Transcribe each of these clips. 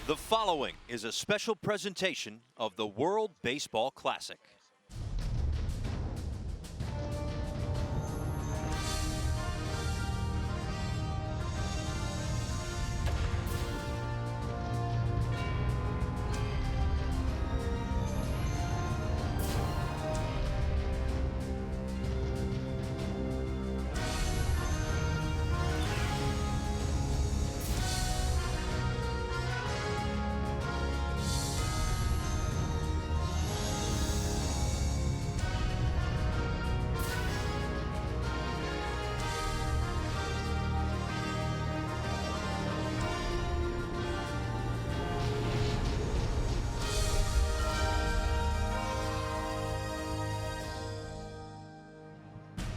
The following is a special presentation of the World Baseball Classic.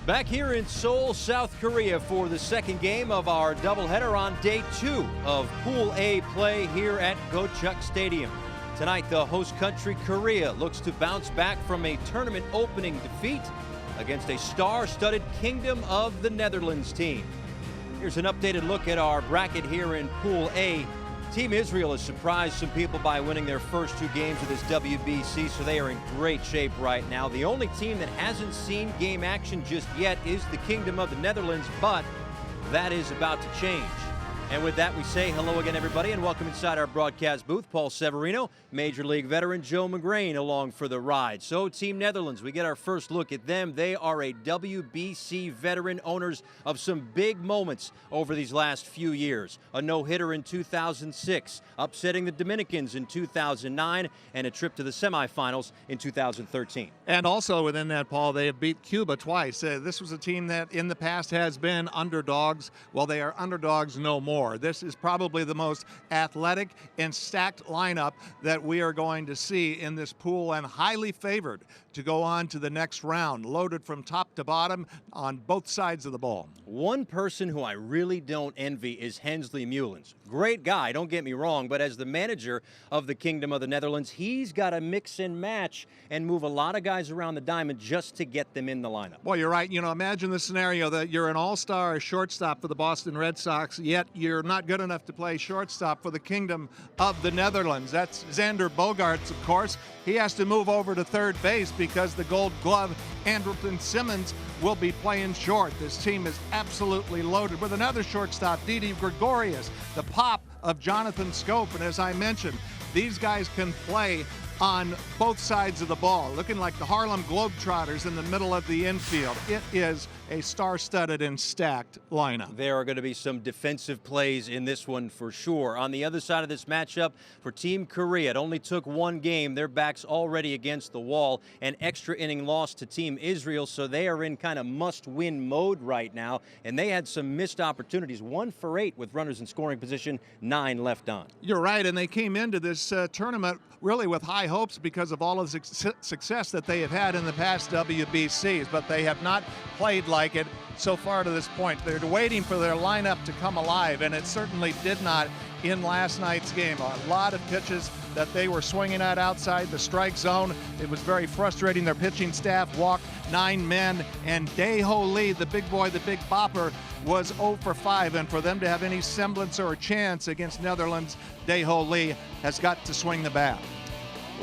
Back here in Seoul, South Korea for the second game of our doubleheader on day 2 of Pool A play here at Gocheok Stadium. Tonight, the host country Korea looks to bounce back from a tournament opening defeat against a star-studded Kingdom of the Netherlands team. Here's an updated look at our bracket here in Pool A. Team Israel has surprised some people by winning their first 2 games of this WBC, so they are in great shape right now. The only team that hasn't seen game action just yet is the Kingdom of the Netherlands, but that is about to change. And with that, we say hello again, everybody, and welcome inside our broadcast booth. Paul Severino, Major League veteran Joe McGrain along for the ride. So, Team Netherlands, we get our first look at them. They are a WBC veteran, owners of some big moments over these last few years. A no-hitter in 2006, upsetting the Dominicans in 2009, and a trip to the semifinals in 2013. And also within that, Paul, they have beat Cuba twice. This was a team that in the past has been underdogs. Well, they are underdogs no more. This is probably the most athletic and stacked lineup that we are going to see in this pool, and highly favored to go on to the next round, loaded from top to bottom on both sides of the ball. One person who I really don't envy is Hensley Meulens. Great guy, don't get me wrong, but as the manager of the Kingdom of the Netherlands, he's got to mix and match and move a lot of guys around the diamond just to get them in the lineup. Well, you're right. You know, imagine the scenario that you're an all-star shortstop for the Boston Red Sox, yet you're not good enough to play shortstop for the Kingdom of the Netherlands. That's Xander Bogaerts, of course. He has to move over to third base because the Gold Glove, Andrelton Simmons, will be playing short. This team is absolutely loaded with another shortstop, Didi Gregorius, the pop of Jonathan Scope. And as I mentioned, these guys can play on both sides of the ball, looking like the Harlem Globetrotters in the middle of the infield. It is a star-studded and stacked lineup. There are going to be some defensive plays in this one for sure. On the other side of this matchup, for Team Korea, it only took 1 game. Their back's already against the wall. An extra inning loss to Team Israel, so they are in kind of must-win mode right now, and they had some missed opportunities. 1 for 8 with runners in scoring position, 9 left on. You're right, and they came into this tournament really with high hopes because of all of the success that they have had in the past WBCs, but they have not played like it so far to this point. They're waiting for their lineup to come alive, and it certainly did not in last night's game. A lot of pitches that they were swinging at outside the strike zone. It was very frustrating. Their pitching staff walked 9 men, and Dae-Ho Lee, the big boy, the big bopper, was 0 for 5, and for them to have any semblance or a chance against Netherlands, Dae-Ho Lee has got to swing the bat.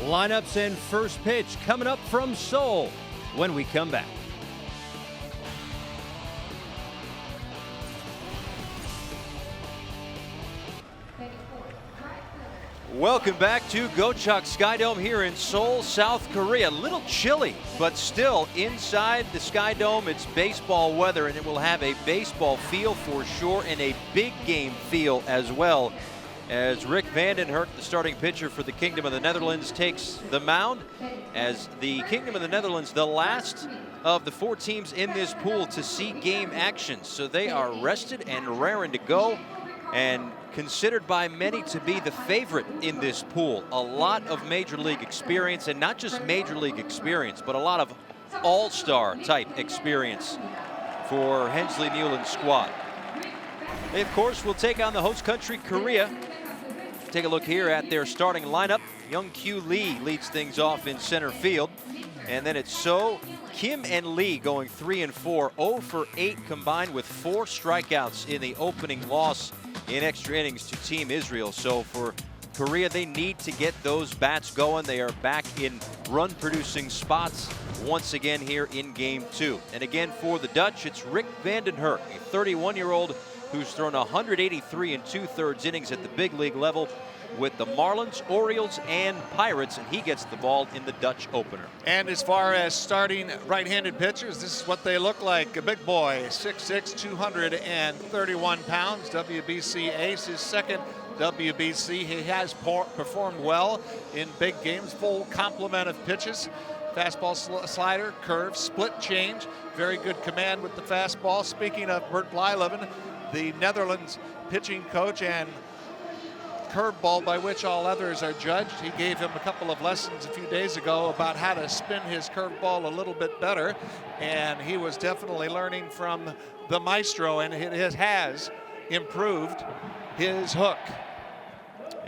Lineups and first pitch coming up from Seoul when we come back. Welcome back to Gocheok Skydome here in Seoul, South Korea. A little chilly, but still inside the Skydome, it's baseball weather, and it will have a baseball feel for sure and a big game feel as well, as Rick Vandenhurk, the starting pitcher for the Kingdom of the Netherlands, takes the mound. As the Kingdom of the Netherlands, the last of the 4 teams in this pool to see game action, so they are rested and raring to go, and considered by many to be the favorite in this pool. A lot of Major League experience, and not just Major League experience, but a lot of all-star type experience for Hensley Meulens' squad. They, of course, will take on the host country, Korea. Take a look here at their starting lineup. Young-Kyu Lee leads things off in center field. And then it's So, Kim, and Lee going 3 and 4, 0 for 8 combined with 4 strikeouts in the opening loss in extra innings to Team Israel. So for Korea, they need to get those bats going. They are back in run-producing spots once again here in Game 2. And again for the Dutch, it's Rick van den Hurk, a 31-year-old who's thrown 183 2/3 innings at the big league level with the Marlins, Orioles, and Pirates, and he gets the ball in the Dutch opener. And as far as starting right-handed pitchers, this is what they look like. A big boy, 6'6", 231 pounds, WBC ace, his second WBC. He has performed well in big games, full complement of pitches. Fastball, slider, curve, split change. Very good command with the fastball. Speaking of Bert Blyleven, the Netherlands pitching coach and curveball by which all others are judged. He gave him a couple of lessons a few days ago about how to spin his curveball a little bit better, and he was definitely learning from the maestro, and it has improved his hook.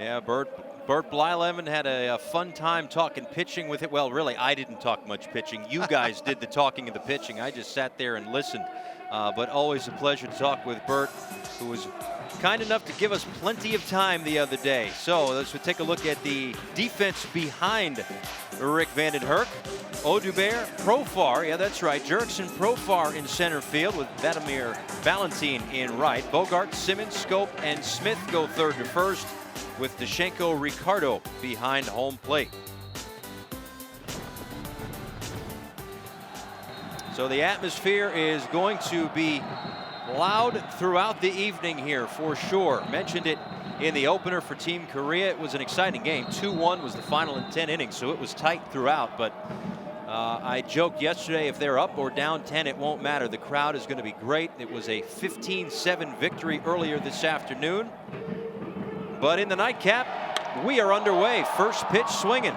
Yeah, Bert Blyleven had a fun time talking pitching with it. Well, really, I didn't talk much pitching. You guys did the talking and the pitching. I just sat there and listened. But always a pleasure to talk with Bert, who was kind enough to give us plenty of time the other day. So let's take a look at the defense behind Rick van den Hurk. Odubert, Profar, yeah, that's right. Jurickson, Profar in center field with Vladimir Valentin in right. Bogart, Simmons, Schoop, and Smith go third to first, with Dashenko Ricardo behind home plate. So the atmosphere is going to be loud throughout the evening here for sure. Mentioned it in the opener for Team Korea. It was an exciting game. 2-1 was the final in 10 innings, so it was tight throughout. But I joked yesterday, if they're up or down 10, it won't matter. The crowd is going to be great. It was a 15-7 victory earlier this afternoon. But in the nightcap, we are underway. First pitch swinging.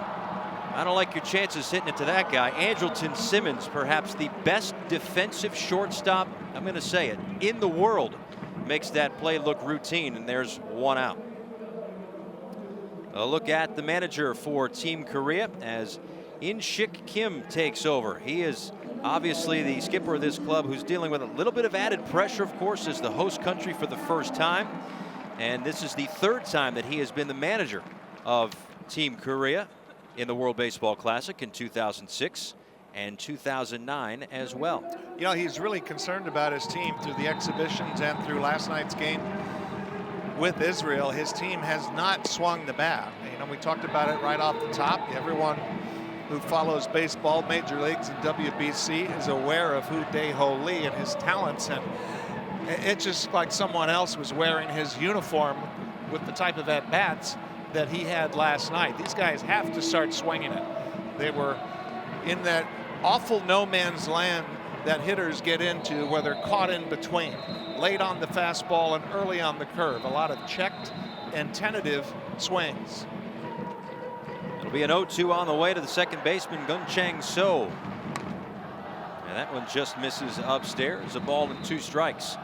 I don't like your chances hitting it to that guy. Andrelton Simmons, perhaps the best defensive shortstop, I'm going to say it, in the world, makes that play look routine, and there's one out. A look at the manager for Team Korea as In-shik Kim takes over. He is obviously the skipper of this club, who's dealing with a little bit of added pressure, of course, as the host country for the first time. And this is the third time that he has been the manager of Team Korea in the World Baseball Classic in 2006 and 2009 as well. You know, he's really concerned about his team through the exhibitions and through last night's game with Israel. His team has not swung the bat. You know, we talked about it right off the top. Everyone who follows baseball, major leagues, and WBC is aware of Hu Dae-Ho Lee and his talents, and it's just like someone else was wearing his uniform with the type of at-bats that he had last night. These guys have to start swinging it. They were in that awful no man's land that hitters get into where they're caught in between, late on the fastball and early on the curve. A lot of checked and tentative swings. It'll be an 0-2 on the way to the second baseman, Gun Chang So. And that one just misses upstairs. A ball and 2 strikes.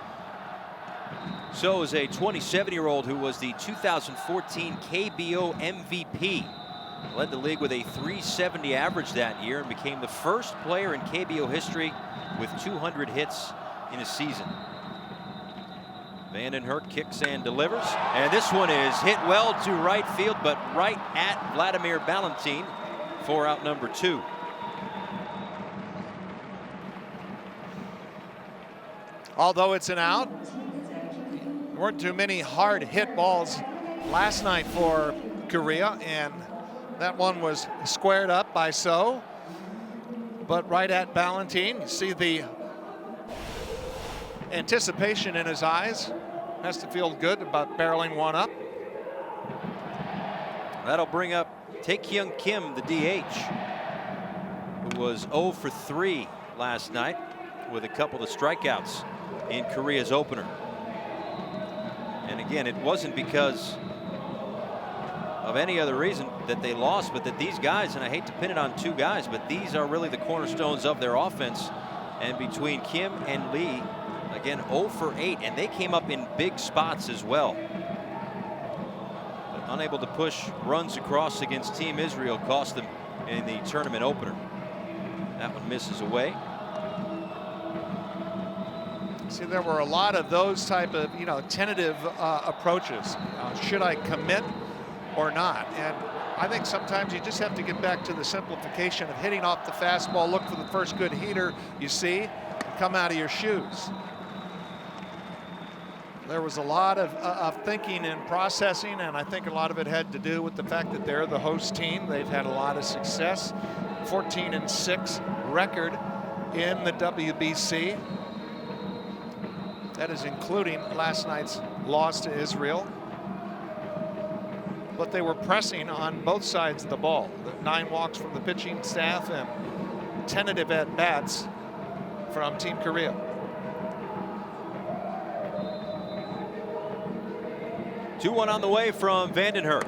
So is a 27-year-old who was the 2014 KBO MVP. Led the league with a .370 average that year and became the first player in KBO history with 200 hits in a season. Van den Hurk kicks and delivers. And this one is hit well to right field, but right at Vladimir Valentin for out number 2. Although it's an out, there weren't too many hard hit balls last night for Korea, and that one was squared up by So, but right at Valentin. You see the anticipation in his eyes. Has to feel good about barreling one up. That'll bring up Taekyung Kim, the DH, who was 0 for 3 last night with a couple of strikeouts in Korea's opener. And again, it wasn't because of any other reason that they lost, but that these guys, and I hate to pin it on 2 guys, but these are really the cornerstones of their offense. And between Kim and Lee, again, 0 for 8, and they came up in big spots as well. But unable to push runs across against Team Israel cost them in the tournament opener. That one misses away. See, there were a lot of those type of, tentative approaches. Should I commit or not. And I think sometimes you just have to get back to the simplification of hitting off the fastball, look for the first good heater you see, and come out of your shoes. There was a lot of thinking and processing, and I think a lot of it had to do with the fact that they're the host team. They've had a lot of success, 14-6 record in the WBC. That is including last night's loss to Israel. But they were pressing on both sides of the ball. 9 walks from the pitching staff and tentative at-bats from Team Korea. Two one on the way from Vandenherk.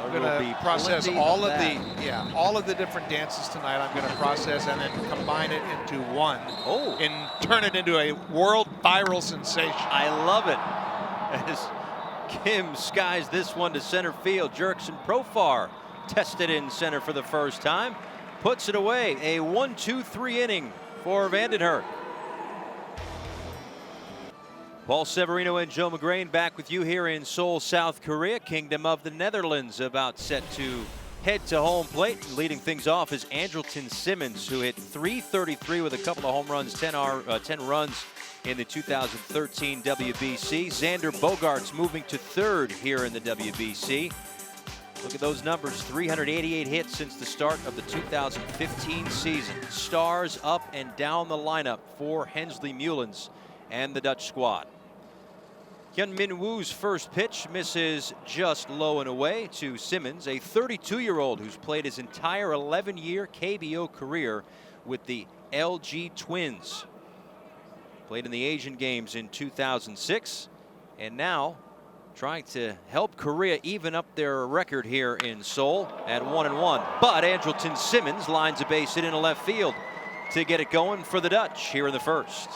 I'm going to process all of the different dances tonight. I'm going to process and then combine it into one. Oh. And turn it into a world viral sensation. I love it. As Kim skies this one to center field, Jurickson Profar tested in center for the first time. Puts it away. A 1-2-3 inning for Vandenherk. Paul Severino and Joe McGrain back with you here in Seoul, South Korea. Kingdom of the Netherlands about set to head to home plate. Leading things off is Andrelton Simmons, who hit .333 with a couple of home runs, 10 runs in the 2013 WBC. Xander Bogaerts moving to third here in the WBC. Look at those numbers, 388 hits since the start of the 2015 season. Stars up and down the lineup for Hensley Meulens and the Dutch squad. Hyun-Min Woo's first pitch misses just low and away to Simmons, a 32-year-old who's played his entire 11-year KBO career with the LG Twins. Played in the Asian Games in 2006, and now trying to help Korea even up their record here in Seoul at 1-1. But Andrelton Simmons lines a base hit into left field to get it going for the Dutch here in the first.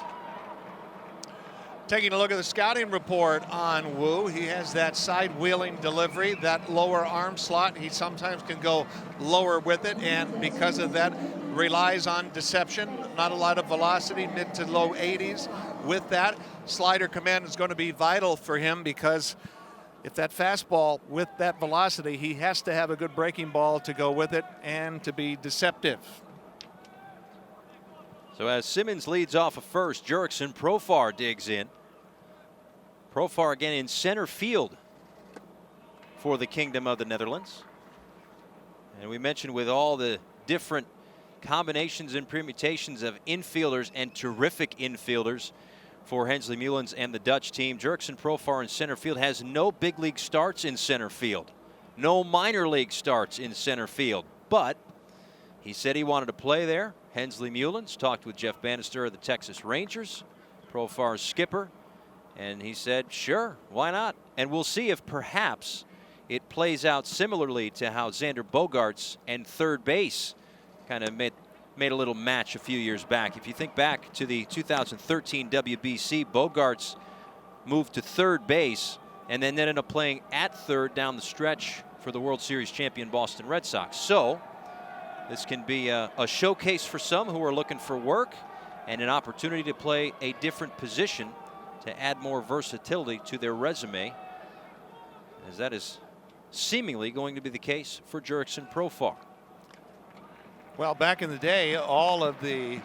Taking a look at the scouting report on Woo, he has that side-wheeling delivery, that lower arm slot. He sometimes can go lower with it, and because of that, relies on deception. Not a lot of velocity, mid to low 80s. With that, slider command is going to be vital for him, because if that fastball with that velocity, he has to have a good breaking ball to go with it and to be deceptive. So as Simmons leads off at first, Jurickson Profar digs in. Profar again in center field for the Kingdom of the Netherlands. And we mentioned with all the different combinations and permutations of infielders and terrific infielders for Hensley Meulens and the Dutch team, Jurickson Profar in center field has no big league starts in center field, no minor league starts in center field, but he said he wanted to play there. Hensley Meulens talked with Jeff Bannister of the Texas Rangers, Profar's skipper, and he said, sure, why not? And we'll see if perhaps it plays out similarly to how Xander Bogaerts and third base kind of made a little match a few years back. If you think back to the 2013 WBC, Bogaerts moved to third base and then ended up playing at third down the stretch for the World Series champion Boston Red Sox. So this can be a showcase for some who are looking for work and an opportunity to play a different position to add more versatility to their resume, as that is seemingly going to be the case for Jurickson Profar. Well, back in the day, all of the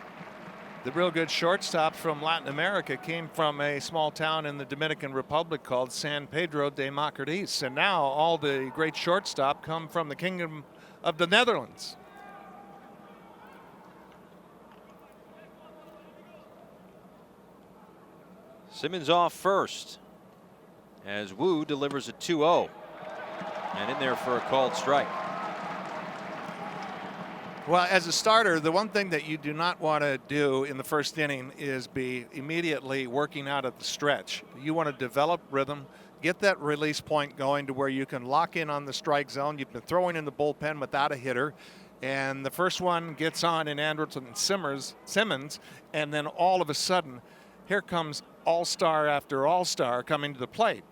real good shortstops from Latin America came from a small town in the Dominican Republic called San Pedro de Macorís. And now all the great shortstop come from the Kingdom of the Netherlands. Simmons off first as Woo delivers a 2-0 and in there for a called strike. Well, as a starter, the one thing that you do not want to do in the first inning is be immediately working out at the stretch. You want to develop rhythm, get that release point going to where you can lock in on the strike zone. You've been throwing in the bullpen without a hitter, and the first one gets on in Andrelton Simmons, and then all of a sudden, here comes all-star after all-star coming to the plate.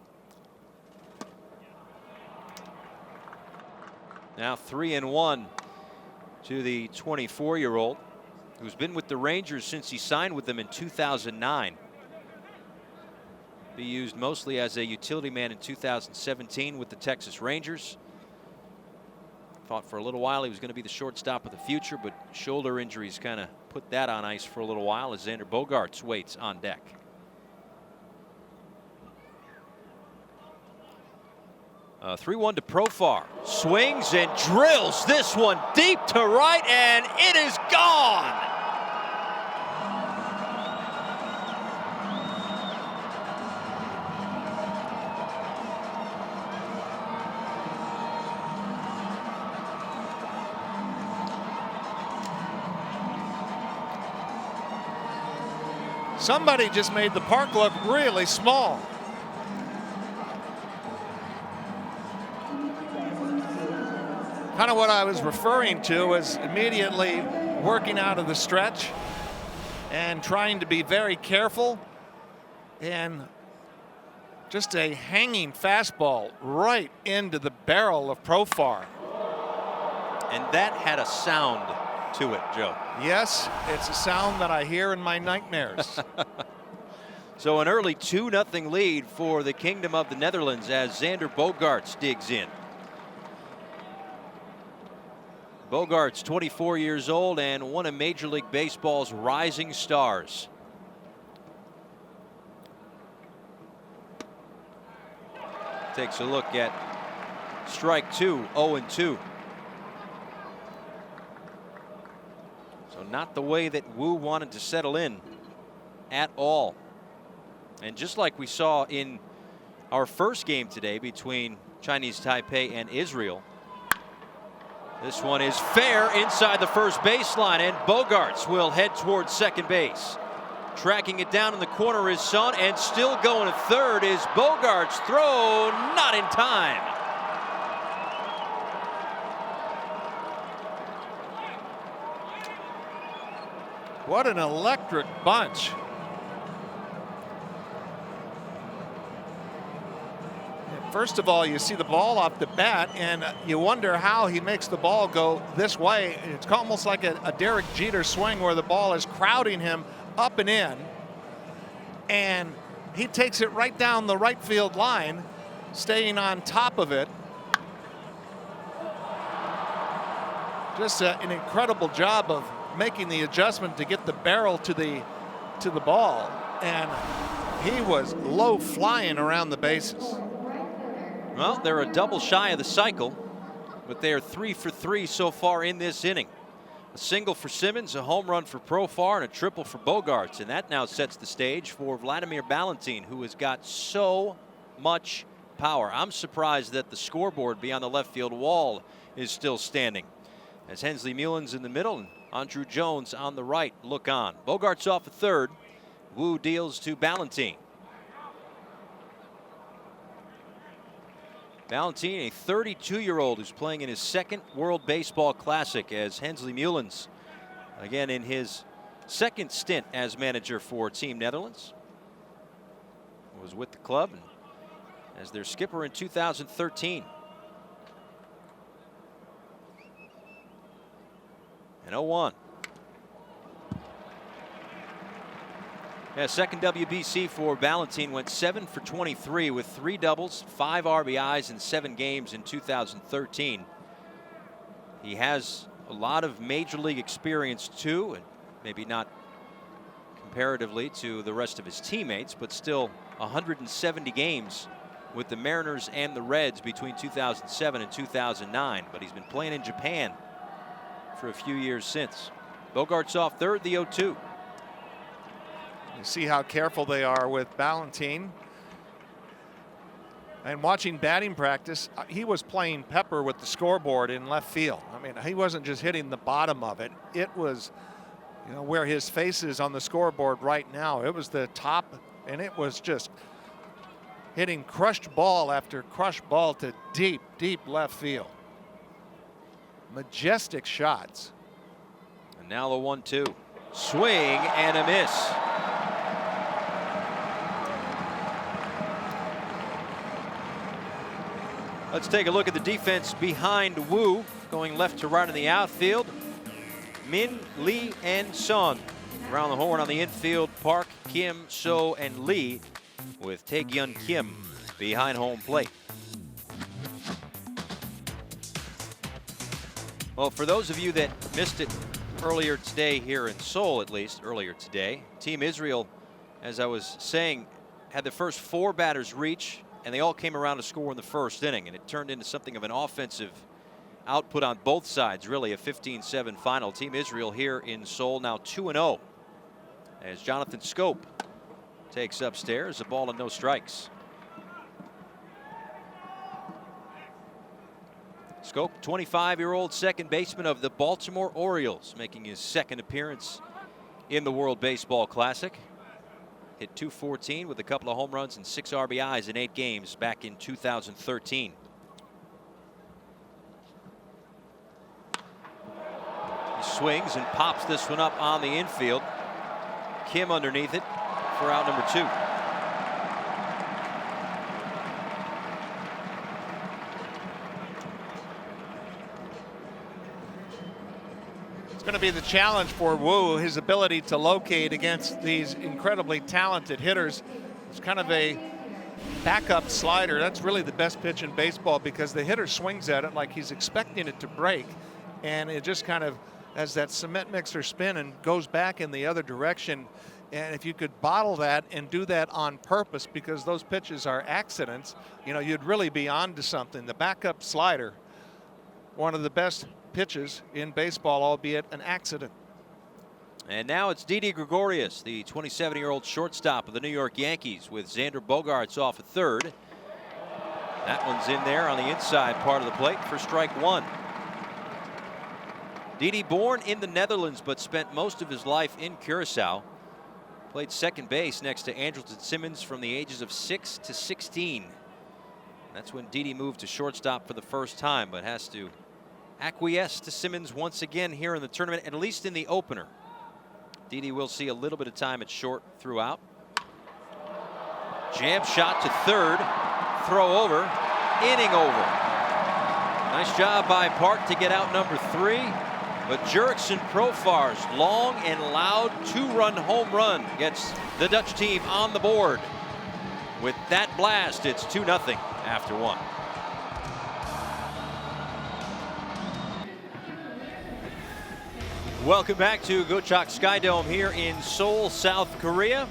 Now 3-1 to the 24-year-old. who's been with the Rangers since he signed with them in 2009. Be used mostly as a utility man in 2017 with the Texas Rangers. Thought for a little while he was going to be the shortstop of the future, but shoulder injuries kind of put that on ice for a little while as Xander Bogaerts waits on deck. 3-1 to Profar. Swings and drills this one deep to right, and it is gone. Somebody just made the park look really small. Kind of what I was referring to was immediately working out of the stretch and trying to be very careful, and just a hanging fastball right into the barrel of Profar. And that had a sound to it, Joe. Yes, it's a sound that I hear in my nightmares. So an early 2-0 lead for the Kingdom of the Netherlands as Xander Bogaerts digs in. Bogaerts, 24 years old and one of Major League Baseball's rising stars. Takes a look at strike two, 0-2. So not the way that Wu wanted to settle in at all. And just like we saw in our first game today between Chinese Taipei and Israel, this one is fair inside the first baseline, and Bogaerts will head towards second base. Tracking it down in the corner is Son, and still going to third is Bogaerts' throw, not in time. What an electric bunch. First of all, you see the ball off the bat, and you wonder how he makes the ball go this way. It's almost like a Derek Jeter swing where the ball is crowding him up and in, and he takes it right down the right field line, staying on top of it. Just an incredible job of making the adjustment to get the barrel to the ball, and he was low flying around the bases. Well, they're a double shy of the cycle, but they are 3 for 3 so far in this inning. A single for Simmons, a home run for Profar, and a triple for Bogaerts. And that now sets the stage for Vladimir Valentin, who has got so much power. I'm surprised that the scoreboard beyond the left field wall is still standing, as Hensley Mullins in the middle and Andrew Jones on the right look on. Bogaerts off at third. Wu deals to Valentin. Valentin, a 32-year-old who's playing in his second World Baseball Classic, as Hensley Mullins, again in his second stint as manager for Team Netherlands, was with the club and as their skipper in 2013. And 0-1. Yeah, second WBC for Valentin, went 7 for 23 with 3 doubles, 5 RBIs in 7 games in 2013. He has a lot of major league experience too, and maybe not comparatively to the rest of his teammates, but still 170 games with the Mariners and the Reds between 2007 and 2009. But he's been playing in Japan for a few years since. Bogaerts off third, the 0-2. You see how careful they are with Valentin. And watching batting practice, he was playing pepper with the scoreboard in left field. I mean, he wasn't just hitting the bottom of it. It was, you know, where his face is on the scoreboard right now. It was the top, and it was just hitting crushed ball after crushed ball to deep, deep left field. Majestic shots. And now the 1-2. Swing and a miss. Let's take a look at the defense behind Wu, going left to right in the outfield. Min, Lee, and Son. Around the horn on the infield, Park, Kim, So, and Lee, with Taekyun Kim behind home plate. Well, for those of you that missed it earlier today here in Seoul, at least earlier today, Team Israel, as I was saying, had the first 4 batters reach, and they all came around to score in the first inning, and it turned into something of an offensive output on both sides, really a 15-7 final. Team Israel here in Seoul now 2-0 as Jonathan Schoop takes upstairs, a ball and no strikes. Schoop, 25-year-old second baseman of the Baltimore Orioles, making his second appearance in the World Baseball Classic. Hit .214 with a couple of home runs and 6 RBIs in 8 games back in 2013. He swings and pops this one up on the infield. Kim underneath it for out number 2. Going to be the challenge for Woo, his ability to locate against these incredibly talented hitters. It's kind of a backup slider. That's really the best pitch in baseball because the hitter swings at it like he's expecting it to break, and it just kind of has that cement mixer spin and goes back in the other direction. And if you could bottle that and do that on purpose, because those pitches are accidents, you know, you'd really be on to something. The backup slider, one of the best pitches in baseball, albeit an accident. And now it's Didi Gregorius, the 27-year-old shortstop of the New York Yankees, with Xander Bogaerts off at third. That one's in there on the inside part of the plate for strike 1. Didi, born in the Netherlands but spent most of his life in Curacao. Played second base next to Andrelton Simmons from the ages of 6 to 16. That's when Didi moved to shortstop for the first time, but has to acquiesce to Simmons once again here in the tournament, at least in the opener. Didi will see a little bit of time at short throughout. Jam shot to third, throw over, inning over. Nice job by Park to get out number 3, but Jurickson Profar's long and loud 2-run home run gets the Dutch team on the board. With that blast, it's 2-0 after 1. Welcome back to Gochok Skydome here in Seoul, South Korea.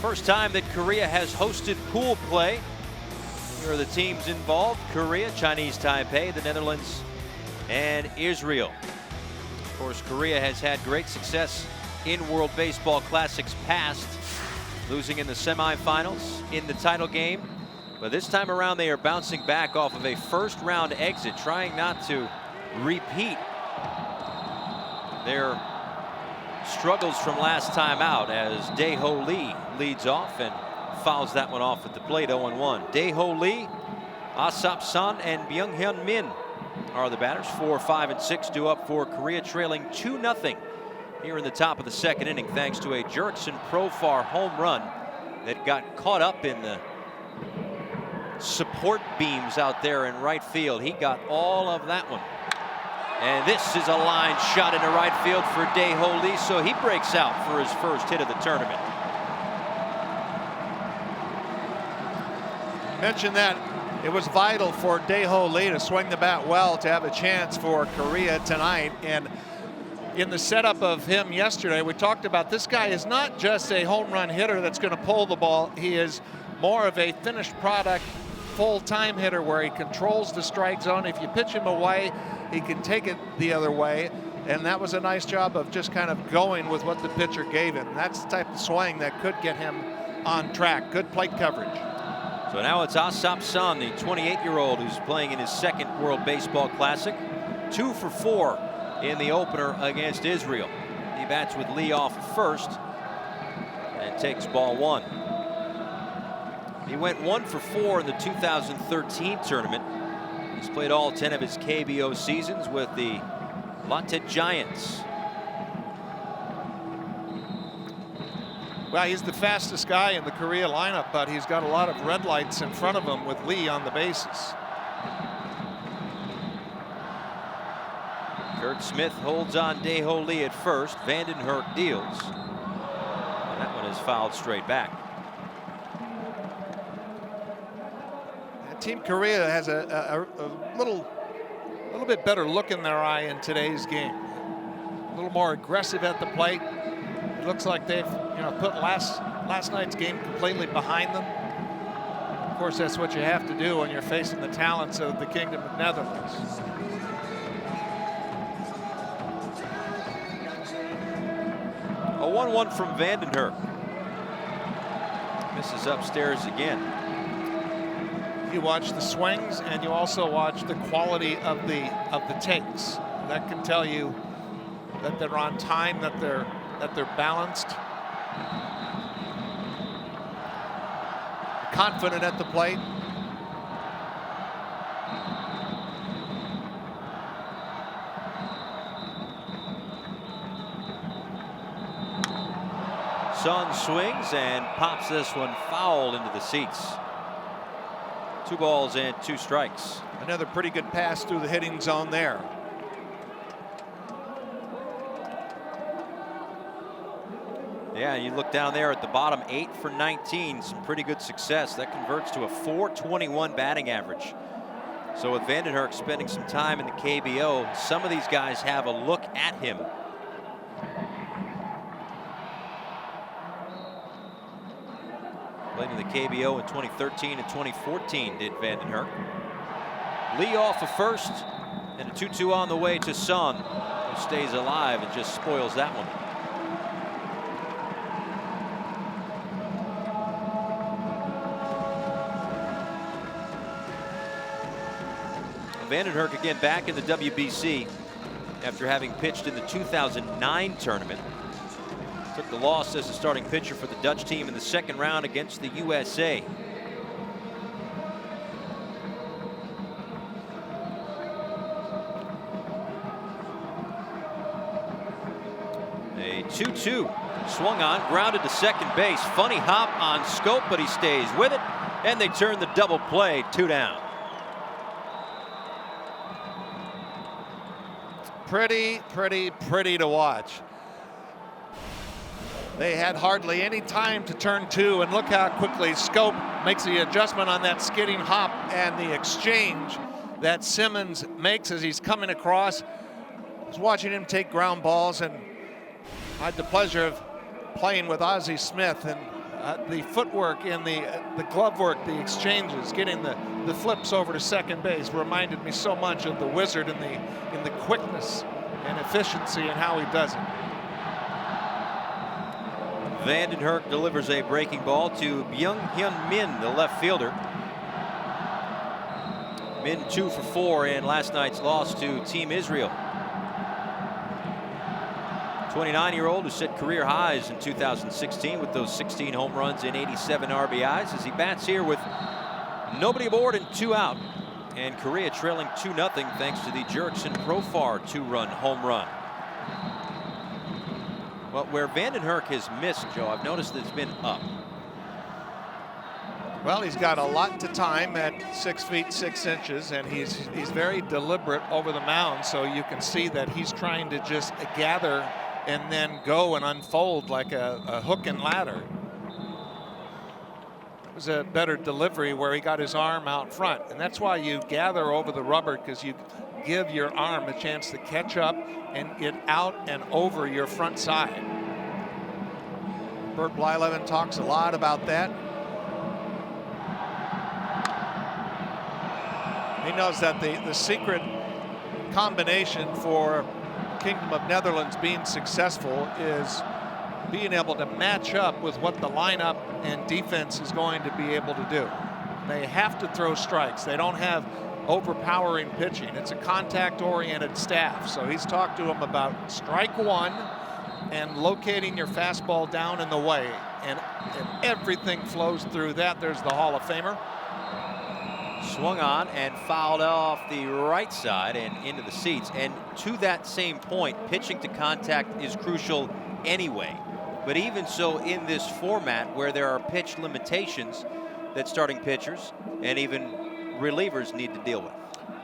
First time that Korea has hosted pool play. Here are the teams involved: Korea, Chinese Taipei, the Netherlands, and Israel. Of course, Korea has had great success in World Baseball Classics past, losing in the semifinals in the title game. But this time around, they are bouncing back off of a first-round exit, trying not to repeat their struggles from last time out, as Dae-Ho Lee leads off and fouls that one off at the plate. 0-1. Dae-Ho Lee, Asap Son, and Byung-Hyun Min are the batters. 4, 5, and 6 due up for Korea, trailing 2-0 here in the top of the second inning, thanks to a Jurickson Profar home run that got caught up in the support beams out there in right field. He got all of that one. And this is a line shot into right field for Dae-Ho Lee, so he breaks out for his first hit of the tournament. Mentioned that it was vital for Dae-Ho Lee to swing the bat well to have a chance for Korea tonight. And in the setup of him yesterday, we talked about this guy is not just a home run hitter that's going to pull the ball. He is more of a finished product, full-time hitter where he controls the strike zone. If you pitch him away, he can take it the other way, and that was a nice job of just kind of going with what the pitcher gave him. That's the type of swing that could get him on track. Good plate coverage. So now it's Asap Son, the 28-year-old who's playing in his second World Baseball Classic. 2 for 4 in the opener against Israel. He bats with Lee off first and takes ball 1. He went 1 for 4 in the 2013 tournament. He's played all 10 of his KBO seasons with the Lotte Giants. Well, he's the fastest guy in the Korea lineup, but he's got a lot of red lights in front of him with Lee on the bases. Kirk Smith holds on Daeho Lee at first. Vandenherk deals. And that one is fouled straight back. Team Korea has a little bit better look in their eye in today's game. A little more aggressive at the plate. It looks like they've put last night's game completely behind them. Of course, that's what you have to do when you're facing the talents of the Kingdom of Netherlands. A 1-1 from Vandenherk. Misses upstairs again. You watch the swings and you also watch the quality of the takes. That can tell you that they're on time, that they're balanced, confident at the plate. Son swings and pops this one foul into the seats. 2 balls and 2 strikes. Another pretty good pass through the hitting zone there. Yeah, you look down there at the bottom, 8 for 19, some pretty good success. That converts to a .421 batting average. So with Vandenherk spending some time in the KBO, some of these guys have a look at him. Played in the KBO in 2013 and 2014 did Vandenherk. Lee off of first, and a 2-2 on the way to Son, who stays alive and just spoils that one. Vandenherk again back in the WBC after having pitched in the 2009 tournament. Took the loss as a starting pitcher for the Dutch team in the second round against the USA. A 2-2 swung on, grounded to second base. Funny hop on Schoop, but he stays with it, and they turn the double play, 2 down. Pretty to watch. They had hardly any time to turn 2, and look how quickly Schoop makes the adjustment on that skidding hop, and the exchange that Simmons makes as he's coming across. I was watching him take ground balls, and I had the pleasure of playing with Ozzie Smith, and the footwork and the glove work, the exchanges, getting the flips over to second base reminded me so much of the Wizard in the quickness and efficiency and how he does it. Vandenherk delivers a breaking ball to Byung-Hyun Min, the left fielder. Min 2 for 4 in last night's loss to Team Israel. 29-year-old who set career highs in 2016 with those 16 home runs and 87 RBIs as he bats here with nobody aboard and 2 out. And Korea trailing 2-0 thanks to the Jurickson Profar 2-run home run. Well, where Vandenherk has missed, Joe, I've noticed that it's been up. Well, he's got a lot to time at 6 feet 6 inches, and he's very deliberate over the mound, so you can see that he's trying to just gather and then go and unfold like a hook and ladder. It was a better delivery where he got his arm out front, and that's why you gather over the rubber, because you give your arm a chance to catch up and get out and over your front side. Bert Blyleven talks a lot about that. He knows that the secret combination for Kingdom of Netherlands being successful is being able to match up with what the lineup and defense is going to be able to do. They have to throw strikes. They don't have overpowering pitching. It's a contact-oriented staff. So he's talked to him about strike 1 and locating your fastball down in the way. And everything flows through that. There's the Hall of Famer. Swung on and fouled off the right side and into the seats. And to that same point, pitching to contact is crucial anyway. But even so, in this format where there are pitch limitations that starting pitchers and even relievers need to deal with.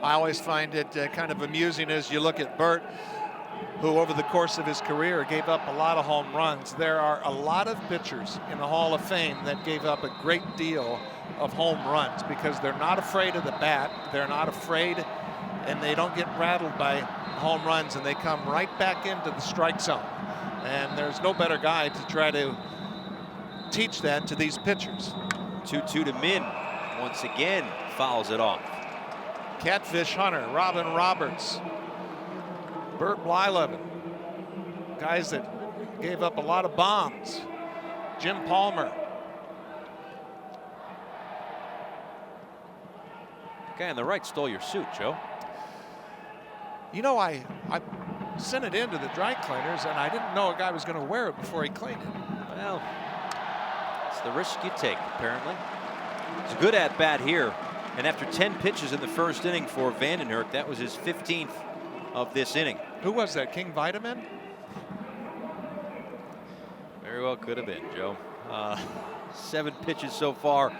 I always find it kind of amusing as you look at Bert. who over the course of his career gave up a lot of home runs. There are a lot of pitchers in the Hall of Fame that gave up a great deal of home runs because they're not afraid of the bat. They're not afraid, and they don't get rattled by home runs, and they come right back into the strike zone. And there's no better guy to try to teach that to these pitchers. 2-2 to Min. Once again, fouls it off. Catfish Hunter, Robin Roberts, Bert Blyleven, guys that gave up a lot of bombs. Jim Palmer. Guy on the right stole your suit, Joe. You know, I sent it into the dry cleaners, and I didn't know a guy was going to wear it before he cleaned it. Well, it's the risk you take, apparently. It's a good at-bat here. And after 10 pitches in the first inning for Vandenhurk, that was his 15th of this inning. Who was that, King Vitamin? Very well could have been, Joe. 7 pitches so far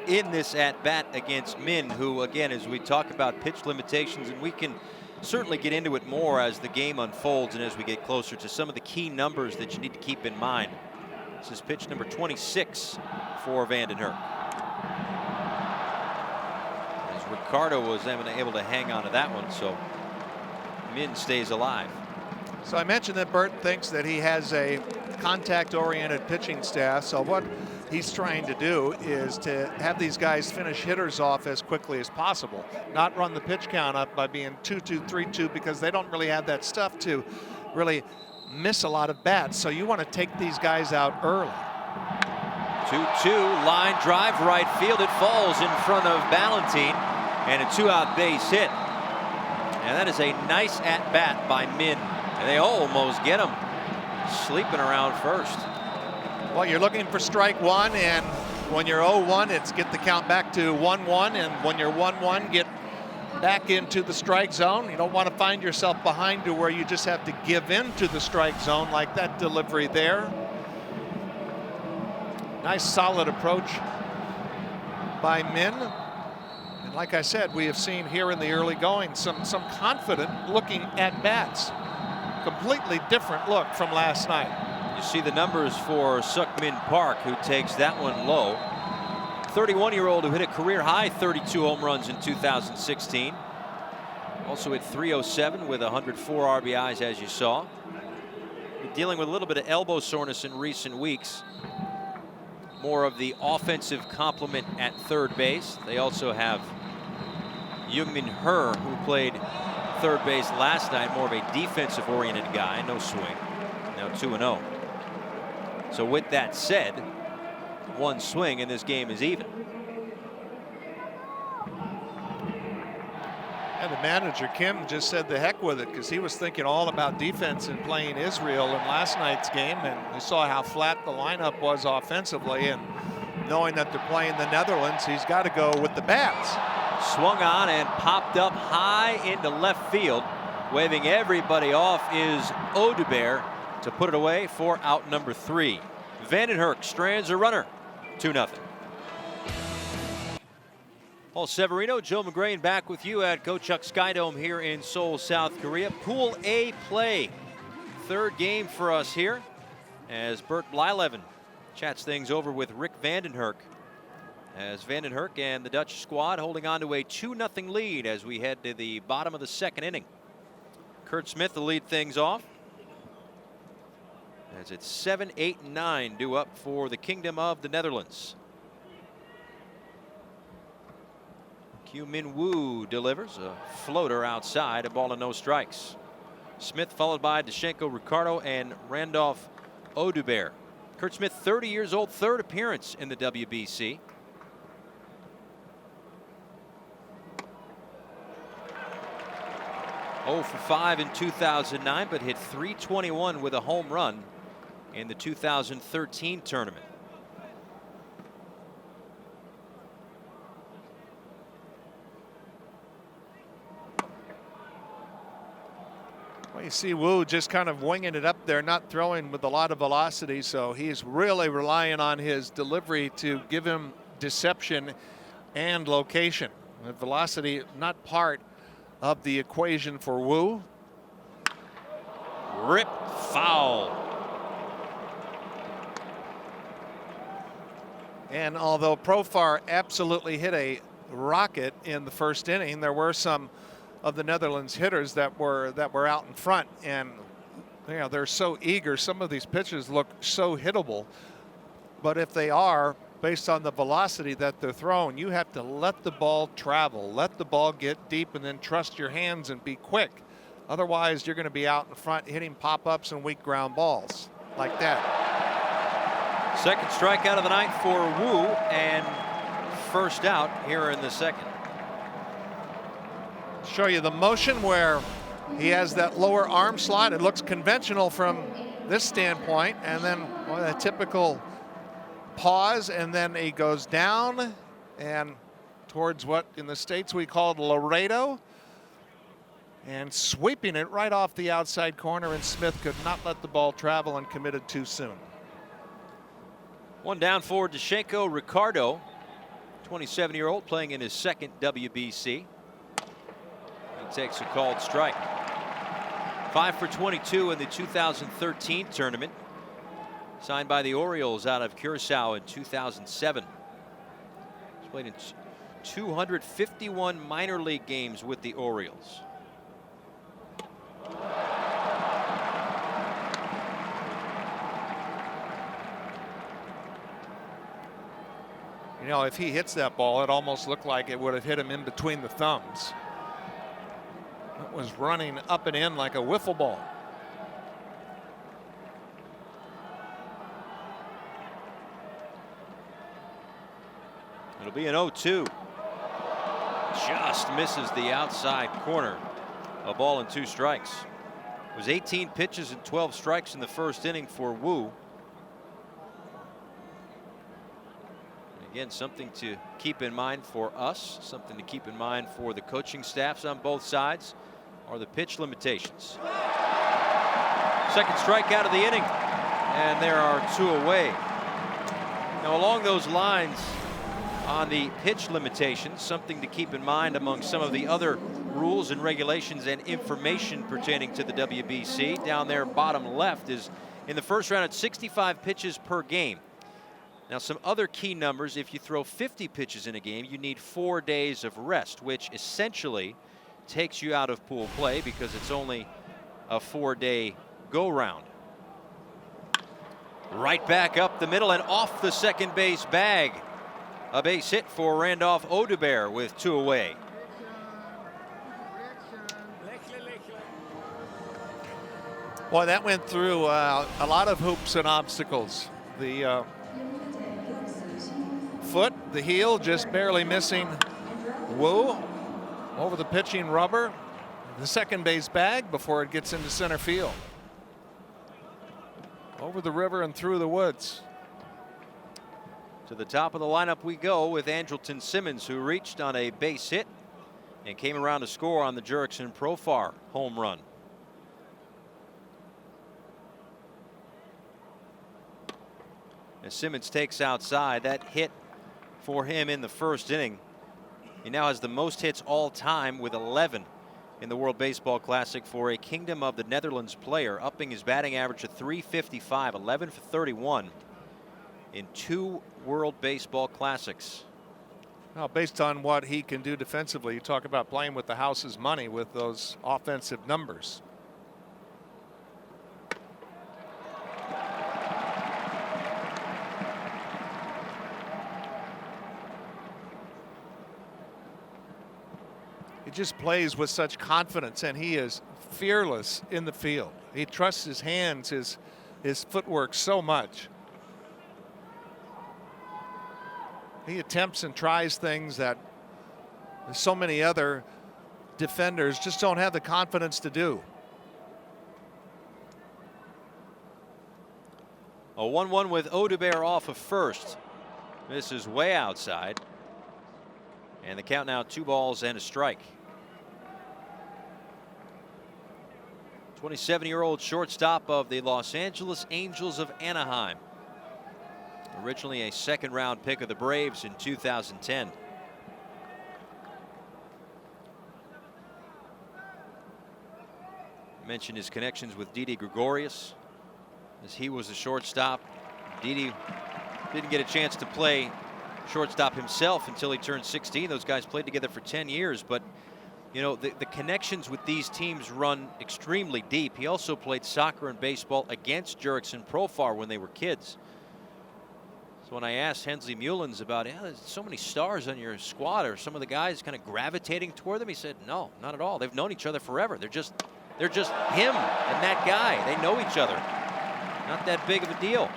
in this at-bat against Min, who, again, as we talk about pitch limitations, and we can certainly get into it more as the game unfolds and as we get closer to some of the key numbers that you need to keep in mind. This is pitch number 26 for Vandenhurk. As Ricardo was able to hang on to that one, so Min stays alive. So I mentioned that Bert thinks that he has a contact-oriented pitching staff. So what he's trying to do is to have these guys finish hitters off as quickly as possible, not run the pitch count up by being 2-2, 3-2, because they don't really have that stuff to really miss a lot of bats. So you want to take these guys out early. 2-2, line drive, right field. It falls in front of Ballantine, and a 2-out base hit. And that is a nice at-bat by Min. And they almost get him sleeping around first. Well, you're looking for strike one, and when you're 0-1, it's get the count back to 1-1, and when you're 1-1, get back into the strike zone. You don't want to find yourself behind to where you just have to give in to the strike zone like that delivery there. Nice solid approach by Min. And like I said, we have seen here in the early going some confident looking at bats. Completely different look from last night. You see the numbers for Sukmin Park, who takes that one low. 31-year-old who hit a career high 32 home runs in 2016. Also hit 307 with 104 RBIs, as you saw. Dealing with a little bit of elbow soreness in recent weeks. More of the offensive complement at third base. They also have Youngmin Her, who played third base last night, more of a defensive oriented guy, no swing. Now 2-0. So with that said, one swing and this game is even. And the manager, Kim, just said the heck with it, because he was thinking all about defense and playing Israel in last night's game, and we saw how flat the lineup was offensively, and knowing that they're playing the Netherlands, he's got to go with the bats. Swung on and popped up high into left field. Waving everybody off is Audubert to put it away for out number 3. Vandenhurk strands a runner. 2-0. Paul Severino, Joe McGrain back with you at Go-Chuk Skydome here in Seoul, South Korea. Pool A play. Third game for us here as Bert Blyleven chats things over with Rick Vandenhurk. As Vandenhurk and the Dutch squad holding on to a 2-0 lead as we head to the bottom of the second inning. Kurt Smith will lead things off. As it's 7, 8, and 9 due up for the Kingdom of the Netherlands. Kyu Min Woo delivers a floater outside, a ball and no strikes. Smith followed by Dashenko Ricardo and Randolph Audubert. Kurt Smith, 30 years old, third appearance in the WBC. Oh for 5 in 2009, but hit .321 with a home run in the 2013 tournament. Well, you see Wu just kind of winging it up there, not throwing with a lot of velocity, so he's really relying on his delivery to give him deception and location. The velocity not part of the equation for Wu. Rip foul. And although Profar absolutely hit a rocket in the first inning, there were some of the Netherlands hitters that were out in front, and they're so eager. Some of these pitches look so hittable, but if they are, based on the velocity that they're thrown, you have to let the ball travel, let the ball get deep, and then trust your hands and be quick. Otherwise, you're going to be out in front hitting pop-ups and weak ground balls like that. Second strikeout of the night for Wu, and first out here in the second. Show you the motion where he has that lower arm slot. It looks conventional from this standpoint, and then a typical pause, and then he goes down and towards what in the States we call Laredo, and sweeping it right off the outside corner, and Smith could not let the ball travel and committed too soon. One down for Dashenko Ricardo, 27-year-old playing in his second WBC. He takes a called strike. 5 for 22 in the 2013 tournament. Signed by the Orioles out of Curacao in 2007. He's played in 251 minor league games with the Orioles. If he hits that ball, it almost looked like it would have hit him in between the thumbs. It was running up and in like a wiffle ball. It'll be an 0-2. Just misses the outside corner. A ball and 2 strikes. It was 18 pitches and 12 strikes in the first inning for Wu. Again, something to keep in mind for us, something to keep in mind for the coaching staffs on both sides, are the pitch limitations. Second strikeout of the inning, and there are 2 away. Now, along those lines, on the pitch limitations, something to keep in mind among some of the other rules and regulations and information pertaining to the WBC. Down there, bottom left, is in the first round at 65 pitches per game. Now, some other key numbers: if you throw 50 pitches in a game, you need 4 days of rest, which essentially takes you out of pool play because it's only a 4-day go round. Right back up the middle and off the second base bag. A base hit for Randolph Odubert with 2 away. Boy, that went through a lot of hoops and obstacles. The foot, the heel, just barely missing Wu over the pitching rubber, the second base bag before it gets into center field. Over the river and through the woods. To the top of the lineup we go with Andrelton Simmons, who reached on a base hit and came around to score on the Jurickson Profar home run. As Simmons takes outside, that hit for him in the first inning. He now has the most hits all time with 11 in the World Baseball Classic for a Kingdom of the Netherlands player, upping his batting average to .355, 11 for 31 in 2 World Baseball Classics. Well, based on what he can do defensively, you talk about playing with the house's money with those offensive numbers. He just plays with such confidence, and he is fearless in the field. He trusts his hands, his footwork so much. He attempts and tries things that so many other defenders just don't have the confidence to do. A 1-1 with Odubert off of first. This is way outside. And the count now 2 balls and a strike. 27-year-old shortstop of the Los Angeles Angels of Anaheim. Originally a second-round pick of the Braves in 2010. Mentioned his connections with Didi Gregorius, as he was a shortstop. Didi didn't get a chance to play shortstop himself until he turned 16. Those guys played together for 10 years, but you know, the connections with these teams run extremely deep. He also played soccer and baseball against Jurickson Profar when they were kids. So when I asked Hensley Mullins about, there's so many stars on your squad, are some of the guys kind of gravitating toward them? He said, no, not at all. They've known each other forever. They're just him and that guy. They know each other. Not that big of a deal.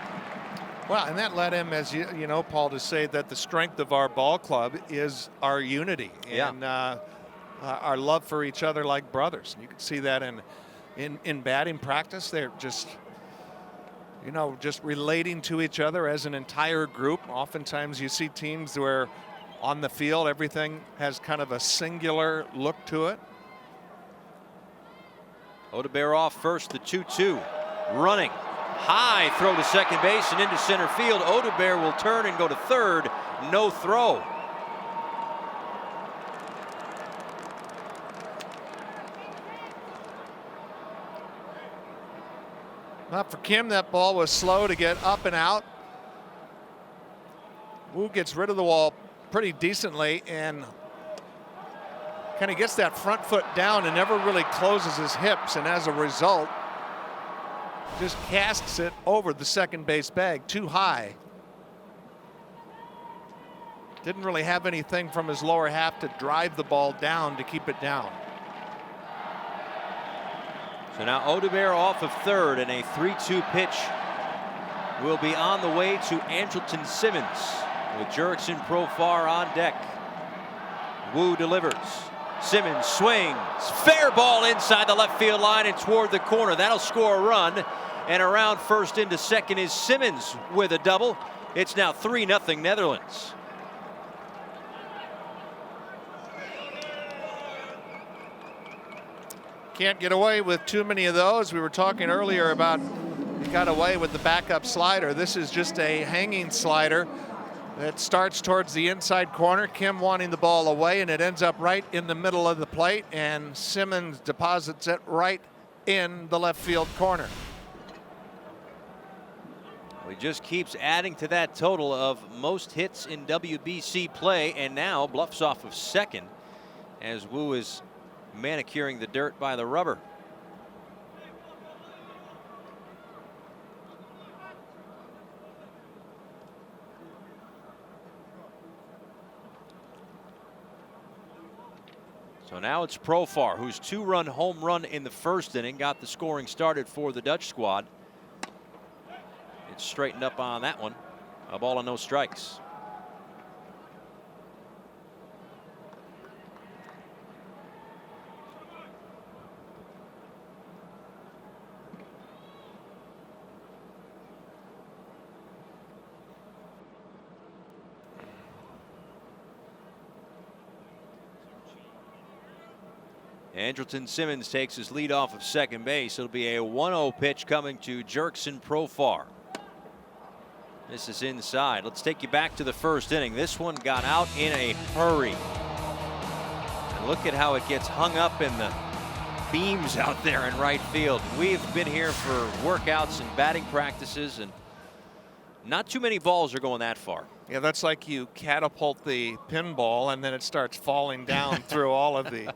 Well, and that led him, as you know, Paul, to say that the strength of our ball club is our unity and our love for each other like brothers. You can see that in batting practice. They're just, you know, just relating to each other as an entire group. Oftentimes you see teams where on the field everything has kind of a singular look to it. Odebear off first, the 2-2. Running. High throw to second base and into center field. Odebear will turn and go to third. No throw. Not for Kim, that ball was slow to get up and out. Wu gets rid of the wall pretty decently and kind of gets that front foot down and never really closes his hips, and as a result just casts it over the second base bag too high. Didn't really have anything from his lower half to drive the ball down to keep it down. So now Odebear off of third, and a 3-2 pitch will be on the way to Andrelton Simmons with Jurickson Profar on deck. Wu delivers. Simmons swings. Fair ball inside the left field line and toward the corner. That'll score a run. And around first into second is Simmons with a double. It's now 3-0 Netherlands. Can't get away with too many of those. We were talking earlier about he got away with the backup slider. This is just a hanging slider that starts towards the inside corner. Kim wanting the ball away, and it ends up right in the middle of the plate, and Simmons deposits it right in the left field corner. He just keeps adding to that total of most hits in WBC play, and now bluffs off of second as Wu is manicuring the dirt by the rubber. So now it's Profar, whose 2-run home run in the first inning got the scoring started for the Dutch squad. It's straightened up on that one. A ball and no strikes. Andrelton Simmons takes his lead off of second base. It'll be a 1-0 pitch coming to Jurickson Profar. This is inside. Let's take you back to the first inning. This one got out in a hurry. And look at how it gets hung up in the beams out there in right field. We've been here for workouts and batting practices, and not too many balls are going that far. Yeah, that's like you catapult the pinball and then it starts falling down through all of the...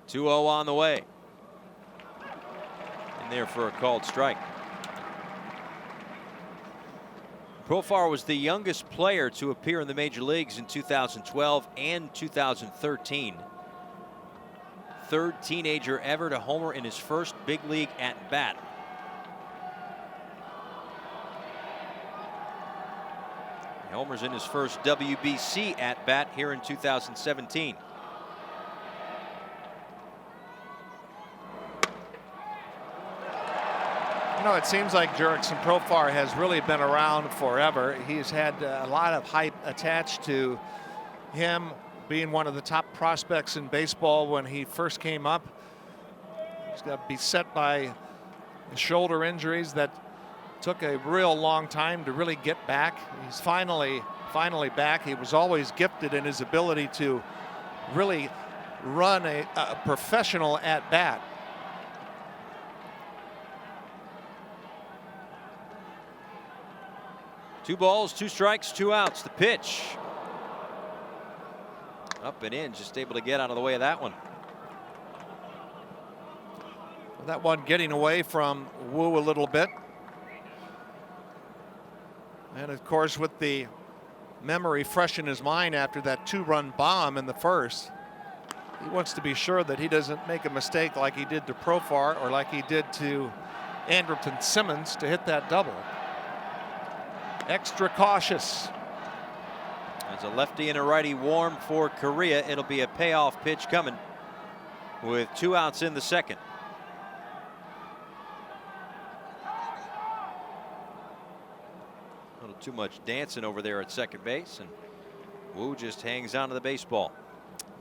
.2-0 on the way. In there for a called strike. Profar was the youngest player to appear in the major leagues in 2012 and 2013. Third teenager ever to homer in his first big league at bat. He homers in his first WBC at bat here in 2017. You know, it seems like Jurickson Profar has really been around forever. He's had a lot of hype attached to him being one of the top prospects in baseball when he first came up. He's got beset by shoulder injuries that took a real long time to really get back. He's finally back. He was always gifted in his ability to really run a professional at bat. Two balls, 2 strikes, 2 outs. The pitch. Up and in, just able to get out of the way of that one. That one getting away from Wu a little bit. And of course, with the memory fresh in his mind after that 2-run bomb in the first, he wants to be sure that he doesn't make a mistake like he did to Profar or like he did to Andrelton Simmons to hit that double. Extra cautious. As a lefty and a righty warm for Correa, it'll be a payoff pitch coming with 2 outs in the second. A little too much dancing over there at second base, and Wu just hangs on to the baseball.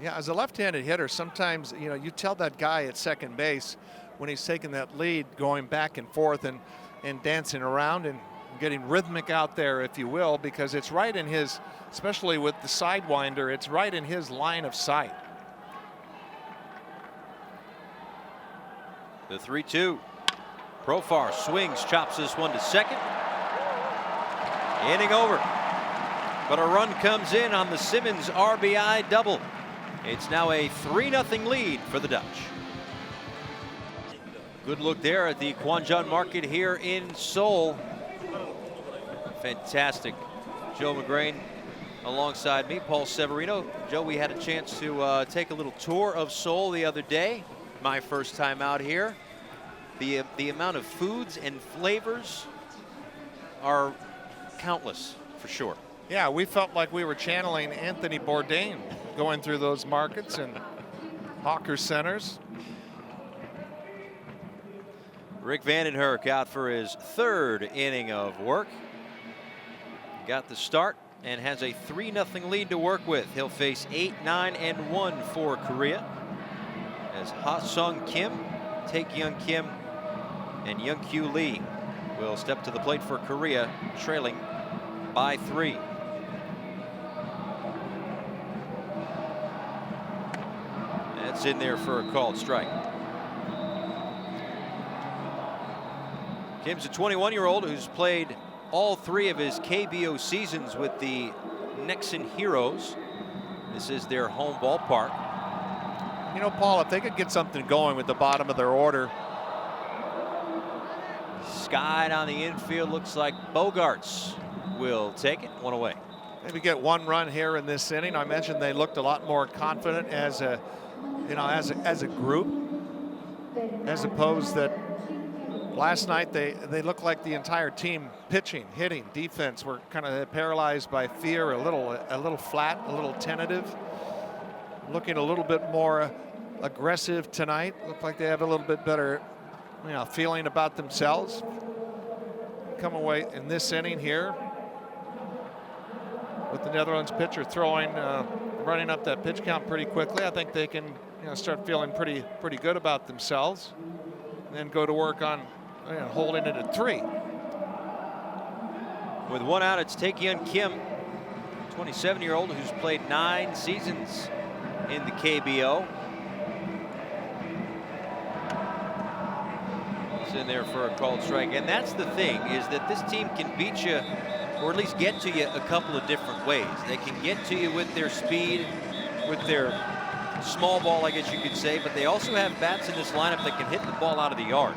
Yeah, as a left-handed hitter, sometimes, you know, you tell that guy at second base when he's taking that lead, going back and forth and dancing around and getting rhythmic out there, if you will, because it's right in his, especially with the sidewinder, it's right in his line of sight. The 3-2. Profar swings, chops this one to second. Inning over. But a run comes in on the Simmons RBI double. It's now a 3-0 lead for the Dutch. Good look there at the Kwanjan Market here in Seoul. Fantastic. Joe McGrain alongside me, Paul Severino. Joe, we had a chance to take a little tour of Seoul the other day. My first time out here. The amount of foods and flavors are countless, for sure. Yeah, we felt like we were channeling Anthony Bourdain going through those markets and hawker centers. Rick Vandenherk out for his 3rd inning of work. Got the start and has a 3-0 lead to work with. He'll face 8, 9, and 1 for Korea, as Ha-Sung Kim, Tae-Kyung Kim, and Young-Kyu Lee will step to the plate for Korea, trailing by 3. That's in there for a called strike. Kim's a 21-year-old who's played all 3 of his KBO seasons with the Nexen Heroes. This is their home ballpark. You know, Paul, if they could get something going with the bottom of their order. Sky on the infield, looks like Bogarts will take it. 1 away. Maybe get 1 run here in this inning. I mentioned they looked a lot more confident as a, you know, as a group, as opposed that last night they looked like the entire team, pitching, hitting, defense, were kind of paralyzed by fear, a little flat, a little tentative, looking a little bit more aggressive tonight. Looked like they have a little bit better, you know, feeling about themselves. Come away in this inning here with the Netherlands pitcher throwing, running up that pitch count pretty quickly. I think they can, you know, start feeling pretty good about themselves, and then go to work on, you know, holding it at 3. With 1 out, it's Tae-Kyung Kim, 27-year-old who's played 9 seasons in the KBO. It's in there for a called strike, and that's the thing, is that this team can beat you, or at least get to you, a couple of different ways. They can get to you with their speed, with their small ball, I guess you could say, but they also have bats in this lineup that can hit the ball out of the yard.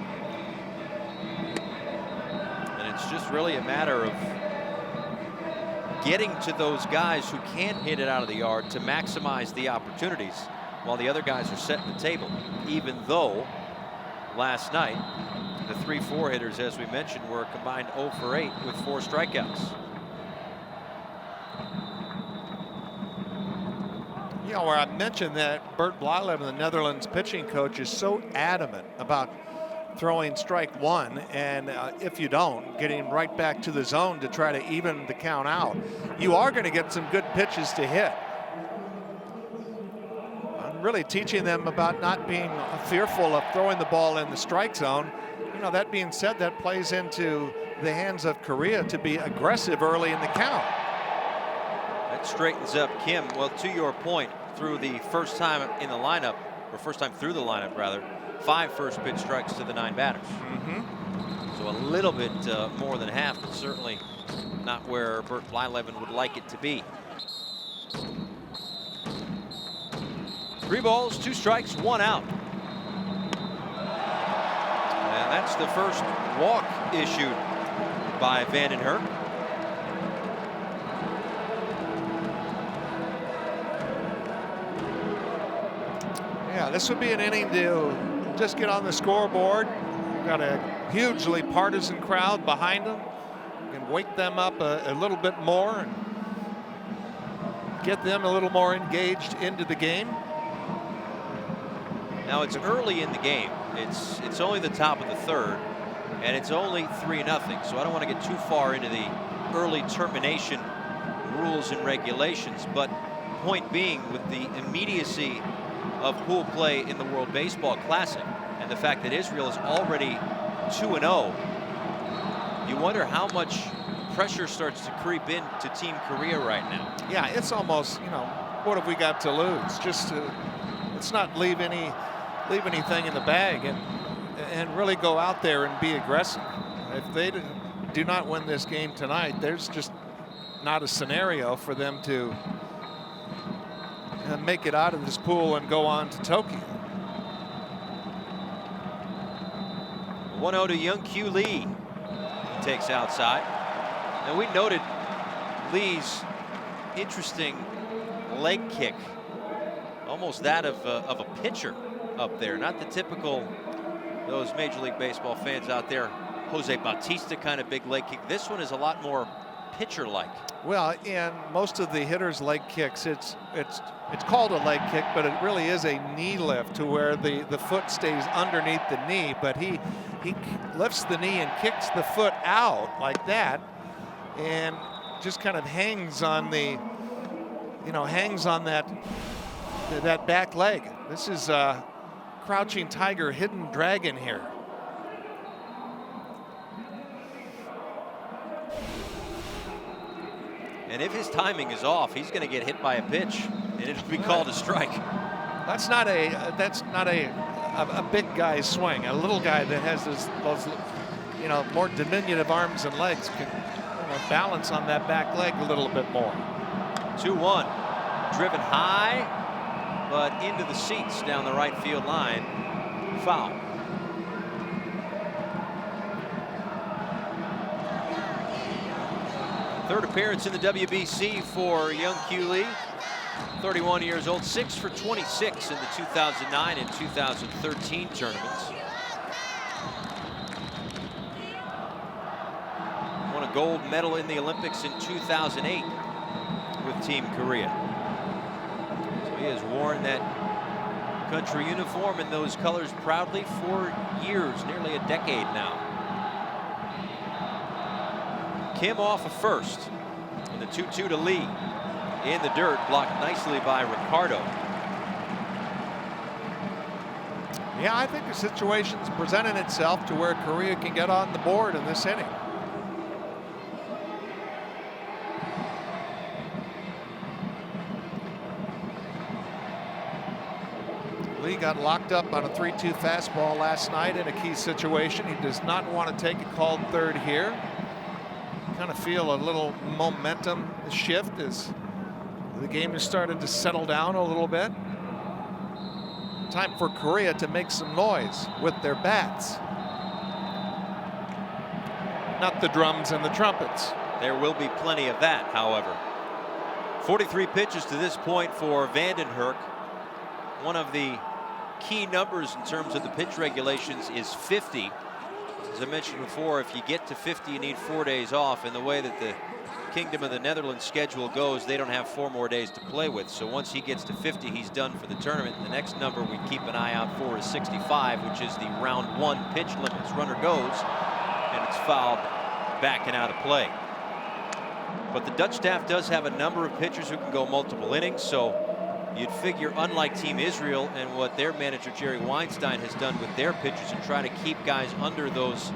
And it's just really a matter of getting to those guys who can hit it out of the yard to maximize the opportunities while the other guys are setting the table. Even though last night the 3-4 hitters, as we mentioned, were a combined 0 for 8 with 4 strikeouts. You know, where I mentioned that Bert Blyleven, the Netherlands pitching coach, is so adamant about throwing strike 1, and if you don't, getting right back to the zone to try to even the count out. You are going to get some good pitches to hit. I'm really teaching them about not being fearful of throwing the ball in the strike zone. Now, that being said, that plays into the hands of Korea to be aggressive early in the count. That straightens up Kim. Well, to your point, through the first time in the lineup, or first time through the lineup rather, 5 first pitch strikes to the 9 batters. So a little bit more than half, but certainly not where Bert Blyleven would like it to be. 3 balls, 2 strikes, 1 out. And that's the first walk issued by Vanden Hurk. Yeah, this would be an inning to just get on the scoreboard. Got a hugely partisan crowd behind them. Can wake them up a little bit more and get them a little more engaged into the game. Now it's early in the game. It's only the top of the 3rd, and it's only 3-0. So I don't want to get too far into the early termination rules and regulations. But point being, with the immediacy of pool play in the World Baseball Classic and the fact that Israel is already 2-0, you wonder how much pressure starts to creep into Team Korea right now. Yeah, it's almost, what have we got to lose? Just to, let's not leave anything in the bag and really go out there and be aggressive. If they do not win this game tonight, there's just not a scenario for them to make it out of this pool and go on to Tokyo. 1-0 to Young-Kyu Lee. He takes outside. And we noted Lee's interesting leg kick, almost that of a pitcher up there. Not the typical, those Major League Baseball fans out there, Jose Bautista kind of big leg kick. This one is a lot more pitcher-like. Well, in most of the hitters' leg kicks, it's called a leg kick, but it really is a knee lift to where the foot stays underneath the knee. But he lifts the knee and kicks the foot out like that, and just kind of hangs on the, hangs on that back leg. This is Crouching Tiger, Hidden Dragon here. And if his timing is off, he's going to get hit by a pitch, and it'll be called a strike. That's not a big guy's swing. A little guy that has those more diminutive arms and legs can balance on that back leg a little bit more. 2-1, driven high, but into the seats down the right field line. Foul. Third appearance in the WBC for Young-Kyu Lee. 31 years old, 6 for 26 in the 2009 and 2013 tournaments. Won a gold medal in the Olympics in 2008 with Team Korea. So he has worn that country uniform and those colors proudly for years, nearly a decade now. Kim off of first, and the 2-2 to Lee. In the dirt, blocked nicely by Ricardo. Yeah, I think the situation's presenting itself to where Korea can get on the board in this inning. Lee got locked up on a 3-2 fastball last night in a key situation. He does not want to take a called third here. Kind of feel a little momentum shift as the game has started to settle down a little bit. Time for Korea to make some noise with their bats. Not the drums and the trumpets. There will be plenty of that, however. 43 pitches to this point for Vanden Hurk. One of the key numbers in terms of the pitch regulations is 50. As I mentioned before, if you get to 50, you need 4 days off. And the way that the Kingdom of the Netherlands schedule goes, they don't have 4 more days to play with. So once he gets to 50, he's done for the tournament. And the next number we keep an eye out for is 65, which is the round 1 pitch limits. Runner goes, and it's fouled back and out of play. But the Dutch staff does have a number of pitchers who can go multiple innings, so You'd figure, unlike Team Israel and what their manager Jerry Weinstein has done with their pitchers and try to keep guys under those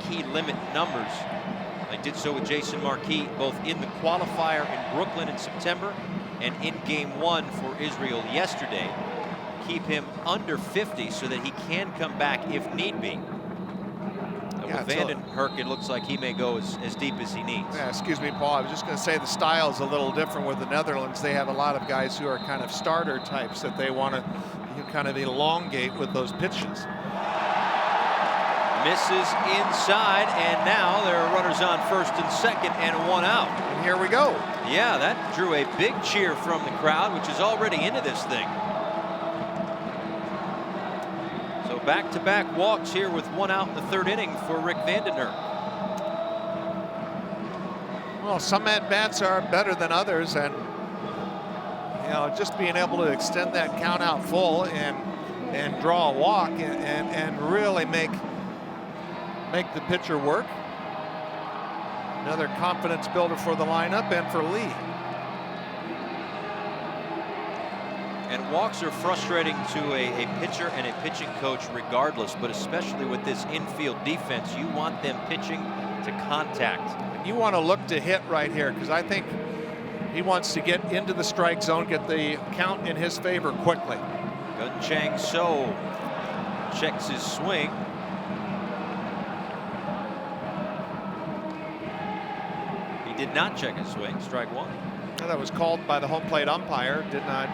key limit numbers. They did so with Jason Marquis both in the qualifier in Brooklyn in September and in Game 1 for Israel yesterday. Keep him under 50 so that he can come back if need be. With Vanden Hurk, it looks like he may go as deep as he needs. Yeah, excuse me, Paul. I was just going to say the style is a little different with the Netherlands. They have a lot of guys who are kind of starter types that they want to kind of elongate with those pitches. Misses inside, and now there are runners on first and second and one out. And here we go. Yeah, that drew a big cheer from the crowd, which is already into this thing. So back-to-back walks here with one out in the third inning for Rick Vanden Hurk. Well, some at-bats are better than others, and just being able to extend that count out full and draw a walk and really make the pitcher work. Another confidence builder for the lineup and for Lee. And walks are frustrating to a pitcher and a pitching coach regardless, but especially with this infield defense, you want them pitching to contact. You want to look to hit right here, because I think he wants to get into the strike zone, get the count in his favor quickly. Gun Chang So checks his swing. He did not check his swing. Strike one. Well, that was called by the home plate umpire. Did not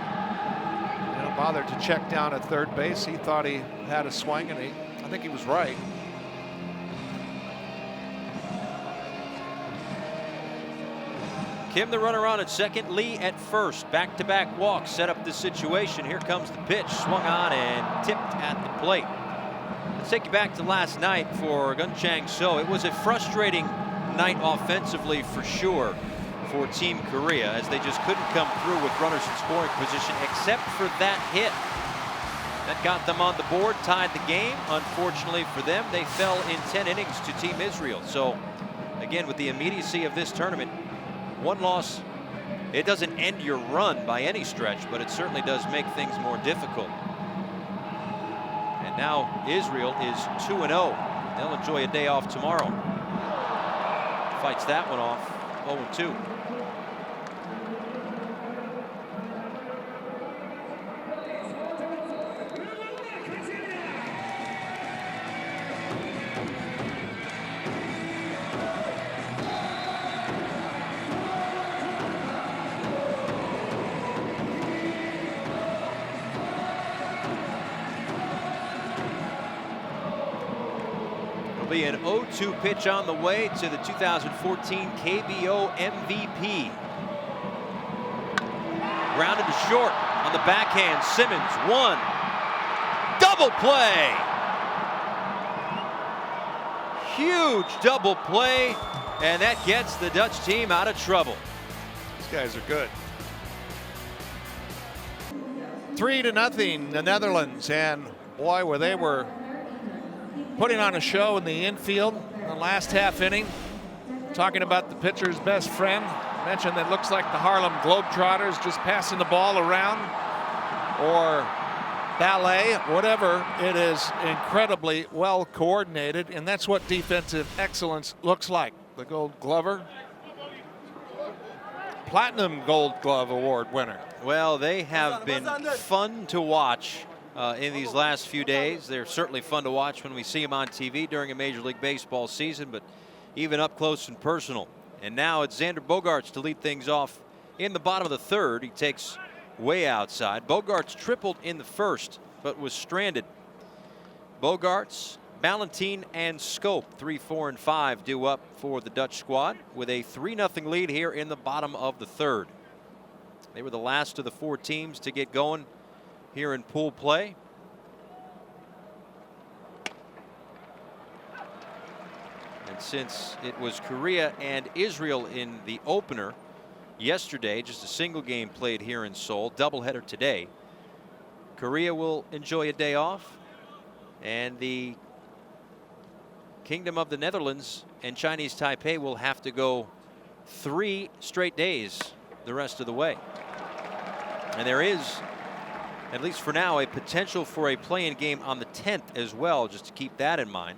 bother to check down at third base. He thought he had a swing, and I think he was right. Kim the runner on at second, Lee at first. Back-to-back walks set up the situation. Here comes the pitch, swung on and tipped at the plate. Let's take you back to last night for Gun Chang So. It was a frustrating night offensively for sure for Team Korea, as they just couldn't come through with runners in scoring position except for that hit. That got them on the board, tied the game. Unfortunately for them, they fell in 10 innings to Team Israel. So again, with the immediacy of this tournament, one loss, it doesn't end your run by any stretch, but it certainly does make things more difficult. And now Israel is 2-0. They'll enjoy a day off tomorrow. Fights that one off, 0-2. Be an 0-2 pitch on the way to the 2014 KBO MVP. Grounded to short on the backhand. Simmons, one. Double play. Huge double play, and that gets the Dutch team out of trouble. These guys are good. 3-0, the Netherlands, and boy, they were putting on a show in the infield in the last half inning. Talking about the pitcher's best friend. Mentioned that looks like the Harlem Globetrotters just passing the ball around, or ballet, whatever. It is incredibly well coordinated, and that's what defensive excellence looks like. The Gold Glover, Platinum Gold Glove Award winner. Well, they have been fun to watch in these last few days. They're certainly fun to watch when we see them on TV during a Major League Baseball season, but even up close and personal. And now it's Xander Bogaerts to lead things off in the bottom of the third. He takes way outside. Bogaerts tripled in the first, but was stranded. Bogaerts, Ballantine, and Schoop, 3, 4, and 5 due up for the Dutch squad with a 3-0 lead here in the bottom of the third. They were the last of the four teams to get going here in pool play. And since it was Korea and Israel in the opener yesterday, just a single game played here in Seoul, doubleheader today, Korea will enjoy a day off, and the Kingdom of the Netherlands and Chinese Taipei will have to go 3 straight days the rest of the way. And there is, at least for now, a potential for a play-in game on the 10th as well, just to keep that in mind.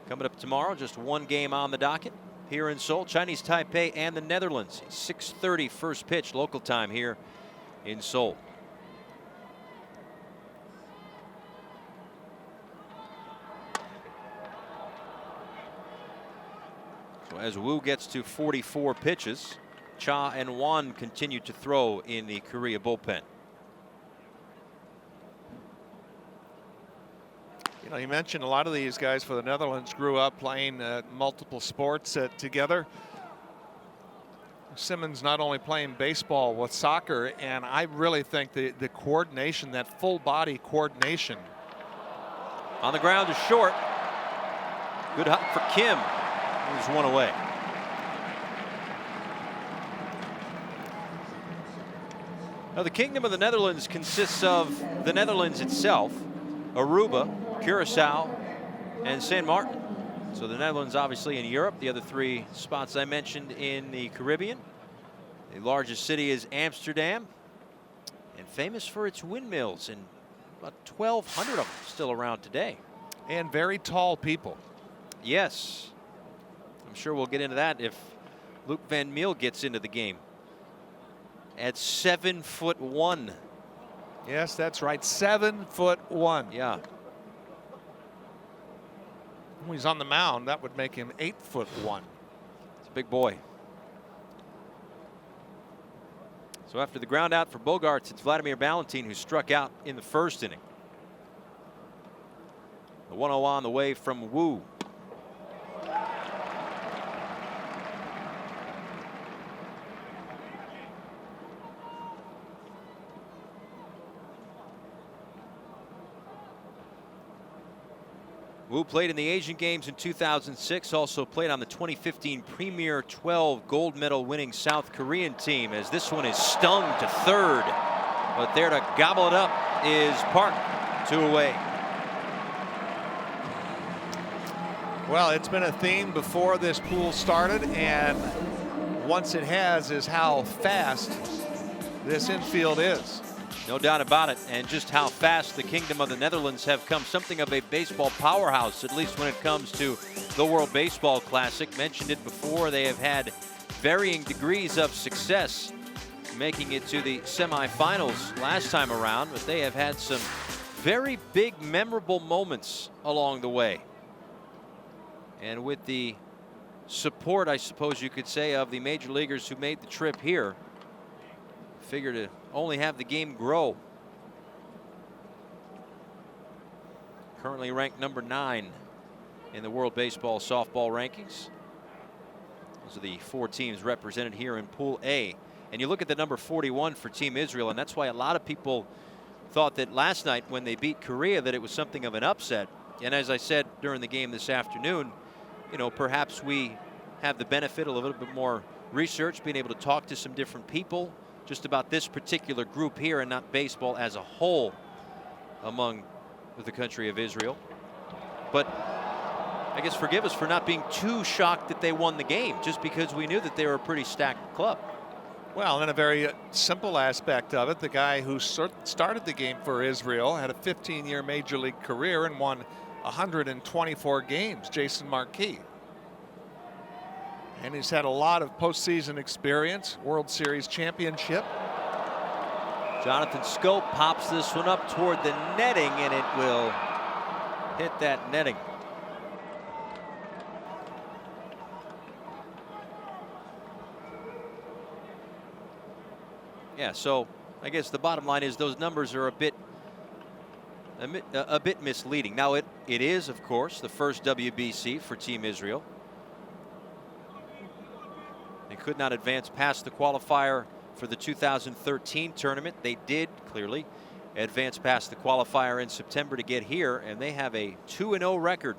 Coming up tomorrow, just one game on the docket here in Seoul. Chinese Taipei and the Netherlands. 6:30 first pitch local time here in Seoul. So as Wu gets to 44 pitches, Cha and Won continue to throw in the Korea bullpen. You know, you mentioned a lot of these guys for the Netherlands grew up playing multiple sports together. Simmons not only playing baseball with soccer, and I really think the coordination, that full body coordination. On the ground is short. Good hop for Kim. Moves one away. Now the Kingdom of the Netherlands consists of the Netherlands itself, Aruba, Curacao, and San Martin. So the Netherlands obviously in Europe, the other three spots I mentioned in the Caribbean. The largest city is Amsterdam, and famous for its windmills, and about 1,200 of them still around today. And very tall people. Yes, I'm sure we'll get into that if Luke Van Meel gets into the game. At 7'1". Yes, that's right, 7'1". Yeah. When he's on the mound, that would make him 8'1". It's a big boy. So after the ground out for Bogaerts, it's Vladimir Valentin who struck out in the first inning. The 1-0 on the way from Wu. Wu played in the Asian Games in 2006, also played on the 2015 Premier 12 gold medal winning South Korean team, as this one is stung to third. But there to gobble it up is Park, 2 away. Well, it's been a theme before this pool started, and once it has, is how fast this infield is. No doubt about it, and just how fast the Kingdom of the Netherlands have come something of a baseball powerhouse, at least when it comes to the World Baseball Classic. Mentioned it before, they have had varying degrees of success making it to the semifinals last time around, but they have had some very big memorable moments along the way. And with the support, I suppose you could say, of the major leaguers who made the trip here, figure to only have the game grow. Currently ranked number 9 in the World Baseball softball rankings. Those are the 4 teams represented here in Pool A. And you look at the number 41 for Team Israel, and that's why a lot of people thought that last night when they beat Korea that it was something of an upset. And as I said during the game this afternoon, you know, perhaps we have the benefit of a little bit more research, being able to talk to some different people just about this particular group here and not baseball as a whole among the country of Israel. But I guess forgive us for not being too shocked that they won the game, just because we knew that they were a pretty stacked club. Well, in a very simple aspect of it, the guy who started the game for Israel had a 15-year major league career and won 124 games, Jason Marquis. And he's had a lot of postseason experience, World Series championship. Jonathan Scope pops this one up toward the netting, and it will hit that netting. Yeah, so I guess the bottom line is those numbers are a bit misleading. Now it is, of course, the first WBC for Team Israel. They could not advance past the qualifier for the 2013 tournament. They did clearly advance past the qualifier in September to get here, and they have a 2-0 record.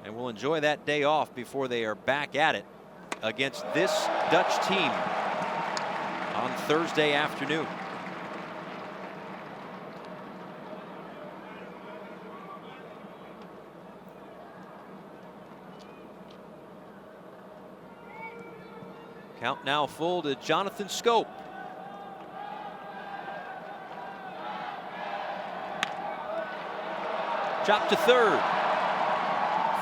And will enjoy that day off before they are back at it against this Dutch team on Thursday afternoon. Count now full to Jonathan Scope. Chop to third.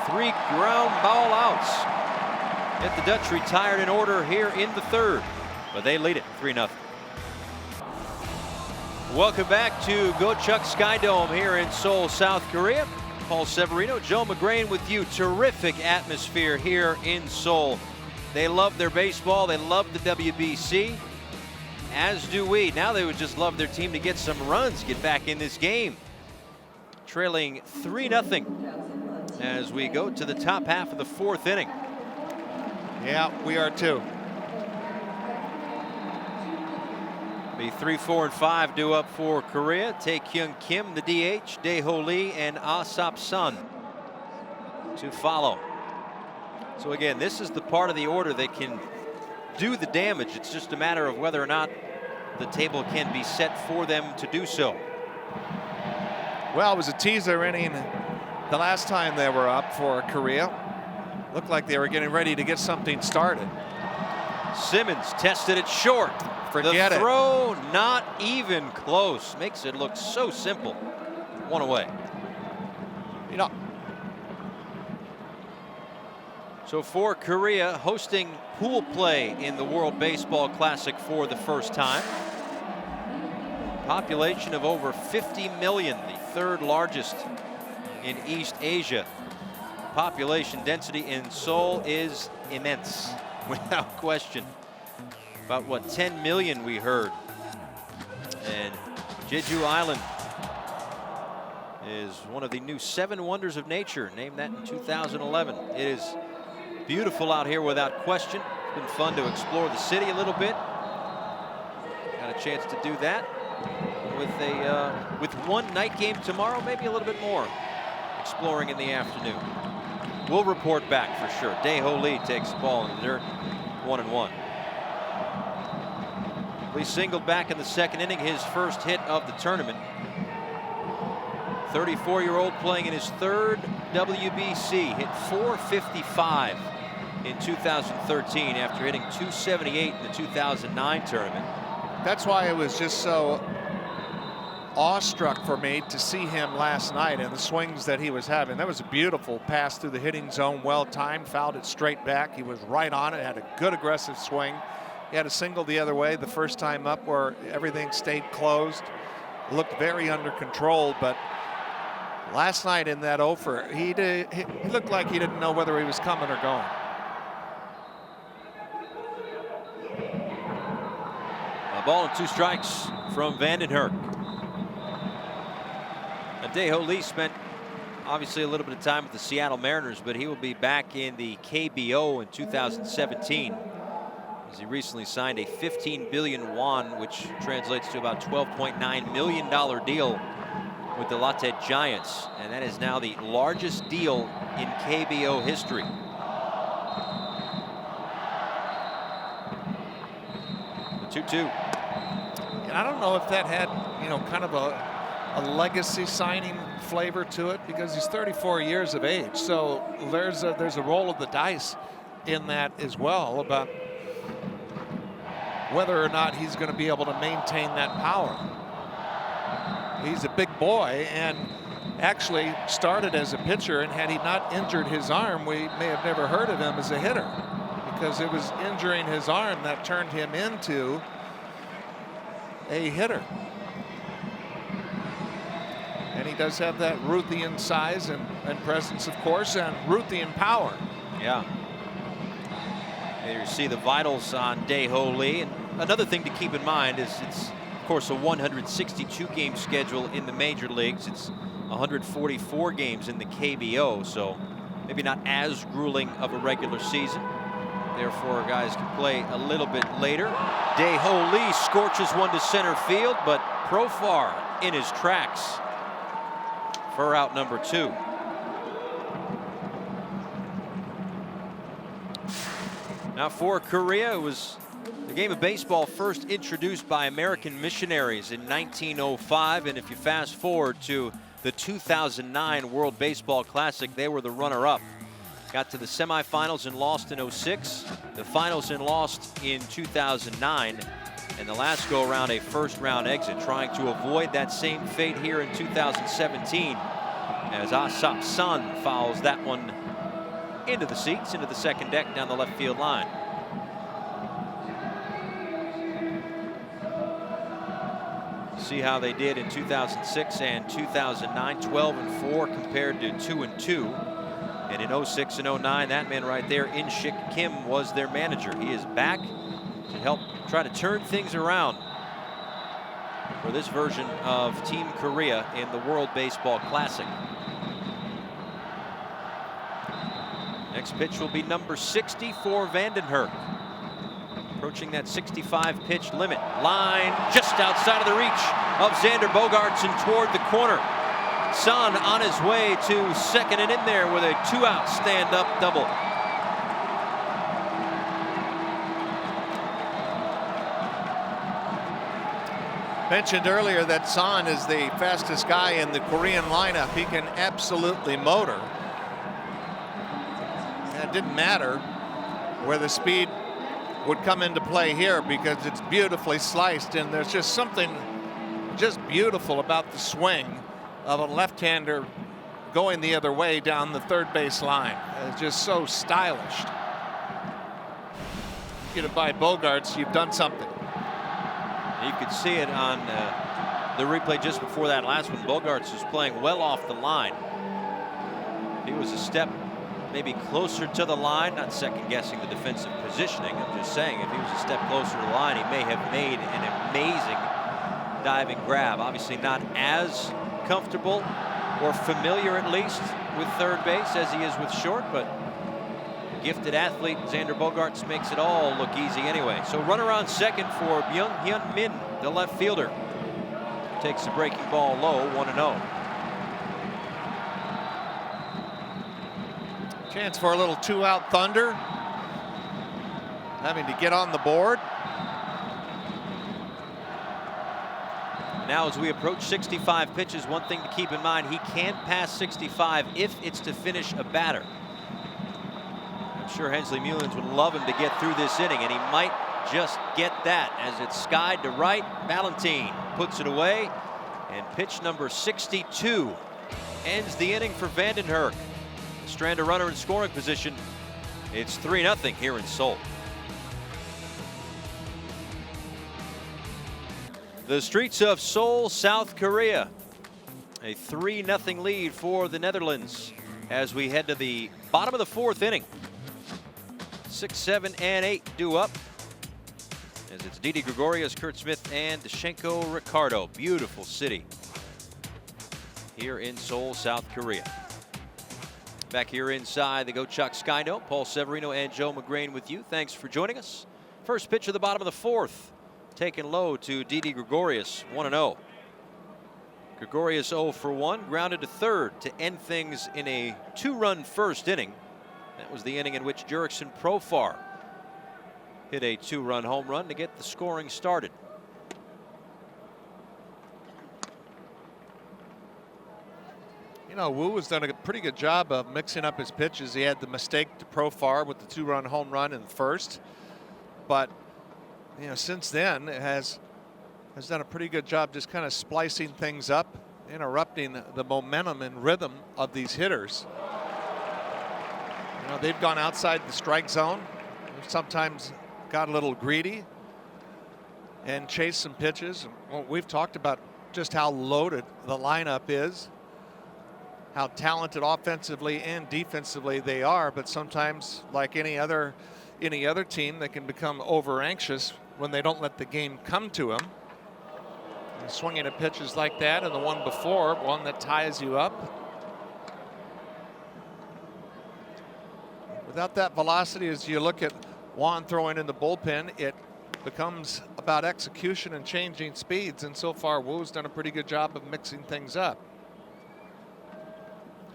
3 ground ball outs. Get the Dutch retired in order here in the third, but they lead it 3-0. Welcome back to Go-Chuk Skydome here in Seoul, South Korea. Paul Severino, Joe McGrain with you. Terrific atmosphere here in Seoul. They love their baseball. They love the WBC, as do we. Now they would just love their team to get some runs, get back in this game. Trailing 3-0 as we go to the top half of the 4th inning. Yeah, we are too. The 3, 4, and 5 due up for Korea. Tae-Kyung Kim, the DH, Dae-Ho Lee, and Ah-Sop Sun to follow. So again, this is the part of the order that can do the damage. It's just a matter of whether or not the table can be set for them to do so. Well, it was a teaser inning the last time they were up for Korea. Looked like they were getting ready to get something started. Simmons tested it short. Forget the it. throw, not even close. Makes it look so simple. 1 away. You know, so for Korea, hosting pool play in the World Baseball Classic for the first time. Population of over 50 million, the 3rd largest in East Asia. Population density in Seoul is immense, without question. About what, 10 million we heard. And Jeju Island is one of the new 7 wonders of nature, named that in 2011. It is beautiful out here without question. It's been fun to explore the city a little bit. Got a chance to do that with one night game tomorrow, maybe a little bit more exploring in the afternoon. We'll report back for sure. Dae-Ho Lee takes the ball in the dirt, 1-1. Lee singled back in the 2nd inning, his first hit of the tournament. 34-year-old playing in his 3rd WBC, hit .455 in 2013 after hitting .278 in the 2009 tournament. that's why it was just so awestruck for me to see him last night and the swings that he was having. That was a beautiful pass through the hitting zone, well timed, fouled it straight back. He was right on it, had a good aggressive swing. He had a single the other way the first time up where everything stayed closed. Looked very under control, but last night in that offer, he looked like he didn't know whether he was coming or going. A ball and 2 strikes from Vandenherk. Dae-Ho Lee spent obviously a little bit of time with the Seattle Mariners, but he will be back in the KBO in 2017 as he recently signed a 15 billion won, which translates to about $12.9 million deal with the Lotte Giants, and that is now the largest deal in KBO history. The 2-2. And I don't know if that had, kind of a legacy signing flavor to it, because he's 34 years of age. So there's a roll of the dice in that as well about whether or not he's going to be able to maintain that power. He's a big boy and actually started as a pitcher, and had he not injured his arm, we may have never heard of him as a hitter, because it was injuring his arm that turned him into a hitter. And he does have that Ruthian size and presence, of course, and Ruthian power. Yeah. There you see the vitals on Dae-Ho Lee. And another thing to keep in mind is it's, of course, a 162-game schedule in the major leagues. It's 144 games in the KBO, so maybe not as grueling of a regular season. Therefore, guys can play a little bit later. Dae-Ho Lee scorches one to center field, but Profar in his tracks for out number 2. Now for Korea, it was the game of baseball first introduced by American missionaries in 1905. And if you fast forward to the 2009 World Baseball Classic, they were the runner-up. Got to the semifinals and lost in 06, the finals and lost in 2009, and the last go-around a first-round exit, trying to avoid that same fate here in 2017. as Asap San fouls that one into the seats, into the second deck down the left field line. See how they did in 2006 and 2009, 12-4 compared to 2-2. And in 06 and 09, that man right there, In-shik Kim, was their manager. He is back to help try to turn things around for this version of Team Korea in the World Baseball Classic. Next pitch will be number 60 for Vandenherk. Approaching that 65 pitch limit. Line just outside of the reach of Xander Bogaerts and toward the corner. Son on his way to second and in there with a 2-out stand-up double. Mentioned earlier that Son is the fastest guy in the Korean lineup. He can absolutely motor. And it didn't matter where the speed would come into play here because it's beautifully sliced, and there's just something just beautiful about the swing of a left-hander going the other way down the third base line. It's just so stylish. Get it by Bogaerts, you've done something. You could see it on the replay just before that last one. Bogaerts was playing well off the line. He was a step maybe closer to the line, not second-guessing the defensive positioning. I'm just saying if he was a step closer to the line, he may have made an amazing diving grab. Obviously not as comfortable or familiar, at least, with third base as he is with short, but gifted athlete Xander Bogaerts makes it all look easy anyway. So runner on second for Byung-hyun Min, the left fielder. Takes the breaking ball low, 1-0. Chance for a little 2-out thunder. Having to get on the board. Now as we approach 65 pitches, one thing to keep in mind, he can't pass 65 if it's to finish a batter. I'm sure Hensley Meulens would love him to get through this inning, and he might just get that as it's skied to right. Ballantine puts it away, and pitch number 62 ends the inning for Vandenherk. Strand a runner in scoring position. It's 3-0 here in Seoul. The streets of Seoul, South Korea. A 3-0 lead for the Netherlands as we head to the bottom of the fourth inning. 6, 7, and 8 due up. As it's Didi Gregorius, Kurt Smith, and Deshenko Ricardo. Beautiful city here in Seoul, South Korea. Back here inside the Gochuck Skydome, Paul Severino and Joe McGrain with you. Thanks for joining us. First pitch of the bottom of the fourth. Taken low to Didi Gregorius, 1-0. Gregorius 0 for 1, grounded to third to end things in a 2-run first inning. That was the inning in which Jurickson Profar hit a 2-run home run to get the scoring started. You know, Wu has done a pretty good job of mixing up his pitches. He had the mistake to Profar with the 2-run home run in the first, but you know, since then it has done a pretty good job just kind of splicing things up, interrupting the momentum and rhythm of these hitters. You know, they've gone outside the strike zone. They've sometimes got a little greedy and chased some pitches. Well, we've talked about just how loaded the lineup is, how talented offensively and defensively they are, but sometimes, like any other team, they can become over anxious when they don't let the game come to them. And swinging at pitches like that, and the one before, one that ties you up. Without that velocity, as you look at Juan throwing in the bullpen, it becomes about execution and changing speeds, and so far Wu's done a pretty good job of mixing things up.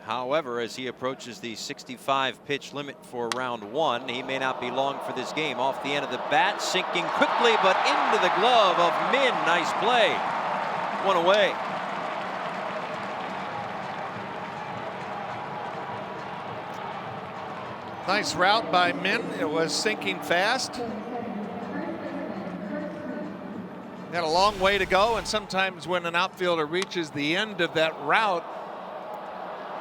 However, as he approaches the 65 pitch limit for round 1, he may not be long for this game. Off the end of the bat, sinking quickly, but into the glove of Min. Nice play. One away. Nice route by Min. It was sinking fast. Got a long way to go, and sometimes when an outfielder reaches the end of that route,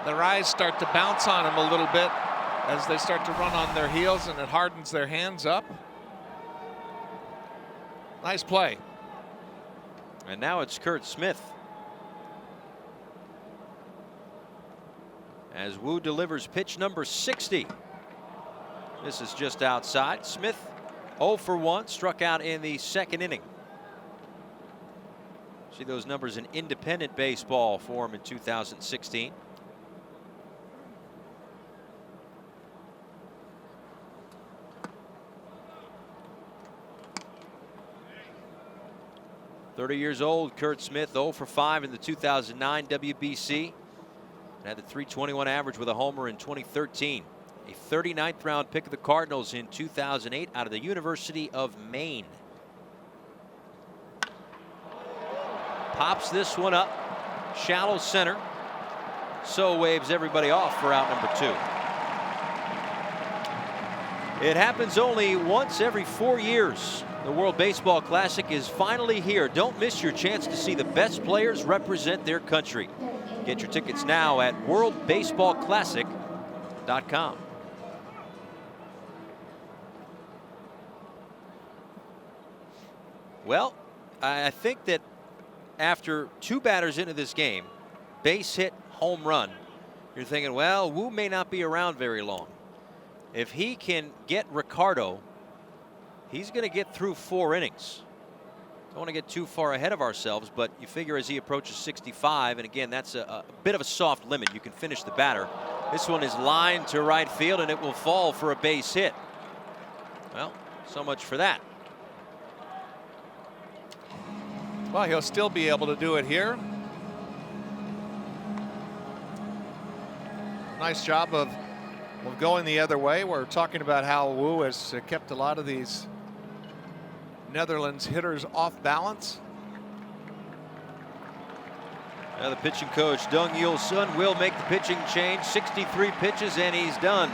Their eyes start to bounce on them a little bit as they start to run on their heels, and it hardens their hands up. Nice play. And now it's Curt Smith. As Woo delivers pitch number 60. This is just outside. Smith 0 for 1, struck out in the second inning. See those numbers in independent baseball for him in 2016. .30 years old, Curt Smith, 0 for 5 in the 2009 WBC. Had the .321 average with a homer in 2013. A 39th round pick of the Cardinals in 2008 out of the University of Maine. Pops this one up, shallow center. So waves everybody off for out number 2. It happens only once every 4 years. The World Baseball Classic is finally here. Don't miss your chance to see the best players represent their country. Get your tickets now at worldbaseballclassic.com. Well, I think that after 2 batters into this game, base hit, home run, you're thinking, well, Woo may not be around very long. If he can get Ricardo, he's going to get through 4 innings. Don't want to get too far ahead of ourselves, but you figure as he approaches 65, and again, that's a bit of a soft limit. You can finish the batter. This one is lined to right field, and it will fall for a base hit. Well, so much for that. Well, he'll still be able to do it here. Nice job of going the other way. We're talking about how Woo has kept a lot of these Netherlands hitters off balance. Now the pitching coach, Dong-Yul Sun, will make the pitching change. 63 pitches, and he's done.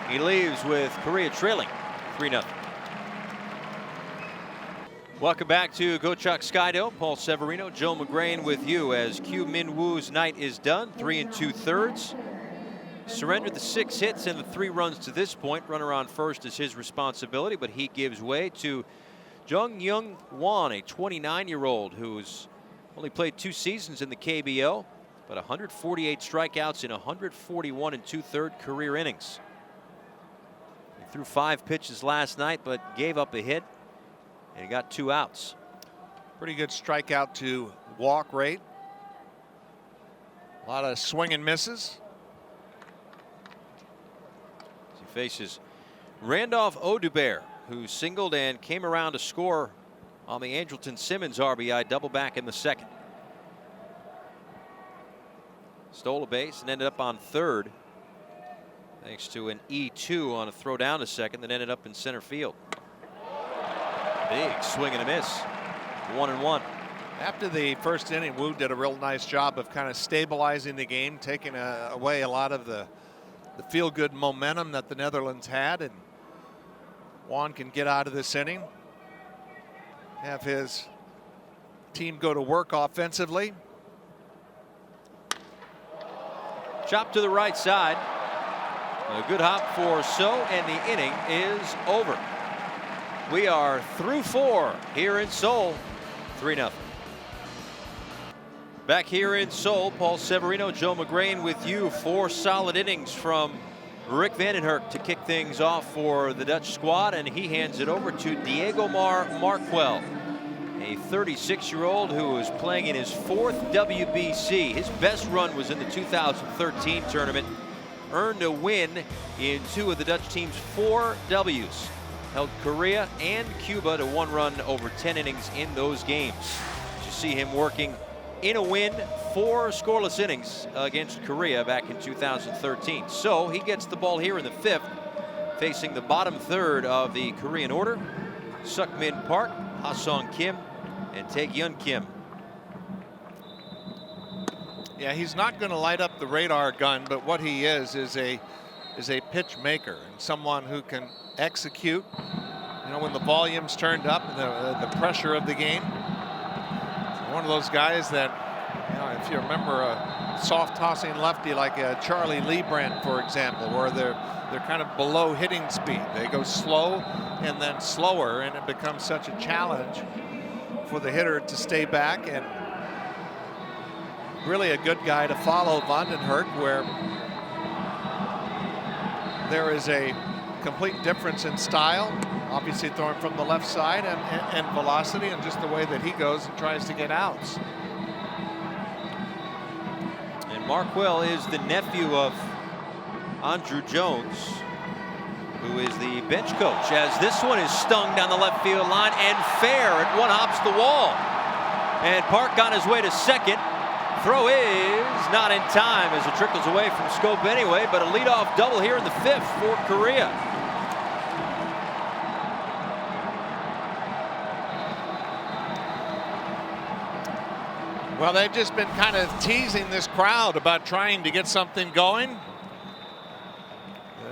He leaves with Korea trailing 3-0. Welcome back to Go-Chuck Skydome. Paul Severino, Joe McGrain with you as Kyu-Min Woo's night is done. 3 2/3. Surrendered the 6 hits and the 3 runs to this point. Runner on first is his responsibility, but he gives way to Jung Young Won, a 29-year-old who's only played 2 seasons in the KBO, but 148 strikeouts in 141 2/3 career innings. He threw 5 pitches last night, but gave up a hit, and he got 2 outs. Pretty good strikeout to walk rate. A lot of swing and misses. He faces Randolph Odubert, who singled and came around to score on the Andrelton Simmons RBI double back in the second. Stole a base and ended up on third thanks to an E2 on a throw down to second that ended up in center field. Big swing and a miss. 1-1. After the first inning, Woo did a real nice job of kind of stabilizing the game, taking away a lot of the feel-good momentum that the Netherlands had, and Won can get out of this inning, have his team go to work offensively. Chop to the right side. A good hop for So, and the inning is over. We are through 4 here in Seoul. 3-0. Back here in Seoul, Paul Severino, Joe McGrain with you. 4 solid innings from Rick Vandenherk to kick things off for the Dutch squad, and he hands it over to Diegomar Markwell, a 36-year-old who is playing in his 4th WBC. His best run was in the 2013 tournament. Earned a win in 2 of the Dutch team's 4 Ws. Held Korea and Cuba to 1 run over 10 innings in those games. You see him working in a win, 4 scoreless innings against Korea back in 2013. So he gets the ball here in the 5th, facing the bottom third of the Korean order. Suk-Min Park, Ha-Sung Kim, and Tae-Gyun Kim. Yeah, he's not going to light up the radar gun, but what he is a pitch maker and someone who can execute. You know, when the volume's turned up and the pressure of the game. One of those guys that, you know, if you remember a soft tossing lefty like Charlie Leibrandt, for example, where they're kind of below hitting speed. They go slow and then slower, and it becomes such a challenge for the hitter to stay back. And really a good guy to follow Vandenhert, where there is a complete difference in style. Obviously throwing from the left side and velocity, and just the way that he goes and tries to get outs. And Markwell is the nephew of Andrew Jones, who is the bench coach, as this one is stung down the left field line and fair. It one hops the wall. And Park on his way to second. Throw is not in time as it trickles away from Schoop anyway, but a leadoff double here in the 5th for Correa. Well, they've just been kind of teasing this crowd about trying to get something going.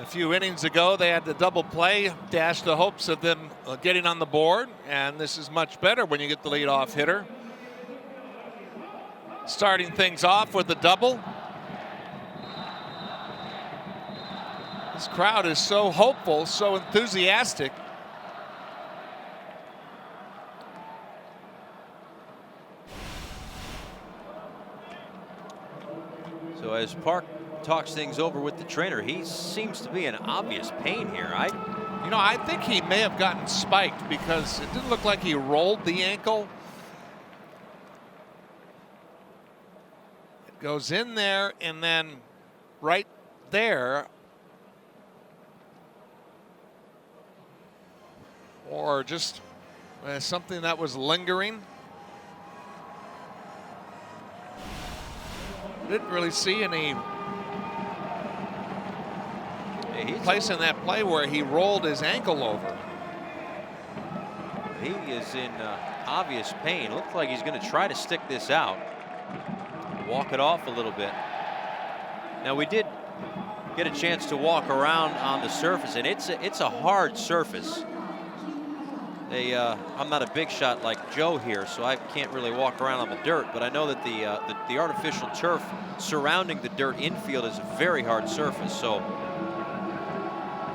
A few innings ago, they had the double play, dashed the hopes of them getting on the board, and this is much better when you get the leadoff hitter. Starting things off with the double. This crowd is so hopeful, so enthusiastic. So as Park talks things over with the trainer, he seems to be in obvious pain here. I think he may have gotten spiked, because it didn't look like he rolled the ankle. It goes in there and then right there, or just something that was lingering. Didn't really see any place in that play where he rolled his ankle over. He is in obvious pain. Looks like he's going to try to stick this out, walk it off a little bit. Now, we did get a chance to walk around on the surface, and it's a hard surface. I'm not a big shot like Joe here, so I can't really walk around on the dirt, but I know that the artificial turf surrounding the dirt infield is a very hard surface, so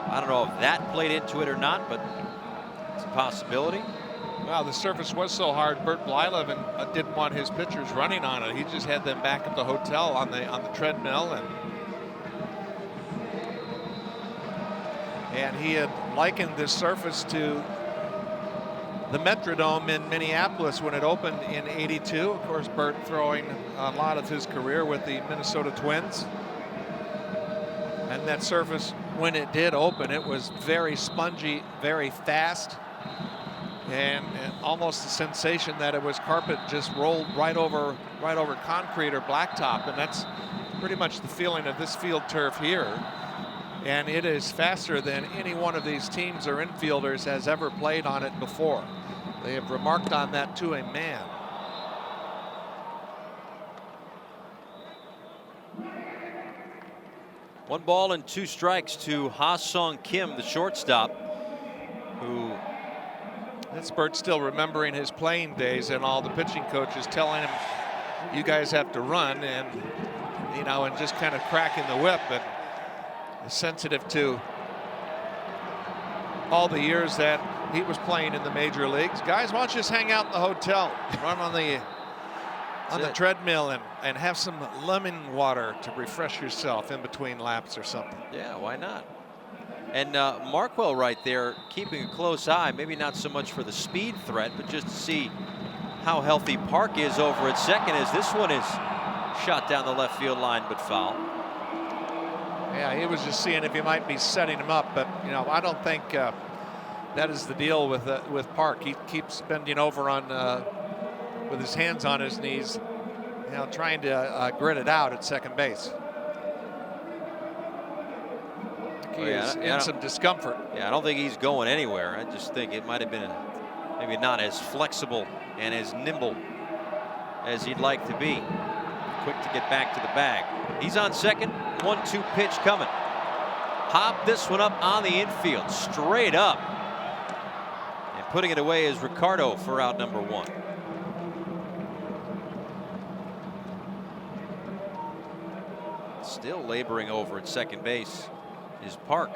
I don't know if that played into it or not, but it's a possibility. Well, the surface was so hard, Bert Blyleven didn't want his pitchers running on it. He just had them back at the hotel on the treadmill, and he had likened this surface to the Metrodome in Minneapolis when it opened in '82. Of course, Bert throwing a lot of his career with the Minnesota Twins. And that surface, when it did open, it was very spongy, very fast, and almost a sensation that it was carpet just rolled right over concrete or blacktop. And that's pretty much the feeling of this field turf here. And it is faster than any one of these teams or infielders has ever played on it before. They have remarked on that to a man. One ball and 2 strikes to Ha-Sung Kim, the shortstop, who... That's Bert still remembering his playing days and all the pitching coaches telling him, you guys have to run, and and just kind of cracking the whip. But sensitive to all the years that he was playing in the major leagues. Guys, why don't you just hang out in the hotel, run on the treadmill, and have some lemon water to refresh yourself in between laps or something. Yeah, why not? And Markwell right there keeping a close eye, maybe not so much for the speed threat, but just to see how healthy Park is over at second, as this one is shot down the left field line but foul. Yeah, he was just seeing if he might be setting him up, but I don't think that is the deal with Park. He keeps bending over on with his hands on his knees, trying to grit it out at second base. He is in some discomfort. Yeah, I don't think he's going anywhere. I just think it might have been maybe not as flexible and as nimble as he'd like to be. Quick to get back to the bag. He's on second. 1-2 pitch coming. Hop this one up on the infield, straight up. And putting it away is Ricardo for out number 1. Still laboring over at second base is Park.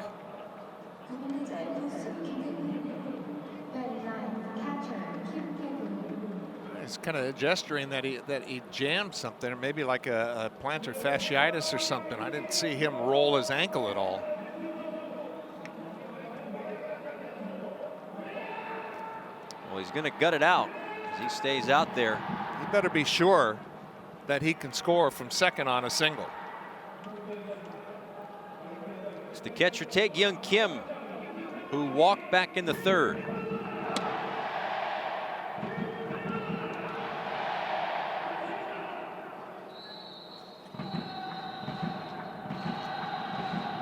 He's kind of gesturing that he jammed something, or maybe like a plantar fasciitis or something. I didn't see him roll his ankle at all. Well, he's going to gut it out as he stays out there. He better be sure that he can score from second on a single. It's the catcher, Tae-Kyung Kim, who walked back in the third.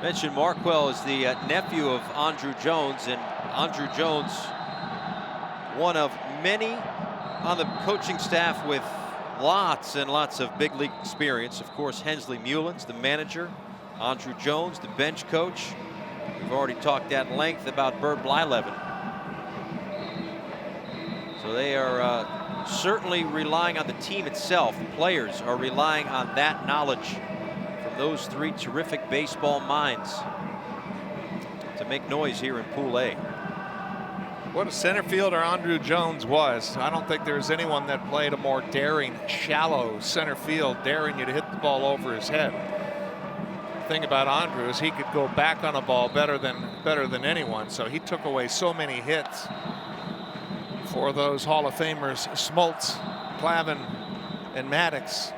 Mentioned Markwell is the nephew of Andruw Jones, and Andruw Jones, one of many on the coaching staff with lots and lots of big league experience. Of course, Hensley Mullins, the manager, Andruw Jones, the bench coach. We've already talked at length about Bert Blyleven. So they are certainly relying on the team itself. The players are relying on that knowledge from those three terrific baseball minds to make noise here in Pool A. What a center fielder Andruw Jones was. I don't think there's anyone that played a more daring, shallow center field, daring you to hit the ball over his head. The thing about Andruw is he could go back on a ball better than anyone. So he took away so many hits for those Hall of Famers, Smoltz, Clavin, and Maddox.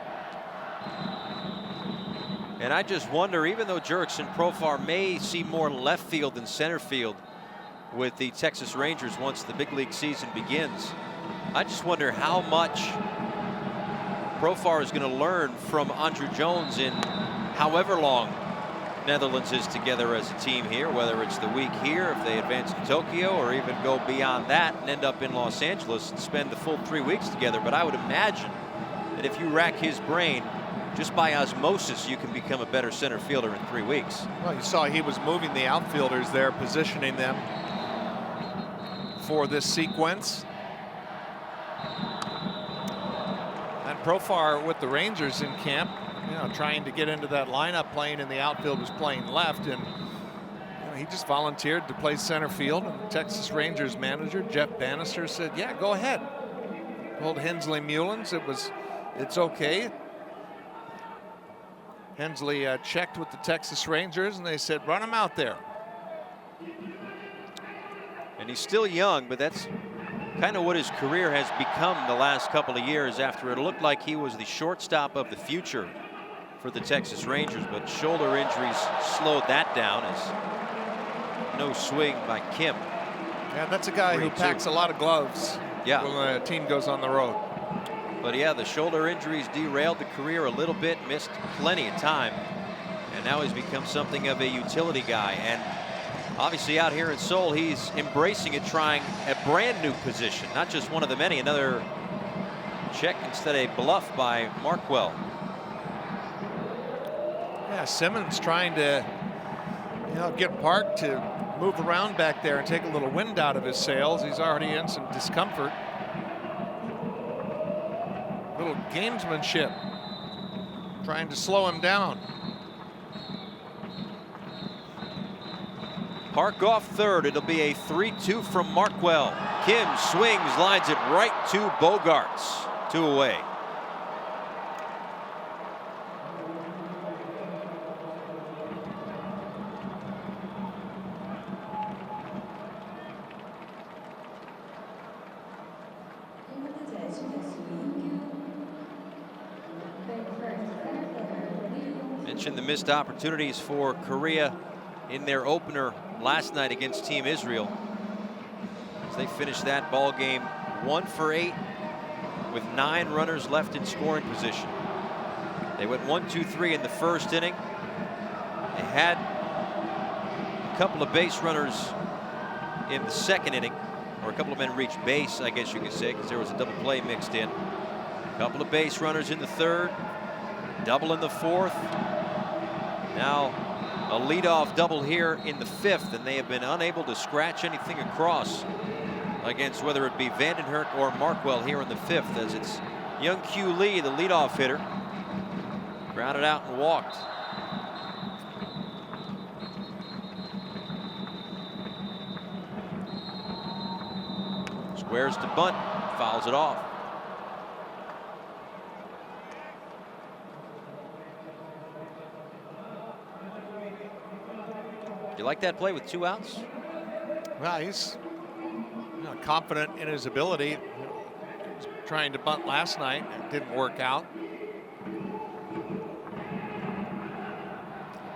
And I just wonder, even though Jurickson Profar may see more left field than center field with the Texas Rangers once the big league season begins, I just wonder how much Profar is going to learn from Andruw Jones in however long Netherlands is together as a team here, whether it's the week here, if they advance to Tokyo, or even go beyond that and end up in Los Angeles and spend the full 3 weeks together. But I would imagine that if you rack his brain, just by osmosis, you can become a better center fielder in 3 weeks. Well, you saw he was moving the outfielders there, positioning them for this sequence. And Profar with the Rangers in camp, trying to get into that lineup, playing in the outfield, was playing left, and he just volunteered to play center field. And the Texas Rangers manager Jeff Bannister said, "Yeah, go ahead." Told Hensley Mullins it's okay. Hensley checked with the Texas Rangers, and they said, "Run him out there." And he's still young, but that's kind of what his career has become the last couple of years, after it looked like he was the shortstop of the future for the Texas Rangers, but shoulder injuries slowed that down as no swing by Kim. Yeah, that's a guy who packs a lot of gloves when the team goes on the road. But yeah, the shoulder injuries derailed the career a little bit, missed plenty of time, and now he's become something of a utility guy. And obviously out here in Seoul, he's embracing it, trying a brand new position, not just one of the many. Another check instead of a bluff by Markwell. Yeah, Simmons trying to get Park to move around back there and take a little wind out of his sails. He's already in some discomfort. Little gamesmanship, trying to slow him down. Park off third. It'll be a 3-2 from Markwell. Kim swings, lines it right to Bogaerts. 2 away. Mentioned the missed opportunities for Korea in their opener last night against Team Israel, as they finished that ball game 1 for 8 with 9 runners left in scoring position. They went 1-2-3 in the first inning. They had a couple of base runners in the second inning, or a couple of men reached base, I guess you could say, because there was a double play mixed in. A couple of base runners in the third, double in the fourth. Now a leadoff double here in the fifth, and they have been unable to scratch anything across against whether it be Vandenhert or Markwell here in the fifth, as it's Young Kyu Lee, the leadoff hitter. Grounded out and walked. Squares to bunt, fouls it off. You like that play with 2 outs? Well, he's confident in his ability. He was trying to bunt last night. It didn't work out.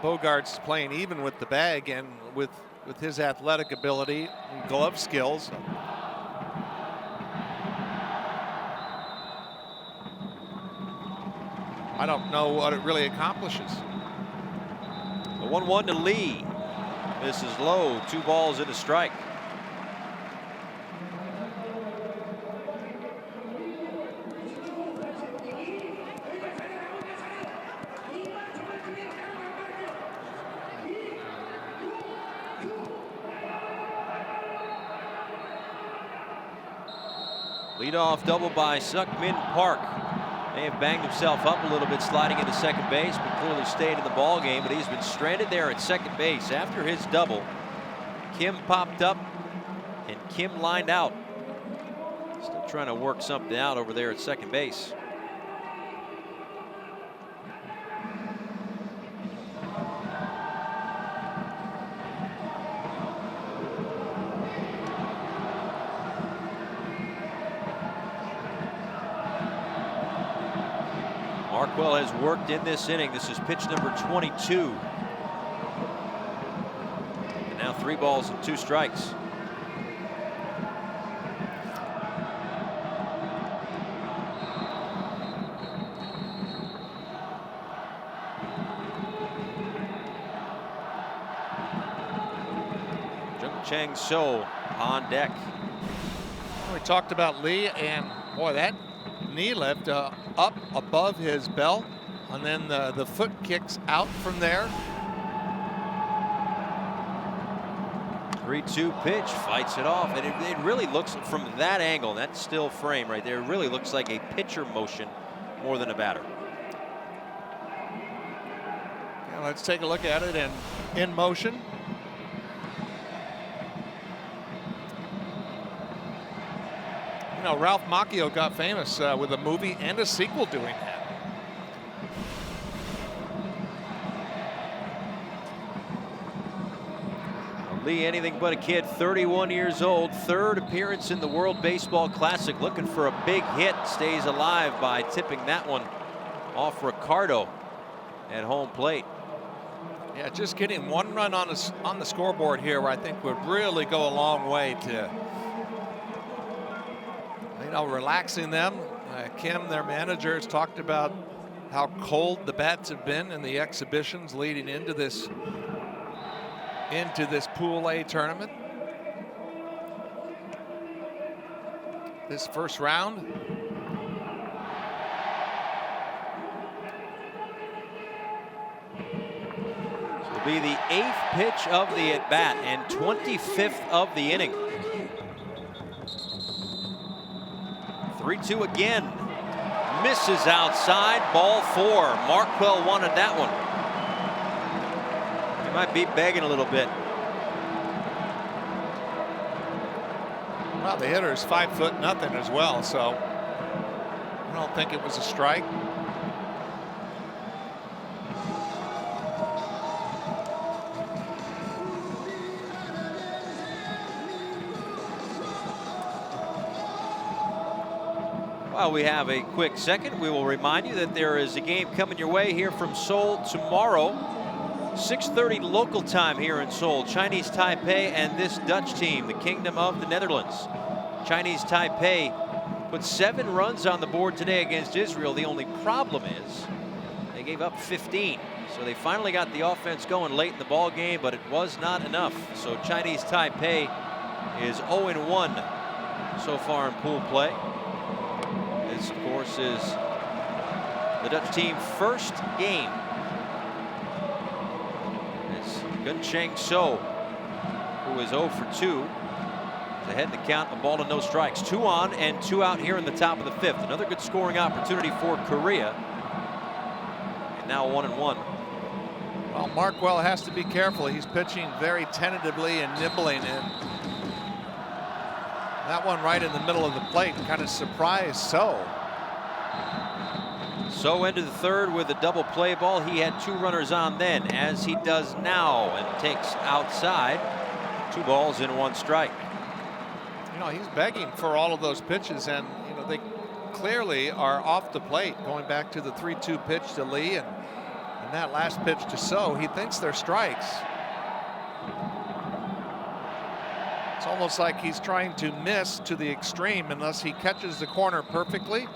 Bogaerts playing even with the bag and with his athletic ability and glove skills. I don't know what it really accomplishes. The 1-1 to Lee. This is low. 2 balls and a strike. Leadoff double by Suk-Min Park. May have banged himself up a little bit sliding into second base, but clearly stayed in the ball game. But he's been stranded there at second base after his double. Kim popped up and Kim lined out. Still trying to work something out over there at second base. Markwell has worked in this inning. This is pitch number 22. And now 3 balls and 2 strikes. Jung Chang So on deck. We talked about Lee, and boy, that knee lift up above his belt, and then the foot kicks out from there. 3-2 pitch, fights it off, and it really looks, from that angle, that still frame right there, it really looks like a pitcher motion more than a batter. Yeah, let's take a look at it in motion. You know, Ralph Macchio got famous with a movie and a sequel doing that. Lee, anything but a kid, 31 years old, 3rd appearance in the World Baseball Classic, looking for a big hit, stays alive by tipping that one off Ricardo at home plate. Yeah, just getting 1 run on the scoreboard here, I think would really go a long way to, you know, relaxing them. Kim, their manager, has talked about how cold the bats have been in the exhibitions leading into this Pool A tournament. This first round. This will be the 8th pitch of the at-bat and 25th of the inning. 3-2 again. Misses outside, ball 4. Markwell wanted that one. He might be begging a little bit. Well, the hitter is 5'0" as well, so I don't think it was a strike. While we have a quick second, we will remind you that there is a game coming your way here from Seoul tomorrow. 6:30 local time here in Seoul. Chinese Taipei and this Dutch team, the Kingdom of the Netherlands. Chinese Taipei put 7 runs on the board today against Israel. The only problem is they gave up 15. So they finally got the offense going late in the ball game, but it was not enough. So Chinese Taipei is 0-1 so far in pool play. This, of course, is the Dutch team's first game. It's Jung Chang So, who is 0 for 2. Ahead in the count, a ball and no strikes. 2 on and 2 out here in the top of the 5th. Another good scoring opportunity for Korea. now 1-1. Well, Markwell has to be careful. He's pitching very tentatively and nibbling in. That one right in the middle of the plate kind of surprised So. So into the third with a double play ball. He had 2 runners on then, as he does now, and takes outside. 2 balls and 1 strike. You know, he's begging for all of those pitches, and you know they clearly are off the plate. Going back to the 3-2 pitch to Lee and that last pitch to So, he thinks they're strikes. It's almost like he's trying to miss to the extreme unless he catches the corner perfectly.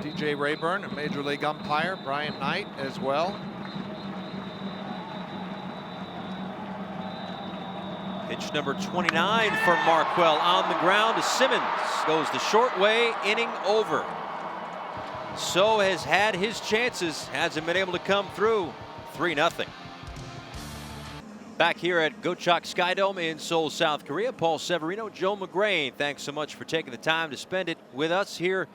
DJ Rayburn, a Major League umpire, Brian Knight as well. Pitch number 29 for Markwell on the ground to Simmons. Goes the short way, inning over. So has had his chances, hasn't been able to come through. 3-0. Back here at Gochok Skydome in Seoul, South Korea, Paul Severino, Joe McGrain, thanks so much for taking the time to spend it with us here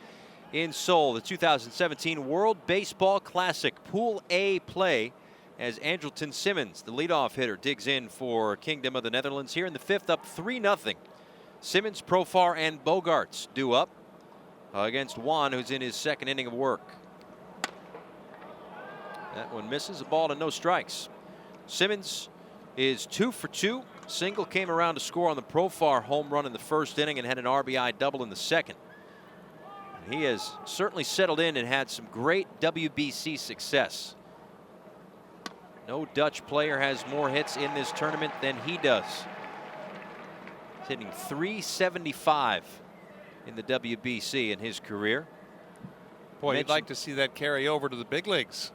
in Seoul. The 2017 World Baseball Classic Pool A play as Andrelton Simmons, the leadoff hitter, digs in for Kingdom of the Netherlands here in the 5th, up 3-0. Simmons, Profar, and Bogaerts due up against Juan, who's in his 2nd inning of work. That one misses, a ball and no strikes. Simmons is 2 for 2. Single came around to score on the Profar home run in the 1st inning and had an RBI double in the 2nd. He has certainly settled in and had some great WBC success. No Dutch player has more hits in this tournament than he does. He's hitting .375 in the WBC in his career. Boy, you'd like to see that carry over to the big leagues.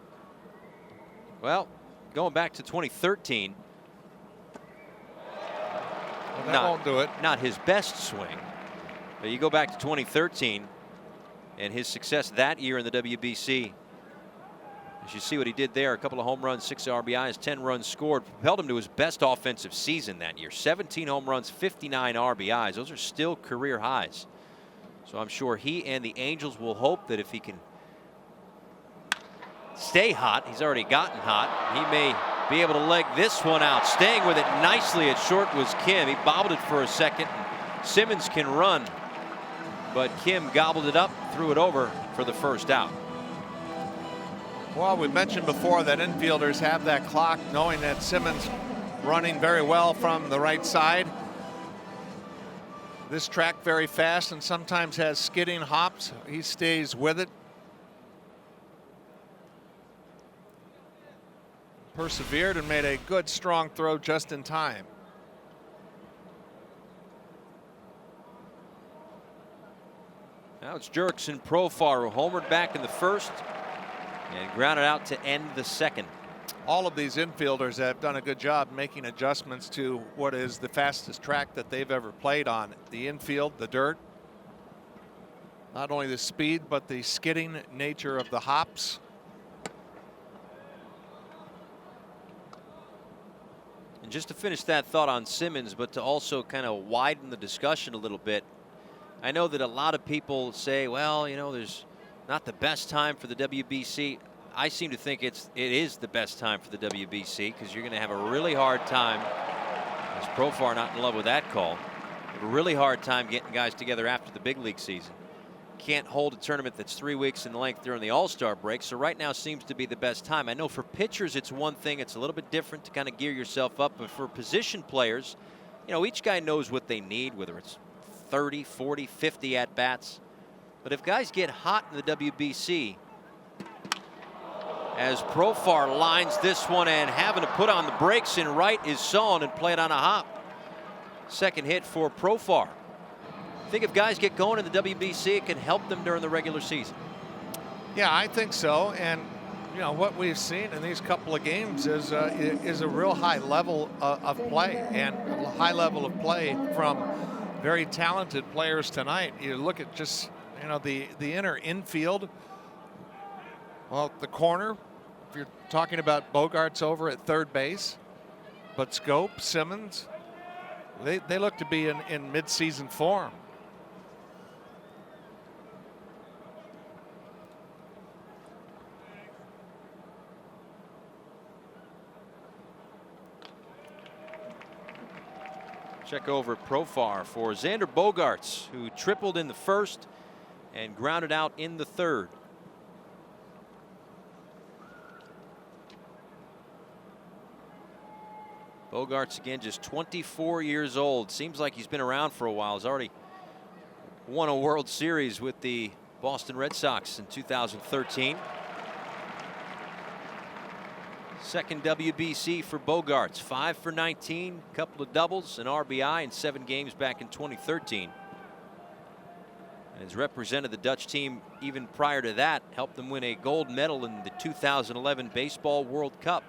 Well, going back to 2013. Well, that won't do it. Not his best swing. But you go back to 2013 and his success that year in the WBC. As you see what he did there, a couple of home runs, 6 RBIs, 10 runs scored, propelled him to his best offensive season that year. 17 home runs, 59 RBIs. Those are still career highs. So I'm sure he and the Angels will hope that if he can stay hot, he's already gotten hot, he may be able to leg this one out. Staying with it nicely at short was Kim. He bobbled it for a second. Simmons can run, but Kim gobbled it up, threw it over for the 1st out. Well, we mentioned before that infielders have that clock, knowing that Simmons running very well from the right side. This track very fast and sometimes has skidding hops. He stays with it. Persevered and made a good strong throw just in time. Now it's Jurickson Profar, who homered back in the 1st and grounded out to end the 2nd. All of these infielders have done a good job making adjustments to what is the fastest track that they've ever played on. The infield, the dirt, not only the speed, but the skidding nature of the hops. And just to finish that thought on Simmons, but to also kind of widen the discussion a little bit, I know that a lot of people say, well, you know, there's not the best time for the WBC. I seem to think it is the best time for the WBC, because you're going to have a really hard time, as Profar not in love with that call, a really hard time getting guys together after the big league season. Can't hold a tournament that's 3 weeks in length during the All-Star break, so right now seems to be the best time. I know for pitchers it's one thing, it's a little bit different to kind of gear yourself up, but for position players, you know, each guy knows what they need, whether it's 30, 40, 50 at-bats. But if guys get hot in the WBC, as Profar lines this one and having to put on the brakes in right is Son and play it on a hop. 2nd hit for Profar. I think if guys get going in the WBC, it can help them during the regular season. Yeah, I think so. And you know what we've seen in these couple of games is a real high level of play, and a high level of play from very talented players tonight. You look at just, you know, the inner infield. Well, the corner, if you're talking about Bogaerts over at 3rd base, but Schoop, Simmons, they look to be in mid-season form. Check over at Profar for Xander Bogaerts, who tripled in the first and grounded out in the third. Bogaerts again, just 24 years old. Seems like he's been around for a while. He's already won a World Series with the Boston Red Sox in 2013. Second WBC for Bogaerts, 5 for 19, couple of doubles, an RBI in 7 games back in 2013. And has represented the Dutch team even prior to that, helped them win a gold medal in the 2011 Baseball World Cup.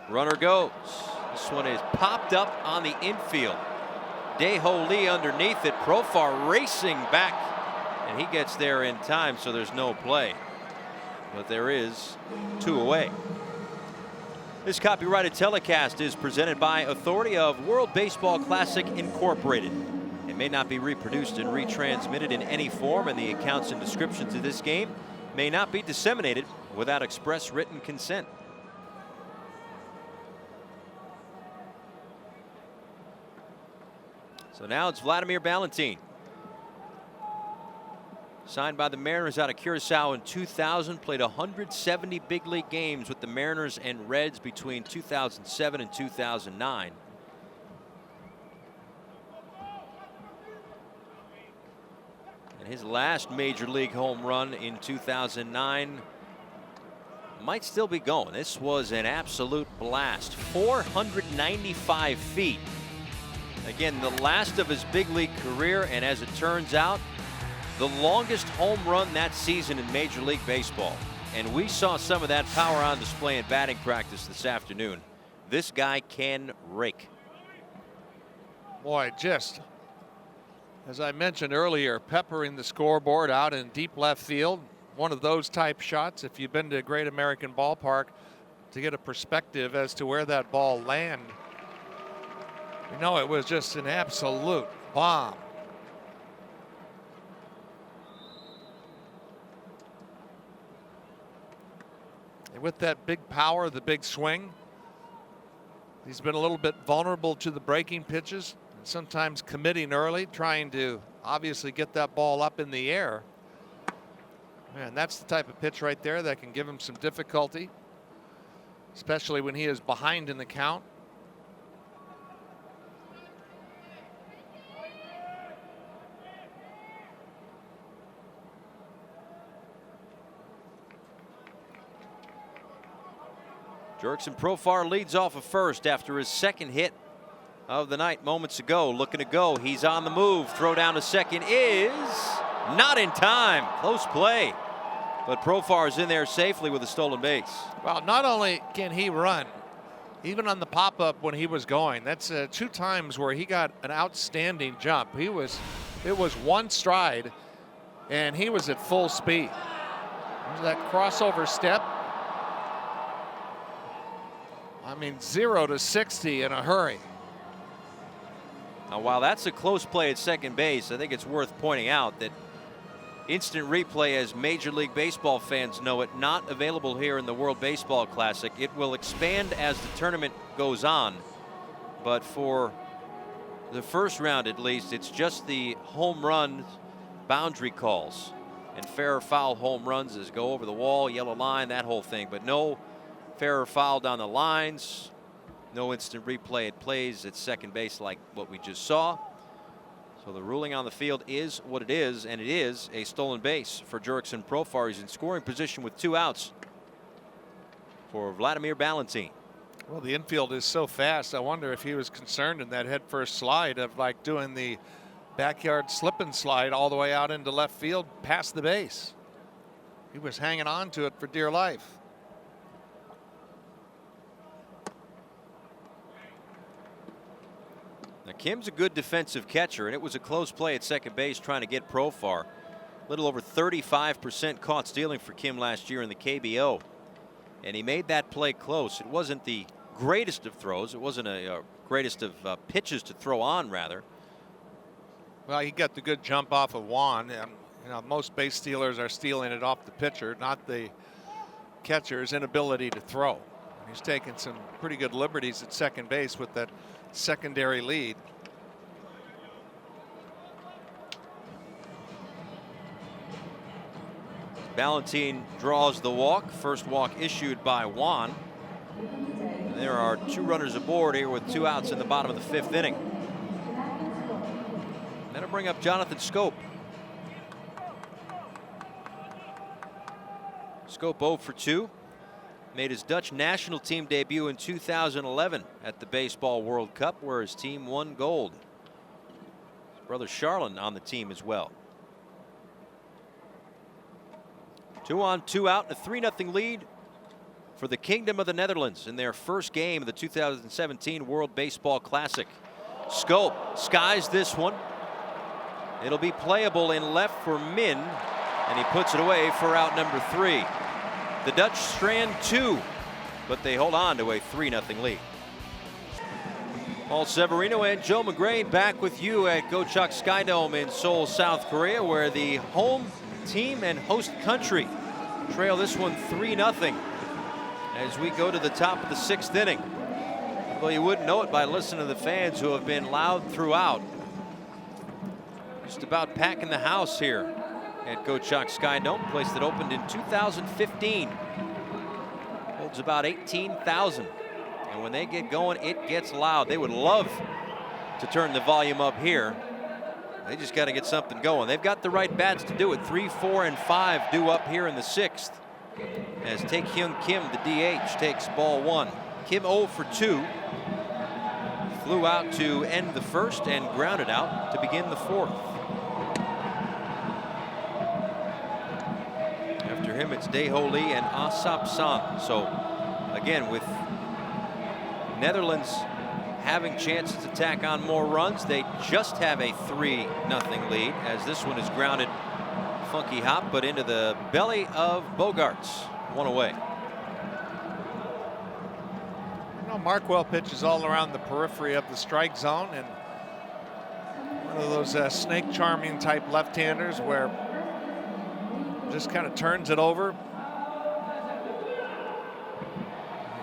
Runner goes. This one is popped up on the infield. Dae-Ho Lee underneath it. Profar racing back, and he gets there in time, so there's no play. But there is 2 away. This copyrighted telecast is presented by authority of World Baseball Classic Incorporated. It may not be reproduced and retransmitted in any form, and the accounts and descriptions of this game may not be disseminated without express written consent. So now it's Vladimir Ballantine. Signed by the Mariners out of Curacao in 2000, played 170 big league games with the Mariners and Reds between 2007 and 2009. And his last major league home run in 2009 might still be going. This was an absolute blast. 495 feet. Again, the last of his big league career, and as it turns out, the longest home run that season in Major League Baseball. And we saw some of that power on display in batting practice this afternoon. This guy can rake. Boy, just as I mentioned earlier, peppering the scoreboard out in deep left field. One of those type shots, if you've been to a Great American Ballpark, to get a perspective as to where that ball landed. You know, it was just an absolute bomb. And with that big power, the big swing, he's been a little bit vulnerable to the breaking pitches, and sometimes committing early, trying to obviously get that ball up in the air. Man, that's the type of pitch right there that can give him some difficulty, especially when he is behind in the count. Jurickson Profar leads off of first after his second hit of the night moments ago. Looking to go. He's on the move. Throw down to second is not in time. Close play. But Profar is in there safely with a stolen base. Well, not only can he run, even on the pop-up when he was going, that's 2 times where he got an outstanding jump. It was one stride, and he was at full speed. That crossover step. I mean, 0 to 60 in a hurry. Now, while that's a close play at second base, I think it's worth pointing out that instant replay, as Major League Baseball fans know it, not available here in the World Baseball Classic. It will expand as the tournament goes on. But for the first round, at least, it's just the home run boundary calls. And fair or foul home runs is go over the wall, yellow line, that whole thing. But no fair or foul down the lines. No instant replay. It plays at second base like what we just saw. So the ruling on the field is what it is, and it is a stolen base for Jurickson Profar. He's in scoring position with 2 outs for Vladimir Ballantine. Well, the infield is so fast. I wonder if he was concerned in that headfirst slide of like doing the backyard slip and slide all the way out into left field past the base. He was hanging on to it for dear life. Now, Kim's a good defensive catcher, and it was a close play at second base trying to get Profar. A little over 35% caught stealing for Kim last year in the KBO. And he made that play close. It wasn't the greatest of throws. It wasn't a greatest of pitches to throw on, rather. Well, he got the good jump off of Juan. You know, most base stealers are stealing it off the pitcher, not the catcher's inability to throw. He's taken some pretty good liberties at second base with that secondary lead. Ballantine draws the walk. First walk issued by Juan. There are 2 runners aboard here with 2 outs in the bottom of the 5th inning. That'll bring up Jonathan Schoop. Schoop 0 for 2. Made his Dutch national team debut in 2011 at the Baseball World Cup, where his team won gold. His brother Charlin on the team as well. 2 on, 2 out, a 3-0 lead for the Kingdom of the Netherlands in their first game of the 2017 World Baseball Classic. Schoop skies this one. It'll be playable in left for Min, and he puts it away for out number 3. The Dutch strand 2, but they hold on to a 3-0 lead. Paul Severino and Joe McGrain back with you at Go-Chuk Skydome in Seoul, South Korea, where the home team and host country trail this one 3-0 as we go to the top of the 6th inning. Well, you wouldn't know it by listening to the fans who have been loud throughout. Just about packing the house here at Go-Chuk Skydome, place that opened in 2015. Holds about 18,000. And when they get going, it gets loud. They would love to turn the volume up here. They just got to get something going. They've got the right bats to do it. 3, 4, and 5 due up here in the 6th. As Tae-Hyun Kim, the DH, takes ball 1. Kim 0 for 2. Flew out to end the 1st and grounded out to begin the 4th. After him, it's Dae-Ho Lee and Asap San. So, again, with Netherlands having chances to tack on more runs, they just have a 3-0 lead, as this one is grounded funky hop, but into the belly of Bogaerts. 1 away. You know, Markwell pitches all around the periphery of the strike zone, and one of those snake charming type left-handers where just kind of turns it over.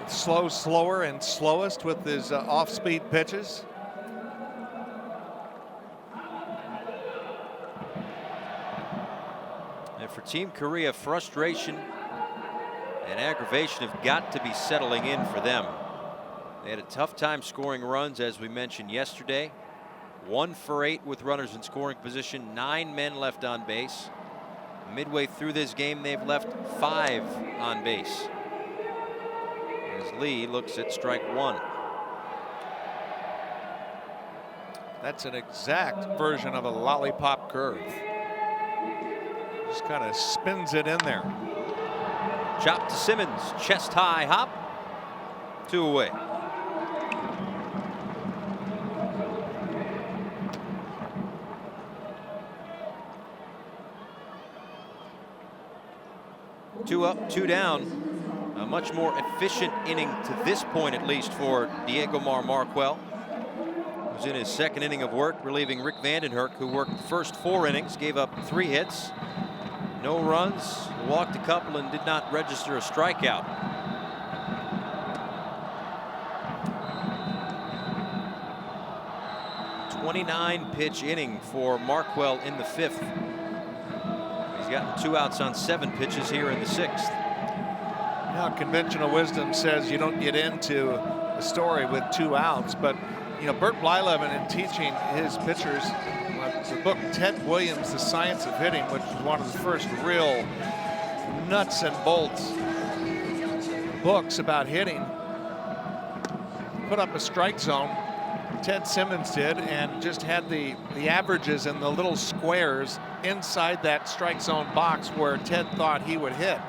Slower and slowest with his off-speed pitches. And for Team Korea, frustration and aggravation have got to be settling in for them. They had a tough time scoring runs, as we mentioned yesterday. 1 for 8 with runners in scoring position, 9 men left on base. Midway through this game, they've left 5 on base. As Lee looks at strike 1. That's an exact version of a lollipop curve. Just kind of spins it in there. Chop to Simmons, chest high hop. 2 away. Two up, 2 down. A much more efficient inning to this point, at least, for Diegomar Markwell, who's in his 2nd inning of work, relieving Rick Vandenherk, who worked the first 4 innings, gave up 3 hits, no runs, walked a couple, and did not register a strikeout. .29-pitch inning for Markwell in the 5th. He's gotten 2 outs on 7 pitches here in the 6th. Now, conventional wisdom says you don't get into a story with 2 outs, but you know, Bert Blyleven, in teaching his pitchers the book Ted Williams, The Science of Hitting, which was one of the first real nuts and bolts books about hitting, put up a strike zone. Ted Simmons did, and just had the averages in the little squares inside that strike zone box where Ted thought he would hit.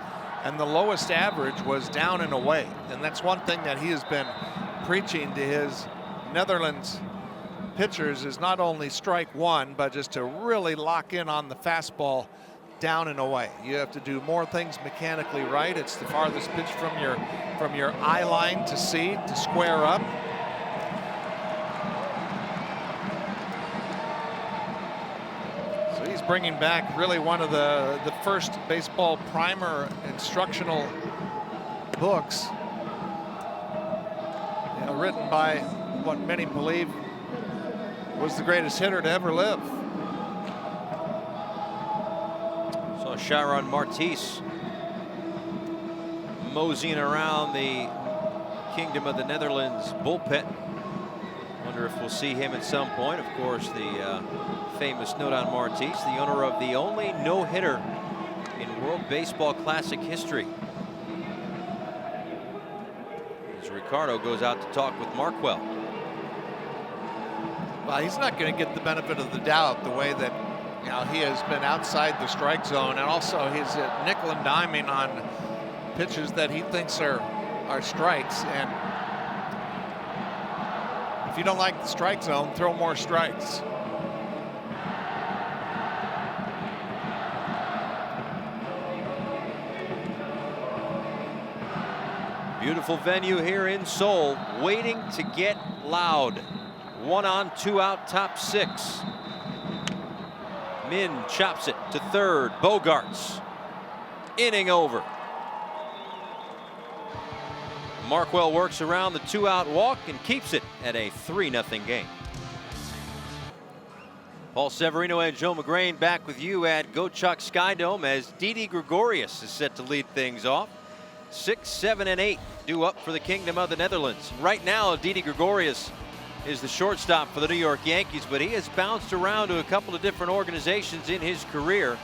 And the lowest average was down and away. And that's one thing that he has been preaching to his Netherlands pitchers, is not only strike 1, but just to really lock in on the fastball down and away. You have to do more things mechanically right. It's the farthest pitch from your eye line to see, to square up. So he's bringing back really one of the first baseball primer instructional books, written by what many believe was the greatest hitter to ever live. So Sharon Martis moseying around the Kingdom of the Netherlands bullpen. Wonder if we'll see him at some point. Of course, the famous note on Martis, the owner of the only no-hitter in World Baseball Classic history. As Ricardo goes out to talk with Markwell. Well, he's not going to get the benefit of the doubt the way that he has been outside the strike zone, and also he's nickel and diming on pitches that he thinks are strikes. And if you don't like the strike zone, throw more strikes. Beautiful venue here in Seoul, waiting to get loud. 1 on, 2 out, top 6. Min chops it to third. Bogaerts. Inning over. Markwell works around the 2-out walk and keeps it at a 3-0 game. Paul Severino and Joe McGrain back with you at Go-Chuck Skydome as Didi Gregorius is set to lead things off. 6, 7, and 8 due up for the Kingdom of the Netherlands. Right now, Didi Gregorius is the shortstop for the New York Yankees, but he has bounced around to a couple of different organizations in his career.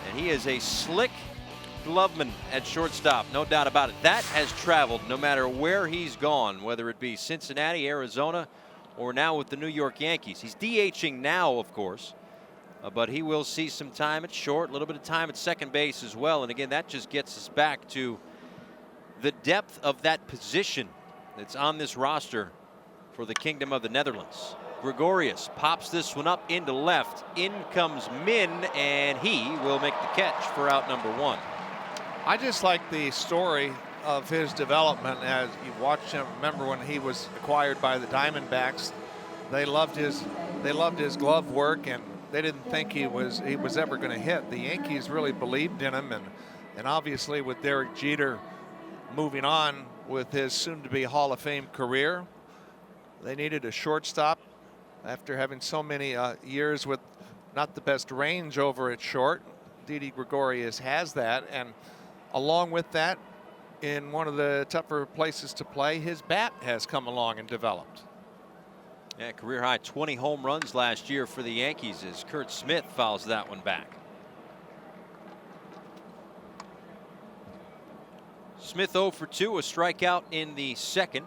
And he is a slick gloveman at shortstop, no doubt about it. That has traveled no matter where he's gone, whether it be Cincinnati, Arizona, or now with the New York Yankees. He's DHing now, of course, but he will see some time at short, a little bit of time at second base as well. And again, that just gets us back to the depth of that position that's on this roster for the Kingdom of the Netherlands. Gregorius pops this one up into left. In comes Min, and he will make the catch for out number 1. I just like the story of his development as you watched him. Remember when he was acquired by the Diamondbacks? They loved his glove work, and they didn't think he was ever going to hit. The Yankees really believed in him, and obviously with Derek Jeter moving on with his soon-to-be Hall of Fame career, they needed a shortstop after having so many years with not the best range over at short. Didi Gregorius has that, and along with that, in one of the tougher places to play, his bat has come along and developed. Yeah, career high 20 home runs last year for the Yankees as Curt Smith fouls that one back. Smith 0 for 2, a strikeout in the second.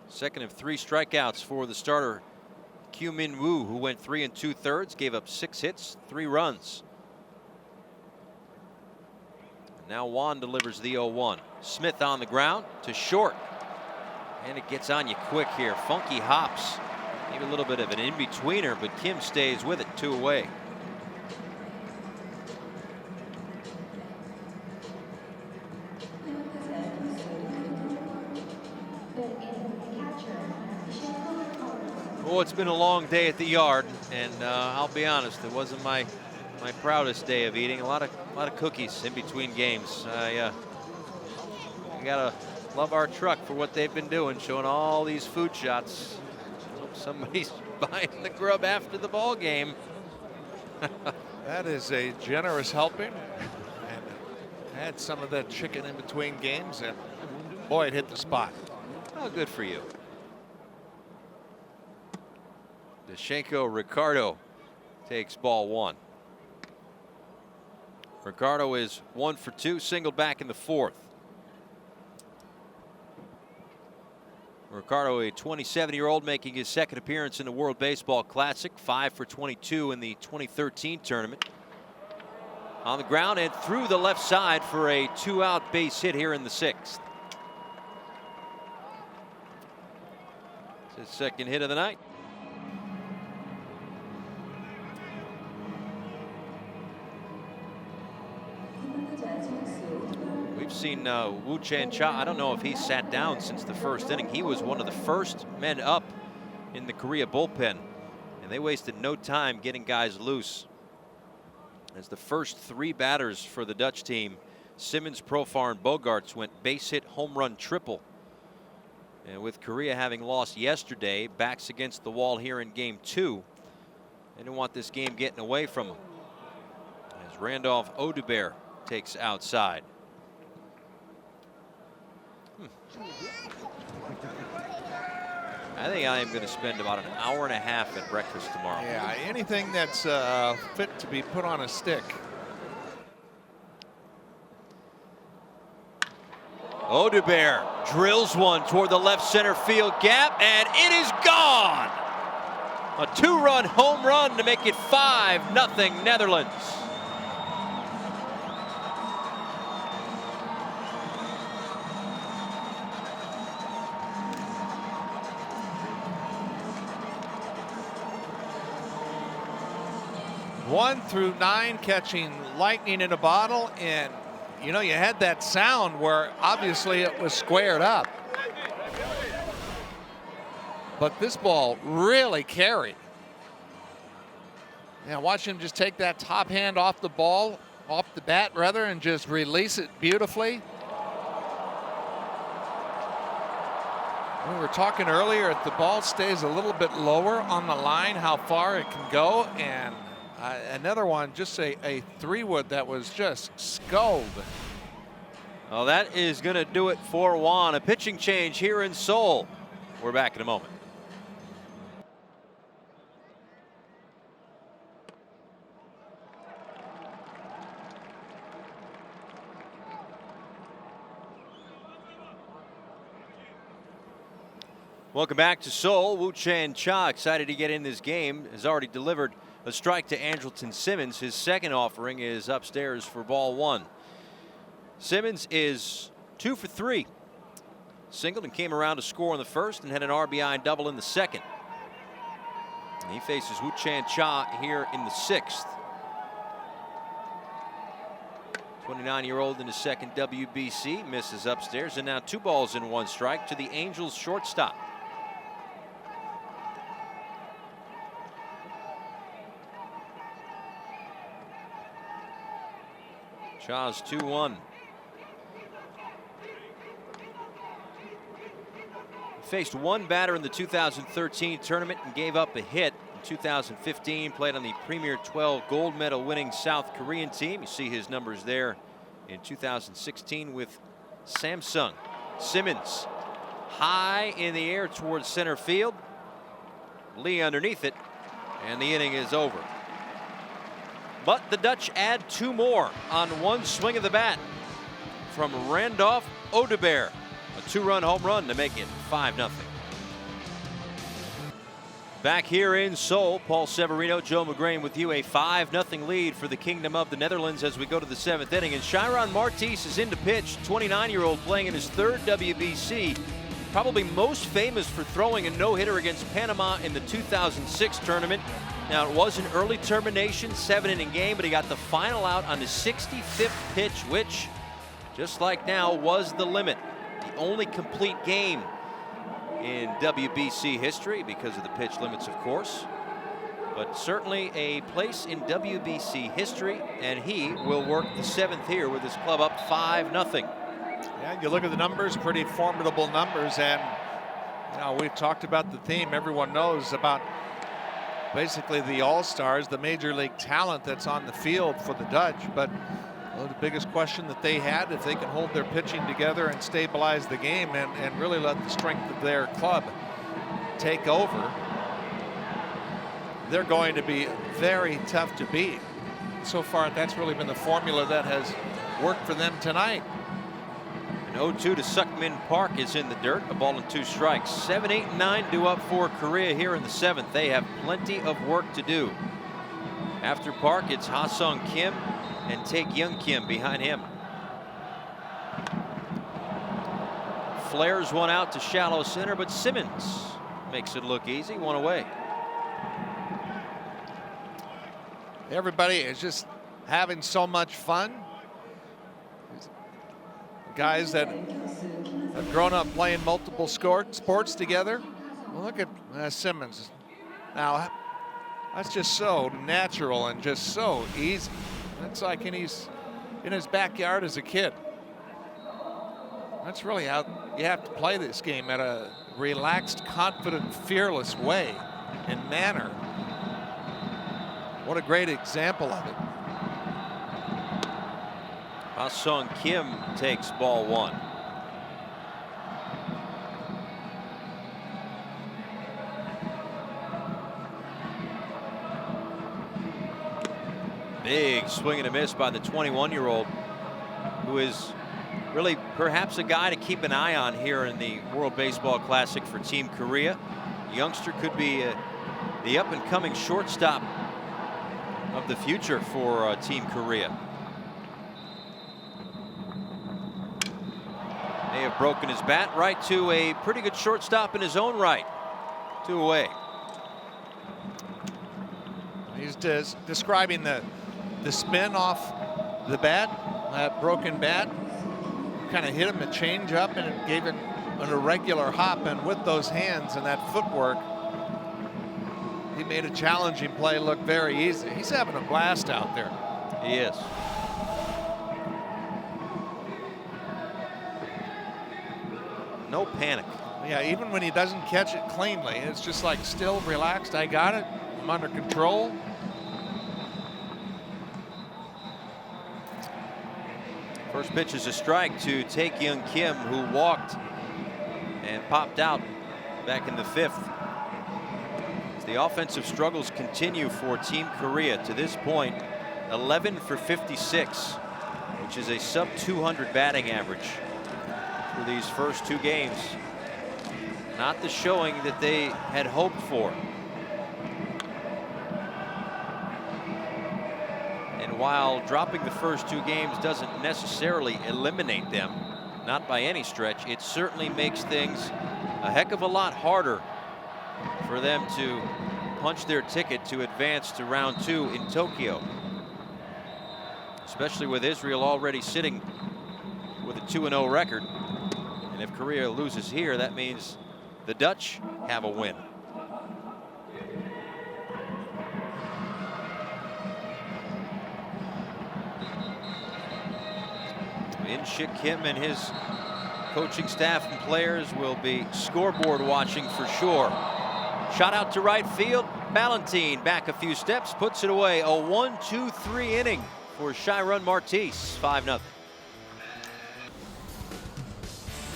Second of 3 strikeouts for the starter, Kyu Min Woo, who went 3 2/3, gave up 6 hits, 3 runs. And now Juan delivers the 0-1. Smith on the ground to short. And it gets on you quick here. Funky hops. Maybe a little bit of an in-betweener, but Kim stays with it, 2 away. Oh, it's been a long day at the yard, and I'll be honest, it wasn't my proudest day of eating. A lot of cookies in between games. I gotta love our truck for what they've been doing, showing all these food shots. Hope somebody's buying the grub after the ball game. That is a generous helping, and had some of that chicken in between games, and boy, it hit the spot. Oh, good for you. Dashenko Ricardo takes ball 1. Ricardo is 1 for 2, singled back in the 4th. Ricardo, a 27-year-old, making his second appearance in the World Baseball Classic, 5 for 22 in the 2013 tournament. On the ground and through the left side for a 2-out base hit here in the 6th. It's his second hit of the night. We've seen Wu Chan-cha. I don't know if he sat down since the first inning. He was one of the first men up in the Korea bullpen, and they wasted no time getting guys loose. As the first 3 batters for the Dutch team, Simmons, Profar, and Bogaerts went base hit, home run, triple. And with Korea having lost yesterday, backs against the wall here in game 2. They didn't want this game getting away from them. As Randolph Odubert takes outside. I think I am going to spend about an hour and a half at breakfast tomorrow. Yeah, anything that's fit to be put on a stick. Odubert drills one toward the left center field gap, and it is gone. A 2-run home run to make it 5-0 Netherlands. One through 9 catching lightning in a bottle, and you know, you had that sound where obviously it was squared up. But this ball really carried. Now watch him just take that top hand off the ball, off the bat rather, and just release it beautifully. We were talking earlier, if the ball stays a little bit lower on the line, how far it can go. And another one, just a 3-wood that was just sculled. Well, that is going to do it for Juan. A pitching change here in Seoul. We're back in a moment. Welcome back to Seoul. Woo-Chan Cha, excited to get in this game, has already delivered a strike to Andrelton Simmons. His second offering is upstairs for ball 1. Simmons is 2 for 3. Singled and came around to score in the first and had an RBI double in the second. And he faces Woo-Chan Cha here in the 6th. 29-year-old in his second WBC, misses upstairs, and now 2 balls and 1 strike to the Angels shortstop. Cha's 2-1. Faced 1 batter in the 2013 tournament and gave up a hit. In 2015, played on the Premier 12 gold medal winning South Korean team. You see his numbers there in 2016 with Samsung. Simmons high in the air towards center field. Lee underneath it, and the inning is over. But the Dutch add 2 more on 1 swing of the bat from Randolph Odubert. A 2-run home run to make it 5-0. Back here in Seoul, Paul Severino, Joe McGrain with you. A 5-0 lead for the Kingdom of the Netherlands as we go to the 7th inning. And Chiron Martis is in to pitch, 29-year-old playing in his 3rd WBC. Probably most famous for throwing a no-hitter against Panama in the 2006 tournament. Now, it was an early termination, 7-inning game, but he got the final out on his 65th pitch, which, just like now, was the limit. The only complete game in WBC history because of the pitch limits, of course. But certainly a place in WBC history, and he will work the 7th here with his club up 5-0. Yeah, you look at the numbers, pretty formidable numbers, and you know, we've talked about the theme. Everyone knows about basically the all-stars, the major league talent that's on the field for the Dutch. But well, the biggest question that they had, if they can hold their pitching together and stabilize the game and really let the strength of their club take over, they're going to be very tough to beat. So far, that's really been the formula that has worked for them tonight. An 0-2 to Suckmin Park is in the dirt. A ball and 2 strikes. 7, 8, and 9 due up for Korea here in the 7th. They have plenty of work to do. After Park, it's Ha-Sung Kim and Tae-Kyung Kim behind him. Flares one out to shallow center, but Simmons makes it look easy. 1 away. Everybody is just having so much fun. Guys that have grown up playing multiple sports together. Well, look at Simmons. Now, that's just so natural and just so easy. It's like he's in his backyard as a kid. That's really how you have to play this game, at a relaxed, confident, fearless way and manner. What a great example of it. Ha-Seong Kim takes ball 1. Big swing and a miss by the 21-year-old, who is really perhaps a guy to keep an eye on here in the World Baseball Classic for Team Korea. The youngster could be the up-and-coming shortstop of the future for Team Korea. May have broken his bat right to a pretty good shortstop in his own right. 2 away. He's describing the spin off the bat, that broken bat. Kind of hit him a change up, and it gave him an irregular hop, and with those hands and that footwork, he made a challenging play look very easy. He's having a blast out there. He is. No panic. Yeah, even when he doesn't catch it cleanly, it's just like still relaxed. I got it. I'm under control. First pitch is a strike to Tae-Kyung Kim, who walked and popped out back in the 5th. As the offensive struggles continue for Team Korea, to this point 11 for 56, which is a sub-200 batting average for these first 2 games. Not the showing that they had hoped for. And while dropping the first 2 games doesn't necessarily eliminate them, not by any stretch, it certainly makes things a heck of a lot harder for them to punch their ticket to advance to round 2 in Tokyo. Especially with Israel already sitting with a 2-0 record. And if Korea loses here, that means the Dutch have a win. In-Shik Kim and his coaching staff and players will be scoreboard watching for sure. Shot out to right field. Ballantine back a few steps, puts it away. A 1-2-3 inning for Chiron Martis. 5-0.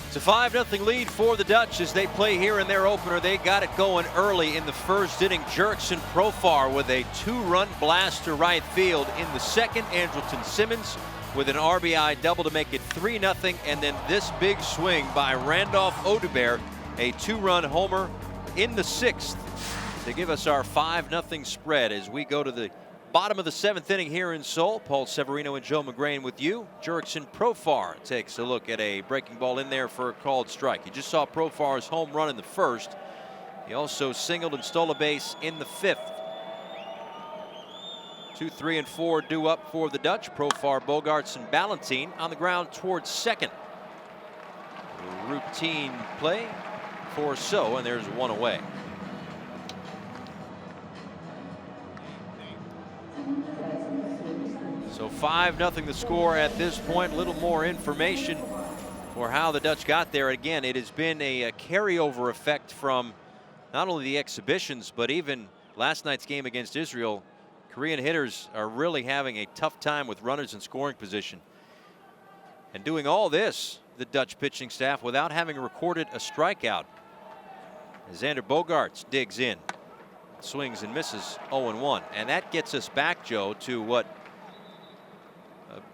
It's a 5-0 lead for the Dutch as they play here in their opener. They got it going early in the first inning. Jurickson Profar with a 2-run blast to right field. In the second, Andrelton Simmons with an RBI double to make it 3-0. And then this big swing by Randolph Odubert, a 2-run homer in the 6th to give us our 5-0 spread as we go to the bottom of the 7th inning here in Seoul. Paul Severino and Joe McGrain with you. Jurickson Profar takes a look at a breaking ball in there for a called strike. You just saw Profar's home run in the 1st. He also singled and stole a base in the 5th. 2, 3, and 4 due up for the Dutch. Profar, Bogaerts, and Ballantine on the ground towards second. Routine play for So, and there's 1 away. So 5-0 the score at this point. A little more information for how the Dutch got there. Again, it has been a carryover effect from not only the exhibitions, but even last night's game against Israel. Korean hitters are really having a tough time with runners in scoring position. And doing all this, the Dutch pitching staff, without having recorded a strikeout. Xander Bogaerts digs in, swings and misses 0-1. And that gets us back, Joe, to what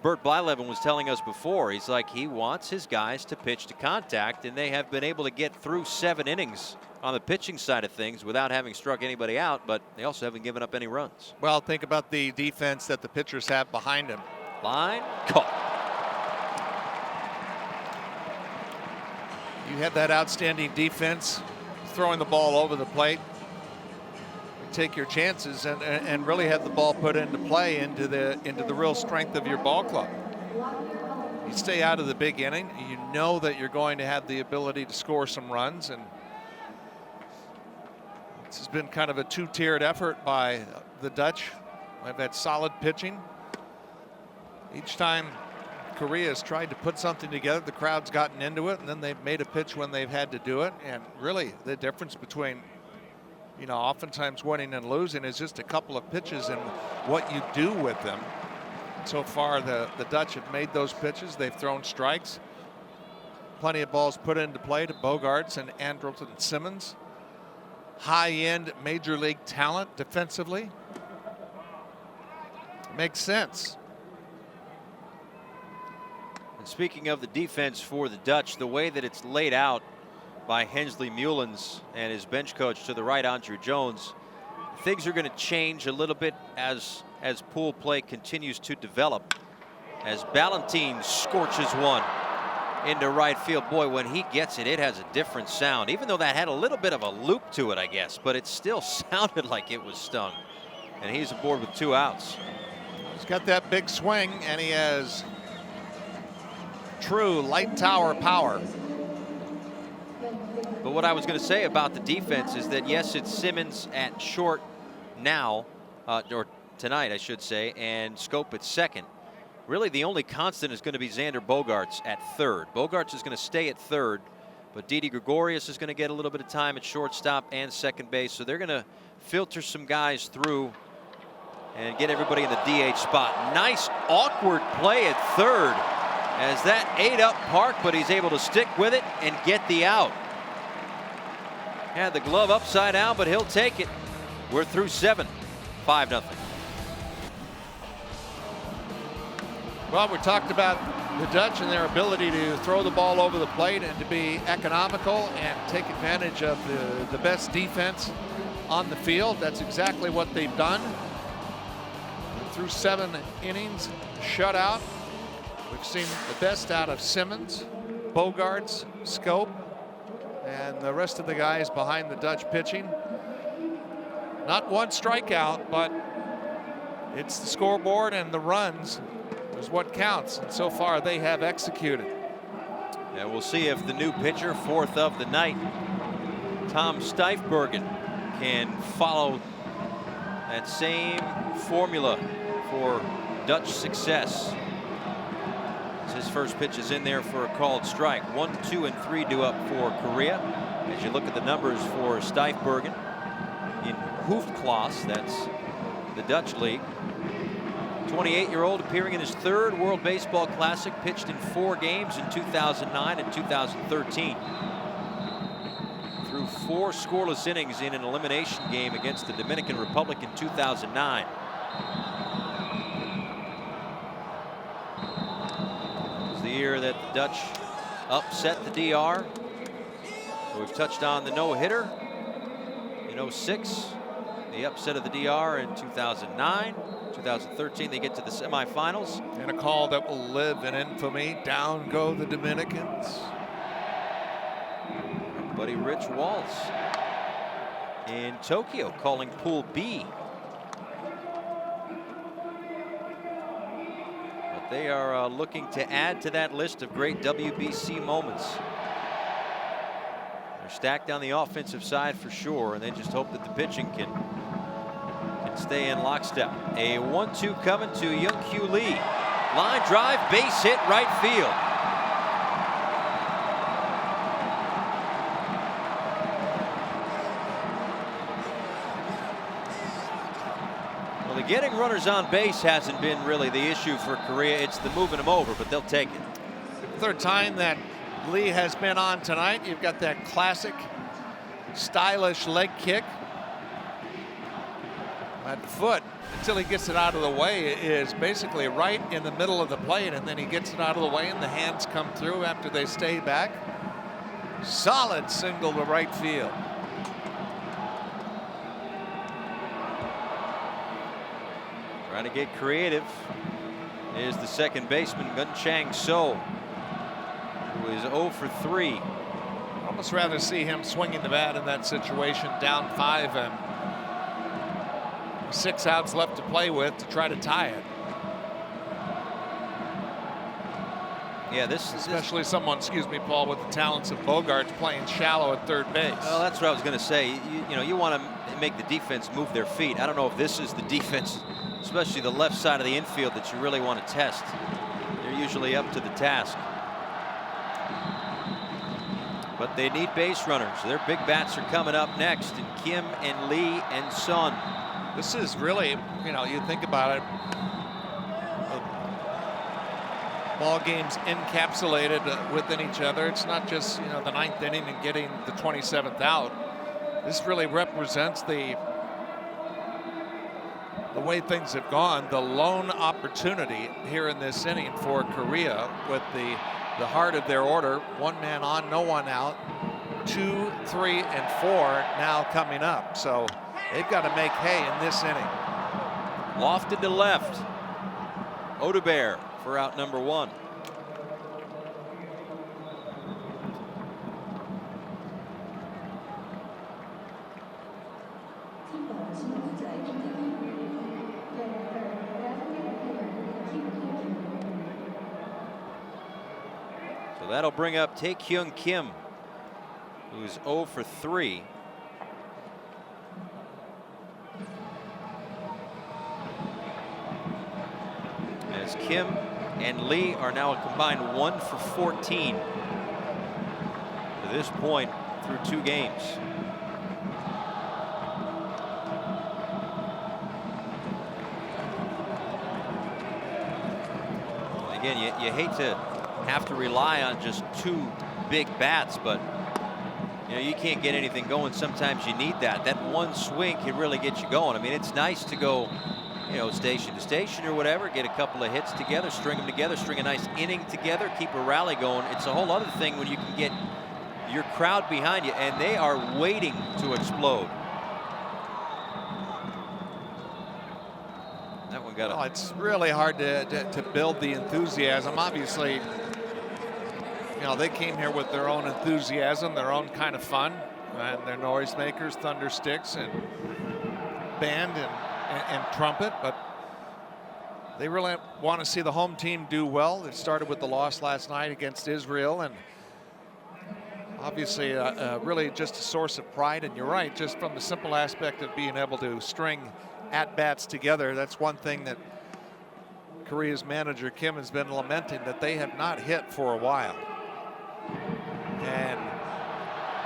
Bert Blyleven was telling us before. He's like, he wants his guys to pitch to contact, and they have been able to get through 7 innings on the pitching side of things without having struck anybody out, but they also haven't given up any runs. Well, think about the defense that the pitchers have behind him. Line caught. You have that outstanding defense throwing the ball over the plate. You take your chances and really have the ball put into play into the real strength of your ball club. You stay out of the big inning, you know that you're going to have the ability to score some runs, and this has been kind of a 2-tiered effort by the Dutch. They've had solid pitching, Each time Korea has tried to put something together, the crowd's gotten into it, and then they've made a pitch when they've had to do it. And really, the difference between, oftentimes winning and losing is just a couple of pitches and what you do with them. So far, the Dutch have made those pitches. They've thrown strikes. Plenty of balls put into play to Bogaerts and Andrelton Simmons. High-end major league talent defensively. Makes sense. And speaking of the defense for the Dutch, the way that it's laid out by Hensley Meulens and his bench coach to the right, Andrew Jones, things are going to change a little bit as pool play continues to develop. As Ballantine scorches one into right field. Boy, when he gets it, it has a different sound, even though that had a little bit of a loop to it, I guess, but it still sounded like it was stung. And he's aboard with 2 outs. He's got that big swing, and he has true light tower power. But what I was going to say about the defense is that, yes, it's Simmons at short now, or tonight, I should say, and Schoop at second. Really, the only constant is going to be Xander Bogaerts at third. Bogaerts is going to stay at third, but Didi Gregorius is going to get a little bit of time at shortstop and second base. So they're going to filter some guys through and get everybody in the DH spot. Nice awkward play at third as that ate up Park, but he's able to stick with it and get the out. Had the glove upside down, but he'll take it. We're through 7, 5-0. Well, we talked about the Dutch and their ability to throw the ball over the plate and to be economical and take advantage of the best defense on the field. That's exactly what they've done. Through 7 innings, shutout. We've seen the best out of Simmons, Bogaerts, Schoop, and the rest of the guys behind the Dutch pitching. Not one strikeout, but it's the scoreboard and the runs is what counts, and so far they have executed. And we'll see if the new pitcher, 4th of the night, Tom Stuyfbergen, can follow that same formula for Dutch success. His first pitch is in there for a called strike. 1, 2, and 3 due up for Korea. As you look at the numbers for Stuyfbergen in Hoofdklasse, that's the Dutch league. 28-year-old appearing in his 3rd World Baseball Classic, pitched in 4 games in 2009 and 2013. Threw 4 scoreless innings in an elimination game against the Dominican Republic in 2009. It was the year that the Dutch upset the DR. We've touched on the no-hitter in 06, the upset of the DR in 2009. 2013, they get to the semifinals. And a call that will live in infamy. Down go the Dominicans. Our buddy Rich Waltz in Tokyo calling Pool B. But they are looking to add to that list of great WBC moments. They're stacked on the offensive side for sure, and they just hope that the pitching can stay in lockstep. A 1-2 coming to Young-Kyu Lee. Line drive, base hit, right field. Well, the getting runners on base hasn't been really the issue for Korea. It's the moving them over, but they'll take it. 3rd time that Lee has been on tonight. You've got that classic stylish leg kick. That foot, until he gets it out of the way, is basically right in the middle of the plate, and then he gets it out of the way and the hands come through after they stay back. Solid single to right field. Trying to get creative is the second baseman, Gun Chang So, who is 0 for 3. I'd almost rather see him swinging the bat in that situation, down 5 and 6 outs left to play with to try to tie it. Yeah, especially someone, excuse me, Paul, with the talents of Bogaerts playing shallow at 3rd base. Well, that's what I was going to say. You want to make the defense move their feet. I don't know if this is the defense especially the left side of the infield, that you really want to test. They're usually up to the task. But they need base runners. Their big bats are coming up next, and Kim and Lee and Sun. This is really, you think about it, ball games encapsulated within each other. It's not just, the 9th inning and getting the 27th out. This really represents the way things have gone. The lone opportunity here in this inning for Korea, with the heart of their order, 1 man on, no one out, 2, 3, and 4 now coming up. So they've got to make hay in this inning. Lofted to left. Odebear for out number 1. So that'll bring up Taekyung Kim, who's 0 for 3. As Kim and Lee are now a combined 1 for 14 to this point through 2 games. Again, you hate to have to rely on just 2 big bats, but you can't get anything going. Sometimes you need that. That one swing can really get you going. I mean, it's nice to go, station to station or whatever, get a couple of hits together, string them together, string a nice inning together, keep a rally going. It's a whole other thing when you can get your crowd behind you, and they are waiting to explode. That one got it's really hard to build the enthusiasm. Obviously, they came here with their own enthusiasm, their own kind of fun, and their noisemakers, thunder sticks, and band and trumpet. But they really want to see the home team do well. It started with the loss last night against Israel, and obviously really just a source of pride. And you're right, just from the simple aspect of being able to string at-bats together. That's one thing that Korea's manager Kim has been lamenting, that they have not hit for a while. And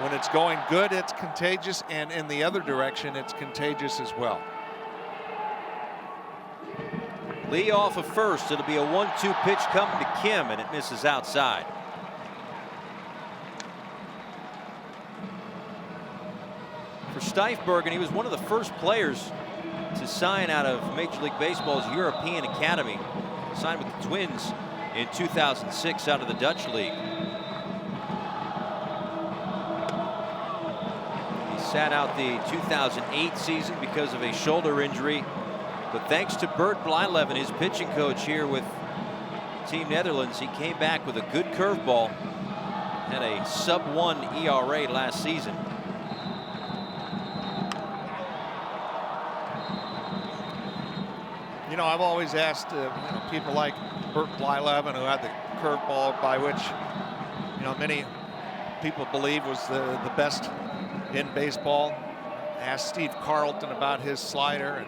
when it's going good, it's contagious, and in the other direction, it's contagious as well. Lee off of first. It'll be a 1-2 pitch coming to Kim, and it misses outside. For Steifbergen, he was one of the first players to sign out of Major League Baseball's European Academy. Signed with the Twins in 2006 out of the Dutch League. He sat out the 2008 season because of a shoulder injury. But thanks to Bert Blyleven, his pitching coach here with Team Netherlands, he came back with a good curveball. Had a sub-1 ERA last season. I've always asked people like Bert Blyleven, who had the curveball by which many people believe was the best in baseball. Asked Steve Carlton about his slider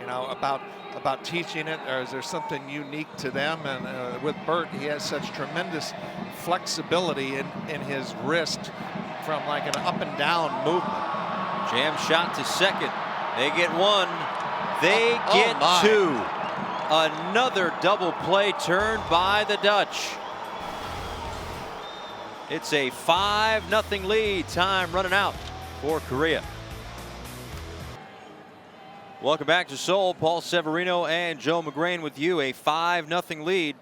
and about teaching it, or is there something unique to them? And with Bert, he has such tremendous flexibility in his wrist from like an up and down movement. Jam shot to second. They get 1. They get 2. Another double play turned by the Dutch. It's a 5-0 lead. Time running out for Korea. Welcome back to Seoul. Paul Severino and Joe McGrain with you. A 5-0 lead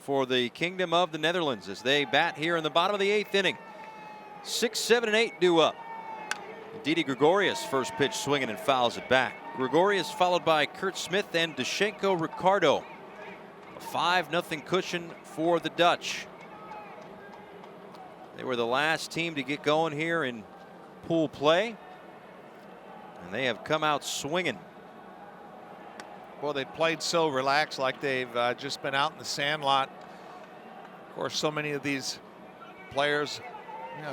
for the Kingdom of the Netherlands as they bat here in the bottom of the 8th inning. 6, 7, and 8 due up. Didi Gregorius first pitch swinging and fouls it back. Gregorius followed by Kurt Smith and Deshenko Ricardo. A 5-0 cushion for the Dutch. They were the last team to get going here in pool play, and they have come out swinging. Well, they played so relaxed, like they've just been out in the sandlot. Of course, so many of these players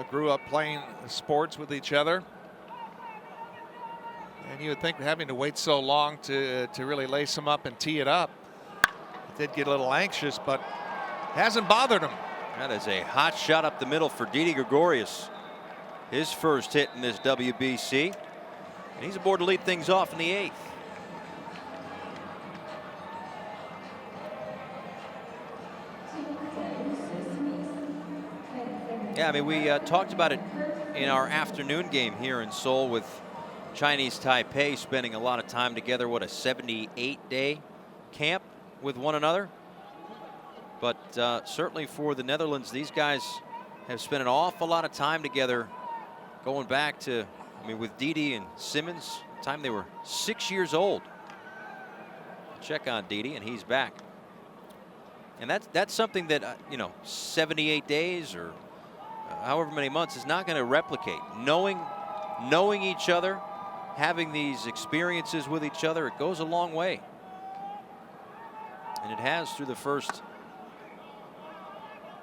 grew up playing sports with each other. And you would think having to wait so long to really lace him up and tee it up, did get a little anxious, but hasn't bothered him. That is a hot shot up the middle for Didi Gregorius. His first hit in this WBC. And he's aboard to lead things off in the 8th. Yeah, I mean, we talked about it in our afternoon game here in Seoul with Chinese Taipei spending a lot of time together. What, a 78-day camp with one another? But certainly for the Netherlands, these guys have spent an awful lot of time together going back to, I mean, with Didi and Simmons, time they were 6 years old. Check on Didi, and he's back. And that's something that, 78 days or however many months is not going to replicate. Knowing each other, having these experiences with each other, it goes a long way. And it has through the first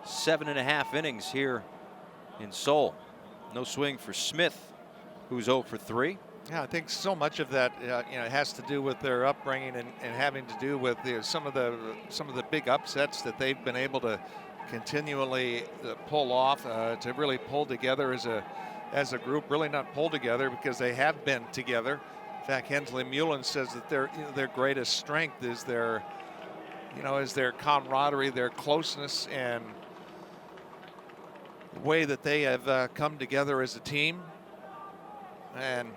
7.5 innings here in Seoul. No swing for Smith, who's 0 for 3. Yeah, I think so much of that, has to do with their upbringing and having to do with some of the big upsets that they've been able to continually pull off, to really pull together as a group. Really not pull together because they have been together. In fact, Hensley Mullen says that their greatest strength is their camaraderie, their closeness, and the way that they have come together as a team. And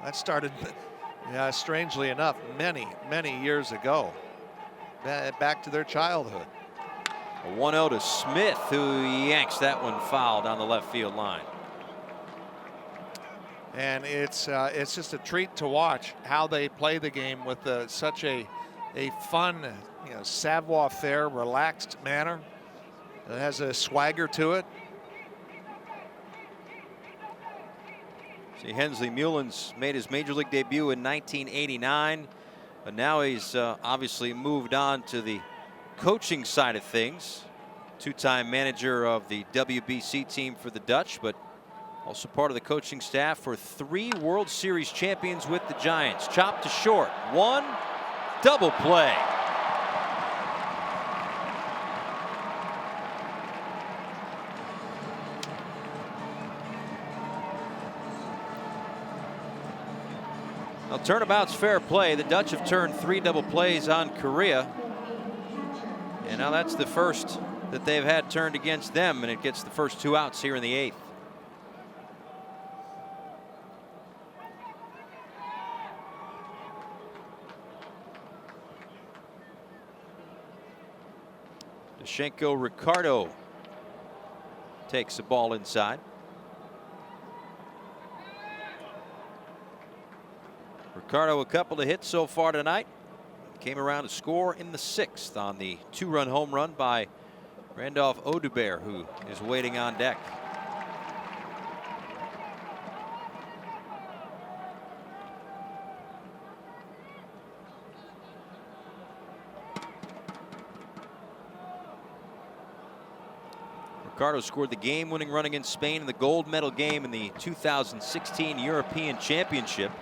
that started, strangely enough, many years ago, back to their childhood. A 1-0 to Smith, who yanks that one foul down the left field line. And it's just a treat to watch how they play the game with such a fun, savoir-faire, relaxed manner. It has a swagger to it. See, Hensley Mullen's made his major league debut in 1989, but now he's obviously moved on to the coaching side of things. Two-time manager of the WBC team for the Dutch, but also part of the coaching staff for 3 World Series champions with the Giants. Chopped to short. 1 double play. Well, turnabout's fair play. The Dutch have turned 3 double plays on Korea. And now that's the first that they've had turned against them, and it gets the first 2 outs here in the 8th. Dashenko Ricardo takes the ball inside. Ricardo, a couple of hits so far tonight. Came around to score in the 6th on the 2-run home run by Randolph Odubert, who is waiting on deck. Ricardo scored the game-winning run against Spain in the gold medal game in the 2016 European Championship.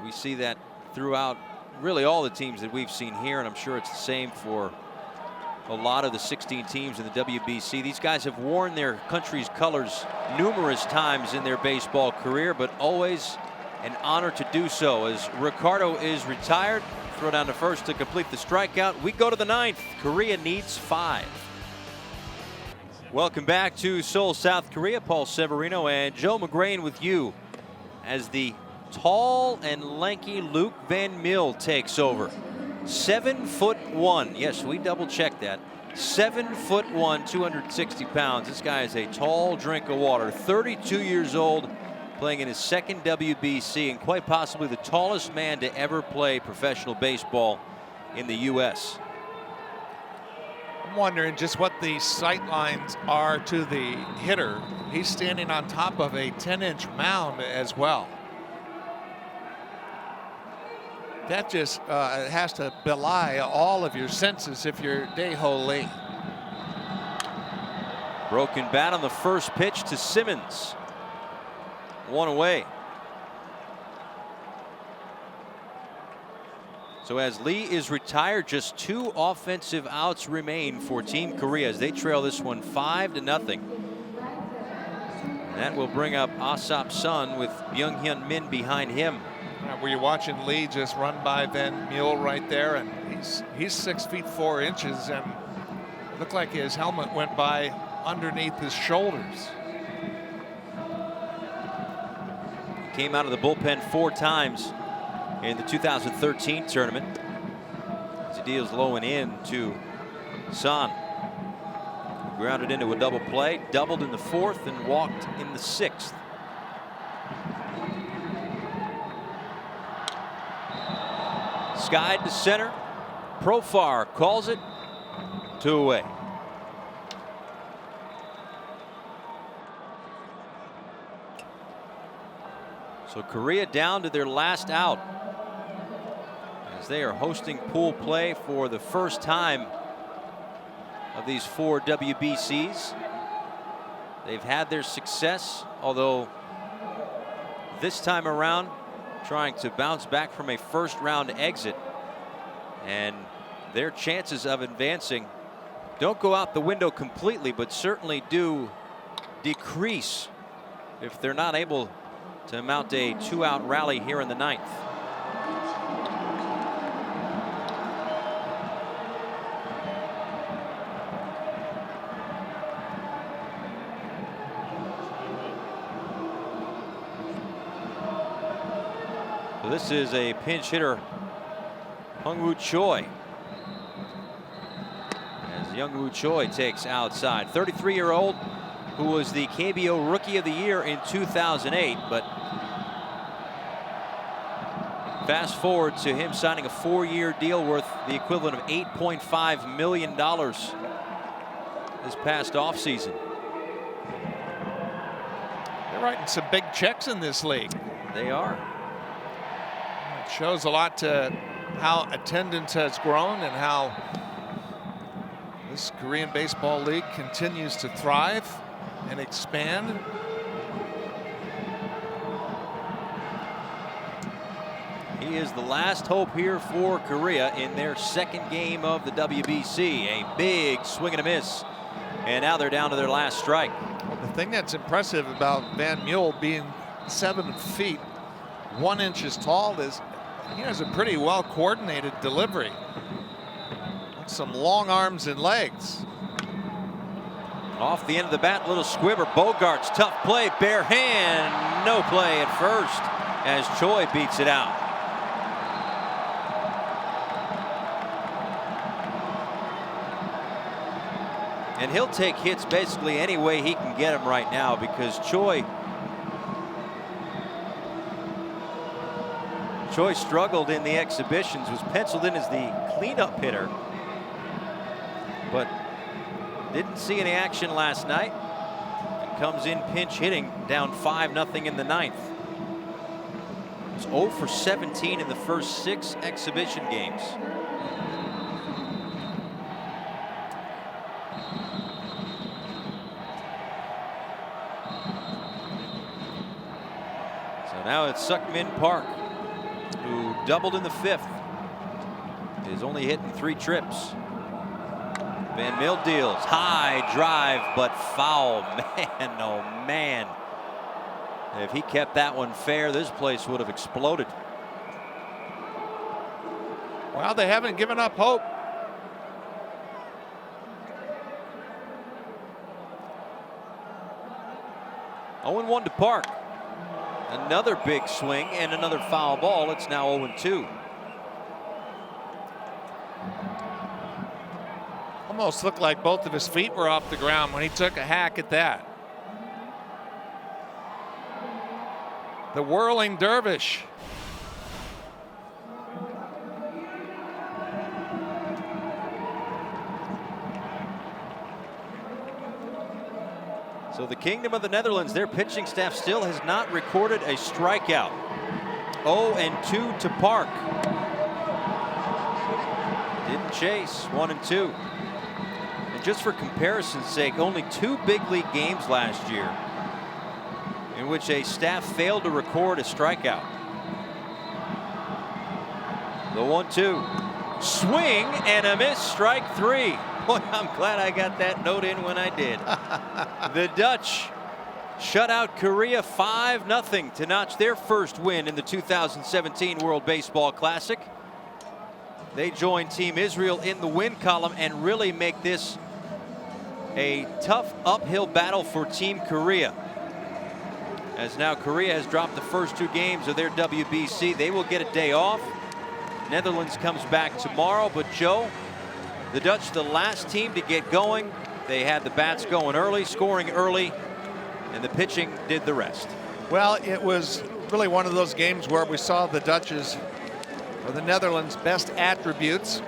We see that throughout really all the teams that we've seen here, and I'm sure it's the same for a lot of the 16 teams in the WBC. These guys have worn their country's colors numerous times in their baseball career, but always an honor to do so. As Ricardo is retired, throw down to first to complete the strikeout. We go to the 9th. Korea needs 5. Welcome back to Seoul, South Korea. Paul Severino and Joe McGrain with you as the tall and lanky Luke Van Mill takes over. 7'1". Yes, we double checked that. 7'1", 260 pounds. This guy is a tall drink of water. 32 years old, playing in his 2nd WBC, and quite possibly the tallest man to ever play professional baseball in the U.S. I'm wondering just what the sight lines are to the hitter. He's standing on top of a 10-inch mound as well. That just has to belie all of your senses if you're Dae-Ho Lee. Broken bat on the first pitch to Simmons. 1 away. So as Lee is retired, just 2 offensive outs remain for Team Korea as they trail this one 5-0. And that will bring up Asap Sun with Byung-Hyun Min behind him. Were you watching Lee just run by Van Mule right there, and he's 6 feet 4 inches, and it looked like his helmet went by underneath his shoulders. He came out of the bullpen 4 times in the 2013 tournament. As he deals low and in to Son. Grounded into a double play, doubled in the 4th and walked in the 6th. Skied to center. Profar calls it. 2 away. So Korea down to their last out as they are hosting pool play for the first time of these 4 WBCs. They've had their success, although this time around trying to bounce back from a first-round exit, and their chances of advancing don't go out the window completely, but certainly do decrease if they're not able to mount a 2-out rally here in the 9th. So this is a pinch hitter, Hung-Woo Choi. As Young-Woo Choi takes outside. 33-year-old who was the KBO Rookie of the Year in 2008, but fast forward to him signing a 4-year deal worth the equivalent of $8.5 million this past offseason. They're writing some big checks in this league. They are. It shows a lot to how attendance has grown and how this Korean Baseball League continues to thrive and expand. He is the last hope here for Korea in their 2nd game of the WBC. A big swing and a miss. And now they're down to their last strike. The thing that's impressive about Van Mule being 7 feet 1 inches tall is he has a pretty well coordinated delivery. Some long arms and legs. Off the end of the bat, little squibber. Bogarts, tough play, bare hand, no play at first as Choi beats it out. And he'll take hits basically any way he can get them right now, because Choi struggled in the exhibitions, was penciled in as the cleanup hitter, but didn't see any action last night, and comes in pinch hitting down 5-0 in the 9th. It's 0 for 17 in the first 6 exhibition games. So now it's Sukmin Park, who doubled in the 5th, is only hitting 3 trips. Van Mille deals, high drive, but foul. Man, oh man. If he kept that one fair, this place would have exploded. Well, they haven't given up hope. Oh, 0-1 to Park. Another big swing and another foul ball. It's now 0-2. Almost looked like both of his feet were off the ground when he took a hack at that. The whirling dervish. So the Kingdom of the Netherlands, their pitching staff still has not recorded a strikeout. 0-2 to Park. Didn't chase. 1-2. And just for comparison's sake, only 2 big league games last year in which a staff failed to record a strikeout. The 1-2. Swing and a miss, strike 3. Boy, I'm glad I got that note in when I did. The Dutch shut out Korea 5-0 to notch their first win in the 2017 World Baseball Classic. They join Team Israel in the win column and really make this a tough uphill battle for Team Korea. As now Korea has dropped the first 2 games of their WBC. They will get a day off. Netherlands comes back tomorrow, but Joe, the Dutch, the last team to get going. They had the bats going early, scoring early, and the pitching did the rest. Well, it was really one of those games where we saw the Dutch's, or the Netherlands' best attributes.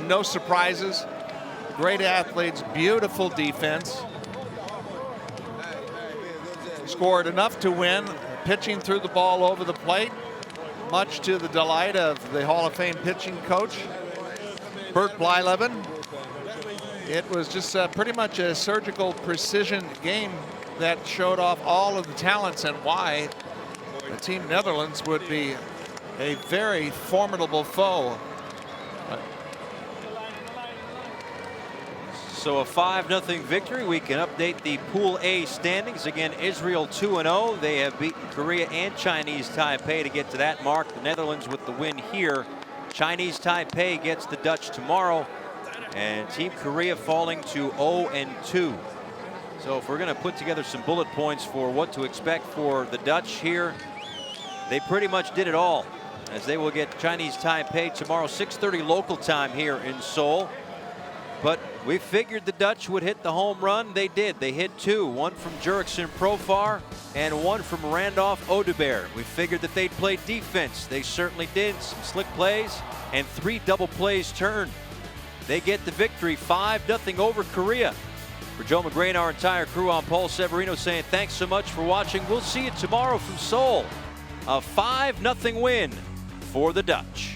No surprises, great athletes, beautiful defense. Scored enough to win, pitching through the ball over the plate, much to the delight of the Hall of Fame pitching coach, Bert Blyleven. It was just pretty much a surgical precision game that showed off all of the talents and why the Team Netherlands would be a very formidable foe. So a 5-0 victory. We can update the Pool A standings. Again, Israel 2-0. They have beaten Korea and Chinese Taipei to get to that mark. The Netherlands with the win here. Chinese Taipei gets the Dutch tomorrow. And Team Korea falling to 0-2. So if we're going to put together some bullet points for what to expect for the Dutch here, they pretty much did it all, as they will get Chinese Taipei tomorrow, 6:30 local time here in Seoul. But we figured the Dutch would hit the home run. They did. They hit 2, one from Jurickson Profar and one from Randolph Odubert. We figured that they'd play defense. They certainly did. Some slick plays and 3 double plays turned. They get the victory, 5-0 over Korea. For Joe McGray and our entire crew, I'm Paul Severino saying thanks so much for watching. We'll see you tomorrow from Seoul. A 5-0 win for the Dutch.